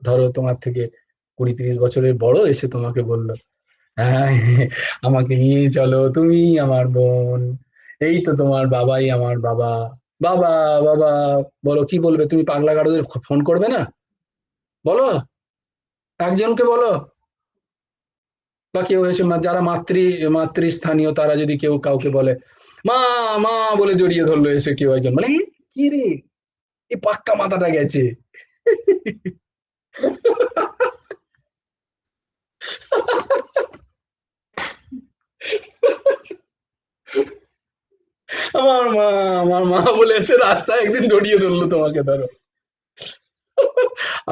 [SPEAKER 1] ধরো তোমার থেকে 20, 30 বছরের বড়, এসে তোমাকে বললো, হ্যাঁ আমাকে নিয়ে চলো, তুমি আমার বোন, এই তো তোমার বাবাই আমার বাবা। বাবা, বাবা, বলো কি বলবে? তুমি পাগলা গারদের ফোন করবে না? বলো, একজনকে বলো। বা কেউ এসে যারা মাতৃস্থানীয় তারা যদি কেউ কাউকে বলে মা মা বলে জড়িয়ে ধরলো এসে কেউ একজন, মানে কি রে এই পাক্কা মাথাটা গেছে। আমার মা বলে এসে রাস্তায় একদিন জড়িয়ে ধরলো তোমাকে, ধরো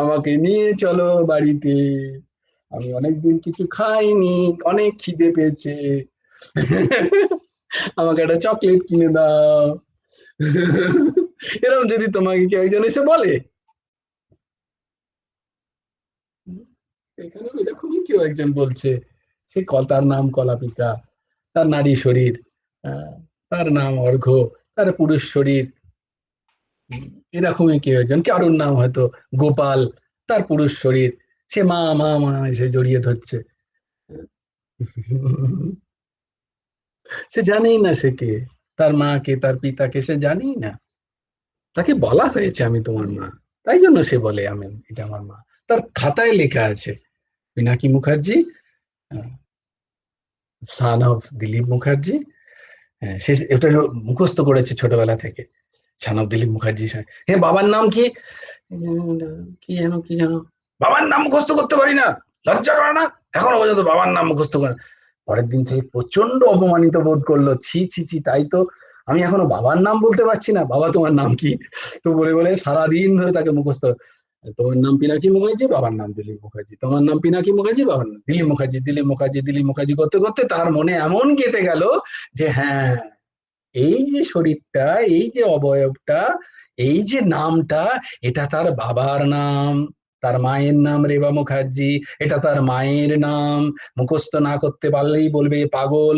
[SPEAKER 1] আমাকে নিয়ে চলো বাড়িতে, আমি অনেকদিন কিছু খাইনি, অনেক খিদে পেয়েছে, আমাকে একটা চকলেট কিনে দাও। এরকম যদি তোমাকে কেউ একজন এসে বলে, এখানে এরকমই কেউ একজন বলছে, সে তার নাম কলাপিতা, তার নারী শরীর, তার নাম অর্ঘ্য, তার পুরুষ শরীর, এরকমই কেউ একজন, কারোর নাম হয়তো গোপাল, তার পুরুষ শরীর, সে মা মা মা এসে জড়িয়ে ধরছে। সে জানেই না সে কে, তার মা কে, তার পিতাকে সে জানেই না, তাকে বলা হয়েছে আমি তোমার মা, তাই জন্য সে বলে আমি এটা আমার মা। তার খাতায় লেখা আছে পিনাকি মুখার্জি, সান অফ দিলীপ মুখার্জি। সে এটা মুখস্থ করেছে ছোটবেলা থেকে, সান অফ দিলীপ মুখার্জি। হ্যাঁ, বাবার নাম কি, কি যেন বাবার নাম মুখস্থ করতে পারি না, লজ্জা করে না এখনো পর্যন্ত বাবার নাম মুখস্থ করে। পরের দিন সে প্রচন্ড অপমানিত বোধ করলো, ছি ছি ছি, তাই তো আমি এখনো বাবার নাম বলতে পারছি না, বাবা তোমার নাম কি, তো বলে বলে সারাদিন ধরে তাকে মুখস্থ, তোমার নাম পিনাকি মুখার্জি, বাবার নাম দিলীপ মুখার্জি, তোমার নাম পিনাকি মুখার্জি, বাবার নাম দিলীপ মুখার্জি, দিলীপ মুখার্জি, দিলীপ মুখার্জি করতে করতে তার মনে এমন গেঁথে গেল যে হ্যাঁ, এই যে শরীরটা, এই যে অবয়বটা, এই যে নামটা, এটা তার বাবার নাম, তার মায়ের নাম রেবা মুখার্জি, এটা তার মায়ের নাম, মুখস্থ না করতে পারলেই বলবে পাগল,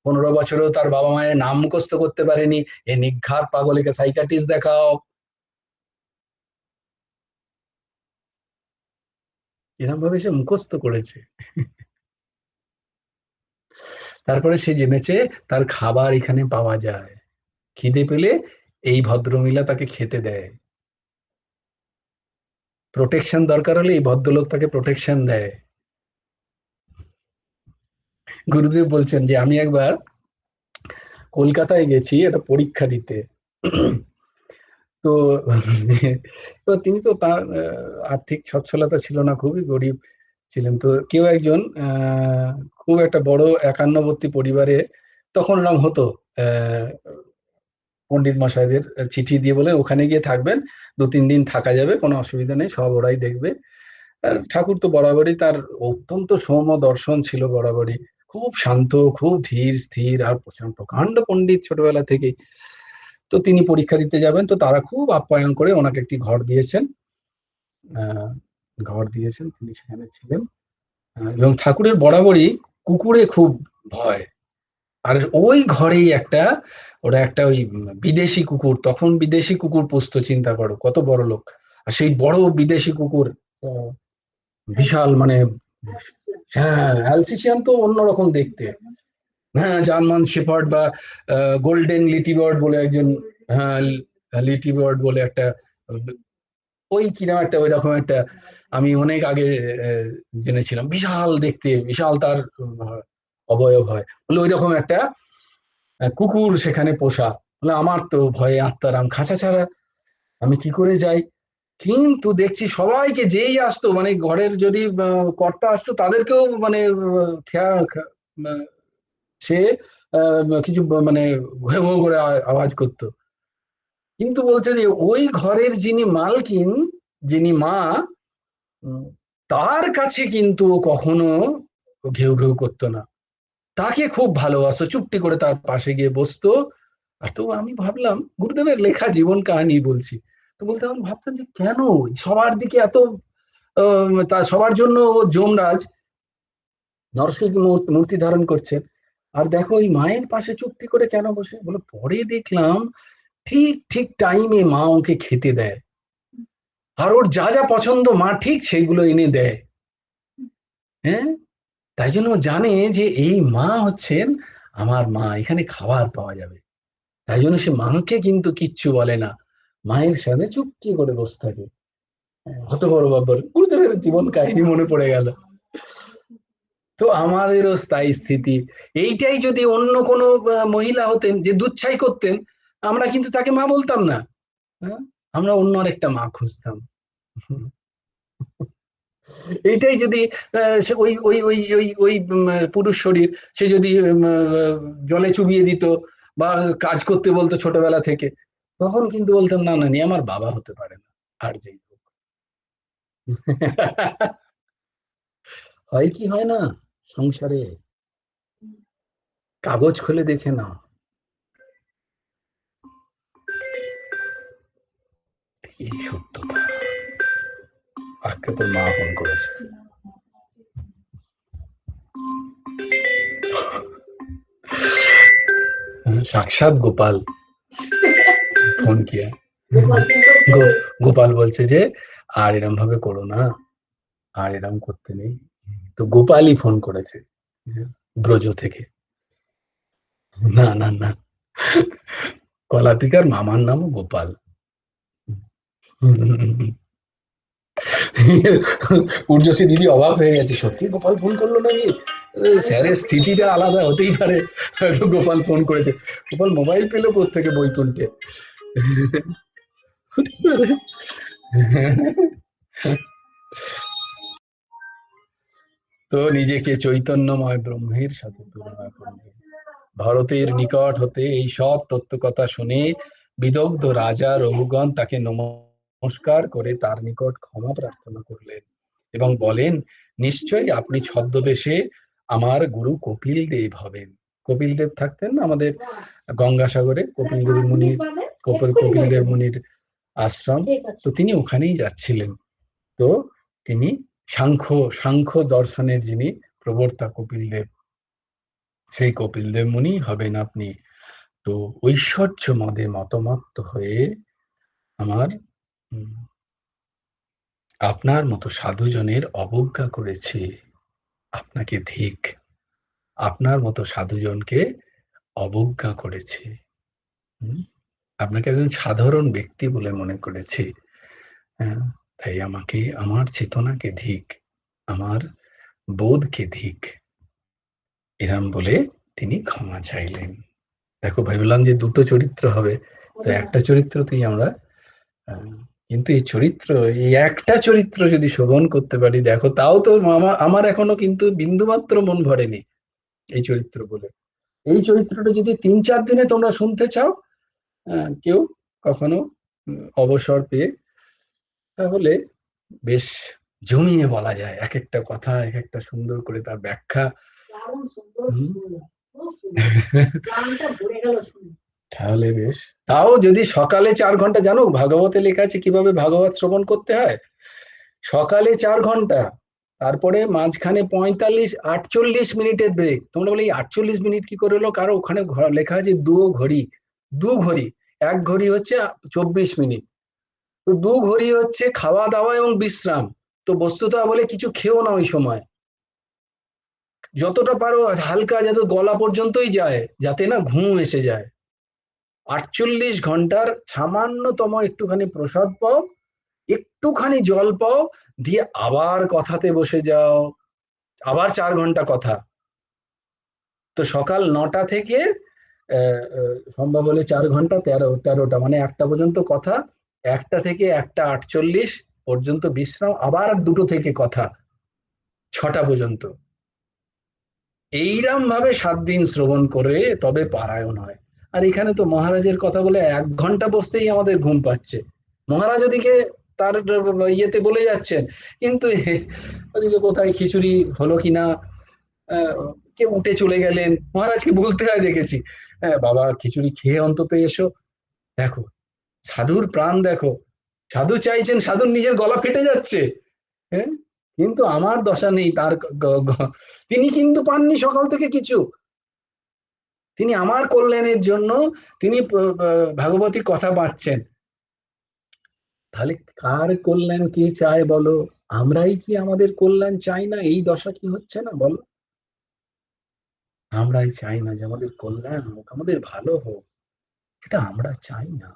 [SPEAKER 1] 15 বছরেও তার বাবা মায়ের নাম মুখস্থ করতে পারেনি, এ নিঘাত পাগল, একে সাইকাটিস্ট দেখাও। এরকম ভাবে সে মুখস্থ করেছে। তারপরে সে জেনেছে তার খাবার এখানে পাওয়া যায়, খিদে পেলে এই ভদ্রমহিলা তাকে খেতে দেয়, প্রোটেকশন দরকার হলে এই ভদ্রলোক তাকে প্রোটেকশন দেয়। গুরুদেব বলছেন যে আমি একবার কলকাতায় গেছি একটা পরীক্ষা দিতে, তো তো তিনি তো তার আর্থিক সচ্ছলতা ছিল না, খুবই গরিব ছিলেন, তো কেউ একজন খুব একটা বড় একান্নবর্তী পরিবারে, তখন এরকম হতো, আহ, পণ্ডিত মশাইদের চিঠি দিয়ে বলে ওখানে গিয়ে থাকবেন, 2-3 দিন থাকা যাবে, কোনো অসুবিধা নেই, সব ওরাই দেখবে। আর ঠাকুর তো বরাবরই তার অত্যন্ত সৌম্য দর্শন ছিল, বরাবরই খুব শান্ত, খুব ধীর স্থির, আর প্রকাণ্ড পণ্ডিত ছোটবেলা থেকেই। তো তিনি পরীক্ষা দিতে যাবেন, তো তারা খুব আপ্যায়ন করে ওনাকে একটি ঘর দিয়েছেন, আহ তিনি সেখানে ছিলেন। এবং ঠাকুরের বরাবরই কুকুরে খুব ভয়, আর ওই ঘরেই ওরা একটা ওই বিদেশি কুকুর, তখন বিদেশি কুকুর পুষতো, চিন্তা করো কত বড় লোক, আর সেই বড় বিদেশি কুকুর, আহ, বিশাল মানে, হ্যাঁ অ্যালসেশিয়ান তো অন্যরকম দেখতে, হ্যাঁ জার্মান শেপার্ড বা গোল্ডেন লিটিবার্ড বলে একজন, হ্যাঁ লিটিবার্ড বলে একটা, ওই কিরকম একটা ওই রকম একটা, আমি অনেক আগে জেনেছিলাম, বিশাল দেখতে, বিশাল তার অবয়ব হয়, বলে ওই রকম একটা কুকুর সেখানে পোষা। বলে আমার তো ভয়ে আত্মারাম, খাঁচা ছাড়া আমি কি করে যাই, কিন্তু দেখছি সবাইকে যেই আসতো, মানে ঘরের যদি কর্তা আসতো তাদেরকেও মানে সে কিছু মানে ঘে ঘে করে আওয়াজ করতো, কিন্তু বলছে যে ওই ঘরের যিনি মালকিন, যিনি মা, উম, তার কাছে কিন্তু কখনো ঘেউ ঘেউ করতো না, তাকে খুব ভালোবাসতো, চুপটি করে তার পাশে গিয়ে বসতো। আর তো আমি ভাবলাম গুরুদেবের লেখা জীবন কাহিনী বলছি, তো বলতে আমি ভাবতাম যে কেন সবার দিকে এত তা সবার জন্য ও যমরাজ নরসিংহ মূর্তি ধারণ করছেন, আর দেখো ওই মায়ের পাশে চুপটি করে কেন বসে, বলে পরে দেখলাম ঠিক ঠিক টাইমে মা ওকে খেতে দেয়, আর ওর যা যা পছন্দ মা ঠিক সেইগুলো এনে দেয়। হ্যাঁ, তাই জন্য ও জানে যে এই মা হচ্ছেন আমার মা, এখানে খাবার পাওয়া যাবে, তাই জন্য সে মাকে কিন্তু কিচ্ছু বলে না, মায়ের সাথে চুপটি করে বসে থাকে। হত বড় বাবার গুরুদেবের জীবন কাহিনী মনে পড়ে গেল। তো আমাদেরও স্থায়ী স্থিতি। এইটাই যদি অন্য কোনো মহিলা হতেন যে দুধ ছাই করতেন, আমরা কিন্তু তাকে মা বলতাম না, হ্যাঁ? আমরা অন্য আরেকটা মা খুঁজতাম। এইটাই যদি ওই ওই ওই ওই ওই পুরুষ শরীর সে যদি জলে চুবিয়ে দিত বা কাজ করতে বলতো ছোটবেলা থেকে, তখন কিন্তু বলতাম না না নি আমার বাবা হতে পারে না, আর যেই হোক। হয় কি হয় না সংসারে, কাগজ খুলে দেখে না, এই সত্যতা। আজকে তোর মা ফোন করেছে, সাক্ষাৎ গোপাল ফোন কিয়া। গোপাল বলছে যে আর এরম ভাবে করো না, আর এরম করতে নেই। তো গোপালই ফোন করেছে ব্রজ থেকে। না না না, কলাপিকার মামার নাম গোপাল। উর্জশী দিদি অবাক হয়ে গেছে, সত্যি গোপাল ফোন করলো নাকি? স্যারের স্থিতিটা আলাদা হতেই পারে, হয়তো গোপাল ফোন করেছে। গোপাল মোবাইল পেলো কোত্থেকে বৈকুণ্ঠে? হতে পারে। তো নিজেকে চৈতন্যময় ব্রহ্মের সাথে তুলনা করবে। ভারতের নিকট হতে এই সব তত্ত্ব কথা শুনে বিদগ্ধ রাজা রঘুগণ তাকে নমস্কার করে তার নিকট ক্ষমা প্রার্থনা করলেন এবং বলেন, নিশ্চয়ই আপনি ছদ্মবেশে আমার গুরু কপিল দেব হবেন। কপিল দেব থাকতেন না আমাদের গঙ্গাসাগরে, কপিল দেব মুনির, কপিল দেব মুনির আশ্রম। তো তিনি ওখানেই যাচ্ছিলেন। তো তিনি সাংখ্য দর্শনের যিনি প্রবর্তা কপিল দেব, সেই কপিল দেব মুনি হবেন আপনি। তো ঐশ্বর্য মদে মতমত্ত হয়ে আমার আপনার মতো সাধুজনের অবজ্ঞা করেছে, আপনাকে ধিক, আপনার মতো সাধুজনকে অবজ্ঞা করেছে। আপনাকে একজন সাধারণ ব্যক্তি বলে মনে করেছে, হ্যাঁ, তাই আমাকে, আমার চেতনাকে ধিক, আমার বোধকে ধিক, এরম বলে তিনি ক্ষমা চাইলেন। দেখো ভাবলাম যে দুটো চরিত্র হবে, তো একটা চরিত্রতেই আমরা কিন্তু এই চরিত্র, এই একটা চরিত্র যদি শোভন করতে পারি, দেখো তাও তো আমার এখনো কিন্তু বিন্দুমাত্র মন ভরেনি এই চরিত্র বলে। এই চরিত্রটা যদি 3-4 দিনে তোমরা শুনতে চাও, কেউ কখনো অবসর পেয়ে, তাহলে বেশ জমিয়ে বলা যায়, এক একটা কথা এক একটা সুন্দর করে তার ব্যাখ্যা। তাহলে বেশ, তাও যদি সকালে 4 ঘন্টা, জানো ভাগবতে লেখা আছে কিভাবে ভাগবত শ্রবণ করতে হয়। সকালে 4 ঘন্টা, তারপরে মাঝখানে 45-48 মিনিটের ব্রেক। তোমরা বলে এই 48 মিনিট কি করে হলো? কারণ ওখানে লেখা আছে দু ঘড়ি, 1 ঘড়ি হচ্ছে 24 মিনিট। তো 2 ঘড়ি হচ্ছে খাওয়া দাওয়া এবং বিশ্রাম। তো বস্তুত বলে কিছু খেও না ওই সময়, যতটা পারো হালকা, যাতে গলা পর্যন্তই যায়, যাতে না ঘুম এসে যায়। 48 ঘন্টার সামান্যতম একটুখানি প্রসাদ পাও, একটুখানি জল পাও, দিয়ে আবার কথাতে বসে যাও, আবার 4 ঘন্টা কথা। তো সকাল 9টা থেকে সম্ভব হলে 4 ঘন্টা, 13টা মানে 1টা পর্যন্ত কথা, 1টা থেকে 1টা 48 পর্যন্ত বিশ্রাম, আবার 2টো থেকে কথা, 6টা পর্যন্ত। এইরম ভাবে 7 দিন শ্রবণ করে তবে পারায়ণ হয়। আর এখানে তো মহারাজের কথা বলে 1 ঘন্টা বসতেই আমাদের ঘুম পাচ্ছে। মহারাজ ওদিকে তার ইয়েতে বলে যাচ্ছেন, কিন্তু ওদিকে কোথায় খিচুড়ি হলো কিনা, কে উঠে চলে গেলেন, মহারাজকে বলতে হয় দেখেছি, হ্যাঁ বাবা খিচুড়ি খেয়ে অন্তত এসো। দেখো সাধুর প্রাণ, দেখো সাধু চাইছেন, সাধুর নিজের গলা ফেটে যাচ্ছে, হ্যাঁ, কিন্তু আমার দশা নেই তার। তিনি কিন্তু পাননি সকাল থেকে কিছু, তিনি আমার কল্যাণের জন্য তিনি ভাগবতী কথা বাঁচছেন। তাহলে কার কল্যাণ কি চায় বলো? আমরাই কি আমাদের কল্যাণ চাই না? এই দশা কি হচ্ছে না বলো? আমরাই চাই না যে আমাদের কল্যাণ হোক, আমাদের ভালো হোক, এটা আমরা চাই না।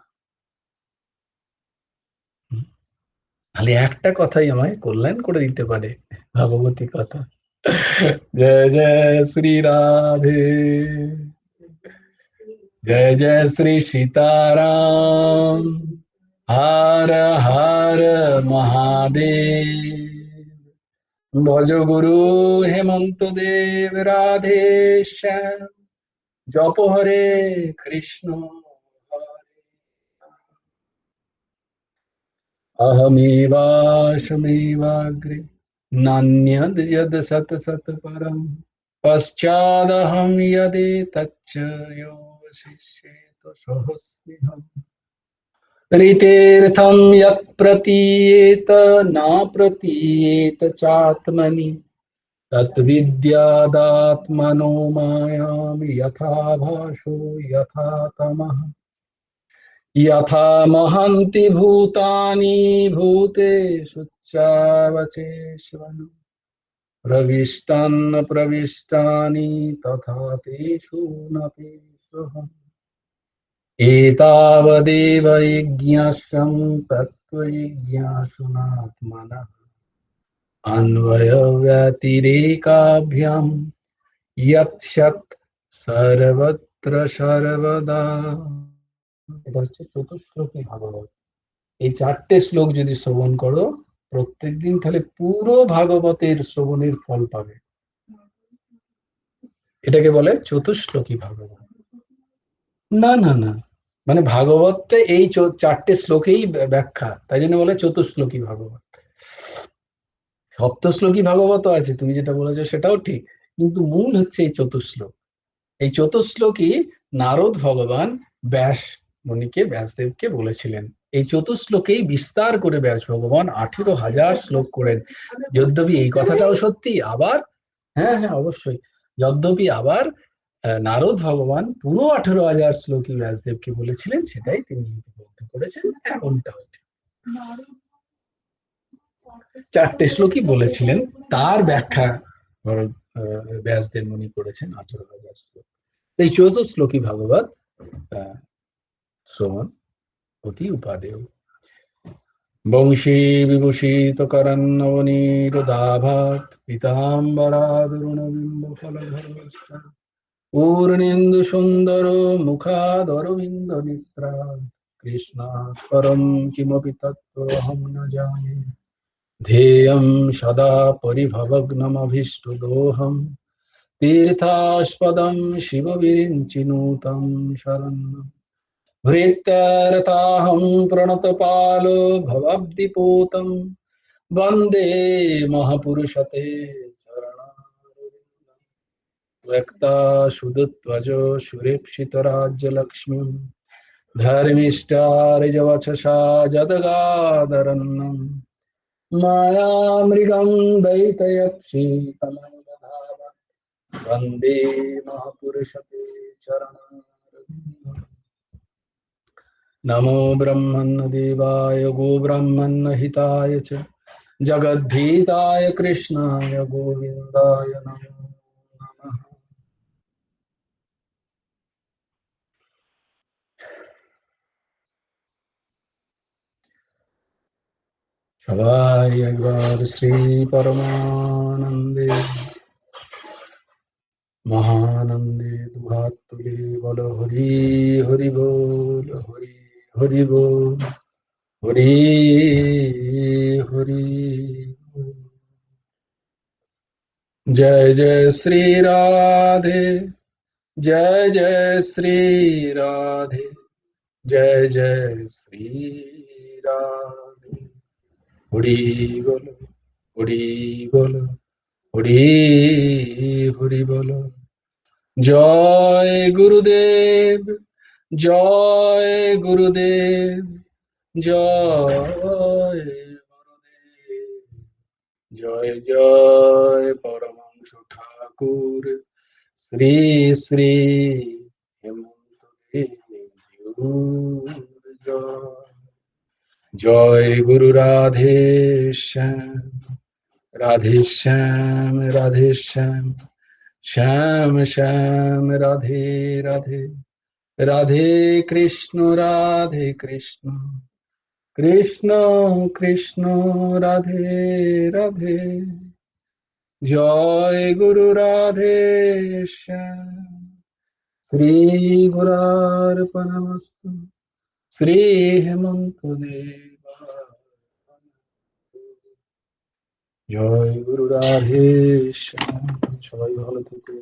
[SPEAKER 1] তাহলে একটা কথাই আমায় কল্যাণ করে দিতে পারে, ভগবতী কথা। जय जय श्री राधे, जय जय श्री सीताराम, हर हर महादेव। भज गुरु हेमंत देव राधे श्याम, जप हरे कृष्ण अहमेवाशमेवाग्रे, नान्यद् यद् सत् सत् परम्, पश्चादहं यदेतच्च यो वशिष्येत सहस्म्यहम्। ऋतेऽर्थं यत् प्रतीयेत न प्रतीयेत चात्मनि, तद्विद्यादात्मनो मायां यथा भाषो यथा तमः। यथा महन्ति भूतानि भूतेषु चावचेष्वनु, प्रविष्टान् प्रविष्टानि तथा तेषु न तेष्वहम्। एतावदेव यज्ञस्यं तत्त्वजिज्ञासुनात्मनः, अन्वयव्यतिरेकाभ्यां यत् सर्वत्र সর্বদা। এটা হচ্ছে চতুশ্লোকী ভাগবত। এই চারটে শ্লোক যদি শ্রবণ করো প্রত্যেকদিন, তাহলে পুরো ভাগবতের শ্রবণের ফল পাবে। এটাকে বলে চতুশ্লোকী ভাগবত। না না না, মানে ভাগবতটা এই চারটে শ্লোকেই ব্যাখ্যা, তাই জন্য বলে চতুশ্লোকী ভাগবত। সপ্তশ্লোকী ভাগবত আছে, তুমি যেটা বলেছো সেটাও ঠিক, কিন্তু মূল হচ্ছে এই চতুশ্লোক। এই চতুশ্লোকী নারদ ভগবান ব্যাস মুনিকে, ব্যাসদেবকে বলেছিলেন। এই চতুশ্লোকেই বিস্তার করে ব্যাস ভগবান 18,000 শ্লোক করেন। যদ্যপি এই কথাটাও সত্যি, আবার হ্যাঁ হ্যাঁ অবশ্যই, যদ্যপি আবার নারদ ভগবান পুরো 18,000 শ্লোকই ব্যাসদেবকে বলেছিলেন, সেটাই তিনি লিপিবদ্ধ করেছেন, এমনটাও ঠিক। চারটে শ্লোকই বলেছিলেন, তার ব্যাখ্যা ব্যাসদেব মুনি করেছেন 18,000 শ্লোক। এই চতুশ্লোকী ভাগবত শ্রবণ অতি উপাদেয়। বংশী বিভূষিত করন্নবনীরদাভাত পীতাম্বরাদরুণবিম্ব ফলধরস্য, পূর্ণেন্দু সুন্দর মুখাদরবিন্দ নেত্রা, কৃষ্ণাৎ পরম কিমপি তত্ত্বহং ন জানে, ध्येयं सदा परिभवग्नमभीष्टदोहं, तीर्थास्पदं शिवविरिञ्चिनुतं शरणं। भृत्यारताहं प्रणतपालो भवाब्धिपूतं, वन्दे महापुरुषते चरणारविन्दं। व्यक्ताशुद्धध्वजो सुरेप्सितराज्यलक्ष्मीं, धर्मिष्ठार्यवचसा जदगादरन्नम्, मायामृगं दैतयक्षीतमङ्गधावत्, वन्दे महापुरुषते चरणारविन्दम्। नमो ब्रह्मन्नदेवाय गोब्राह्मणहिताय च, जगद्भीताय कृष्णाय गोविन्दाय नमो नमः। সবাই একবার শ্রী পরমানন্দে মহানন্দে দুহাত তুলে বলো হরি হরি বল, হরি হরি বল, হরি হরি বল। जय जय श्री राधे, जय जय श्री राधे, जय जय श्री राधे। हरि बोलो, हरि बोलो, हरि हरि बोलो। जय गुरुदेव, जय गुरुदेव, जय गुरुदेव। जय जय परमहंस ठाकुर श्री श्री हेमंत देव। जय गुरु राधे श्याम, राधे श्याम, राधे श्याम, श्याम श्याम राधे राधे, राधे कृष्ण कृष्ण कृष्ण राधे राधे। জয় গুরু রাধে শ্যাম, শ্রী গুরার্পণমস্তু, শ্রী হেমন্ত দেবা। জয় গুরু রাধে শ্যাম। সবাই ভালো থেকো।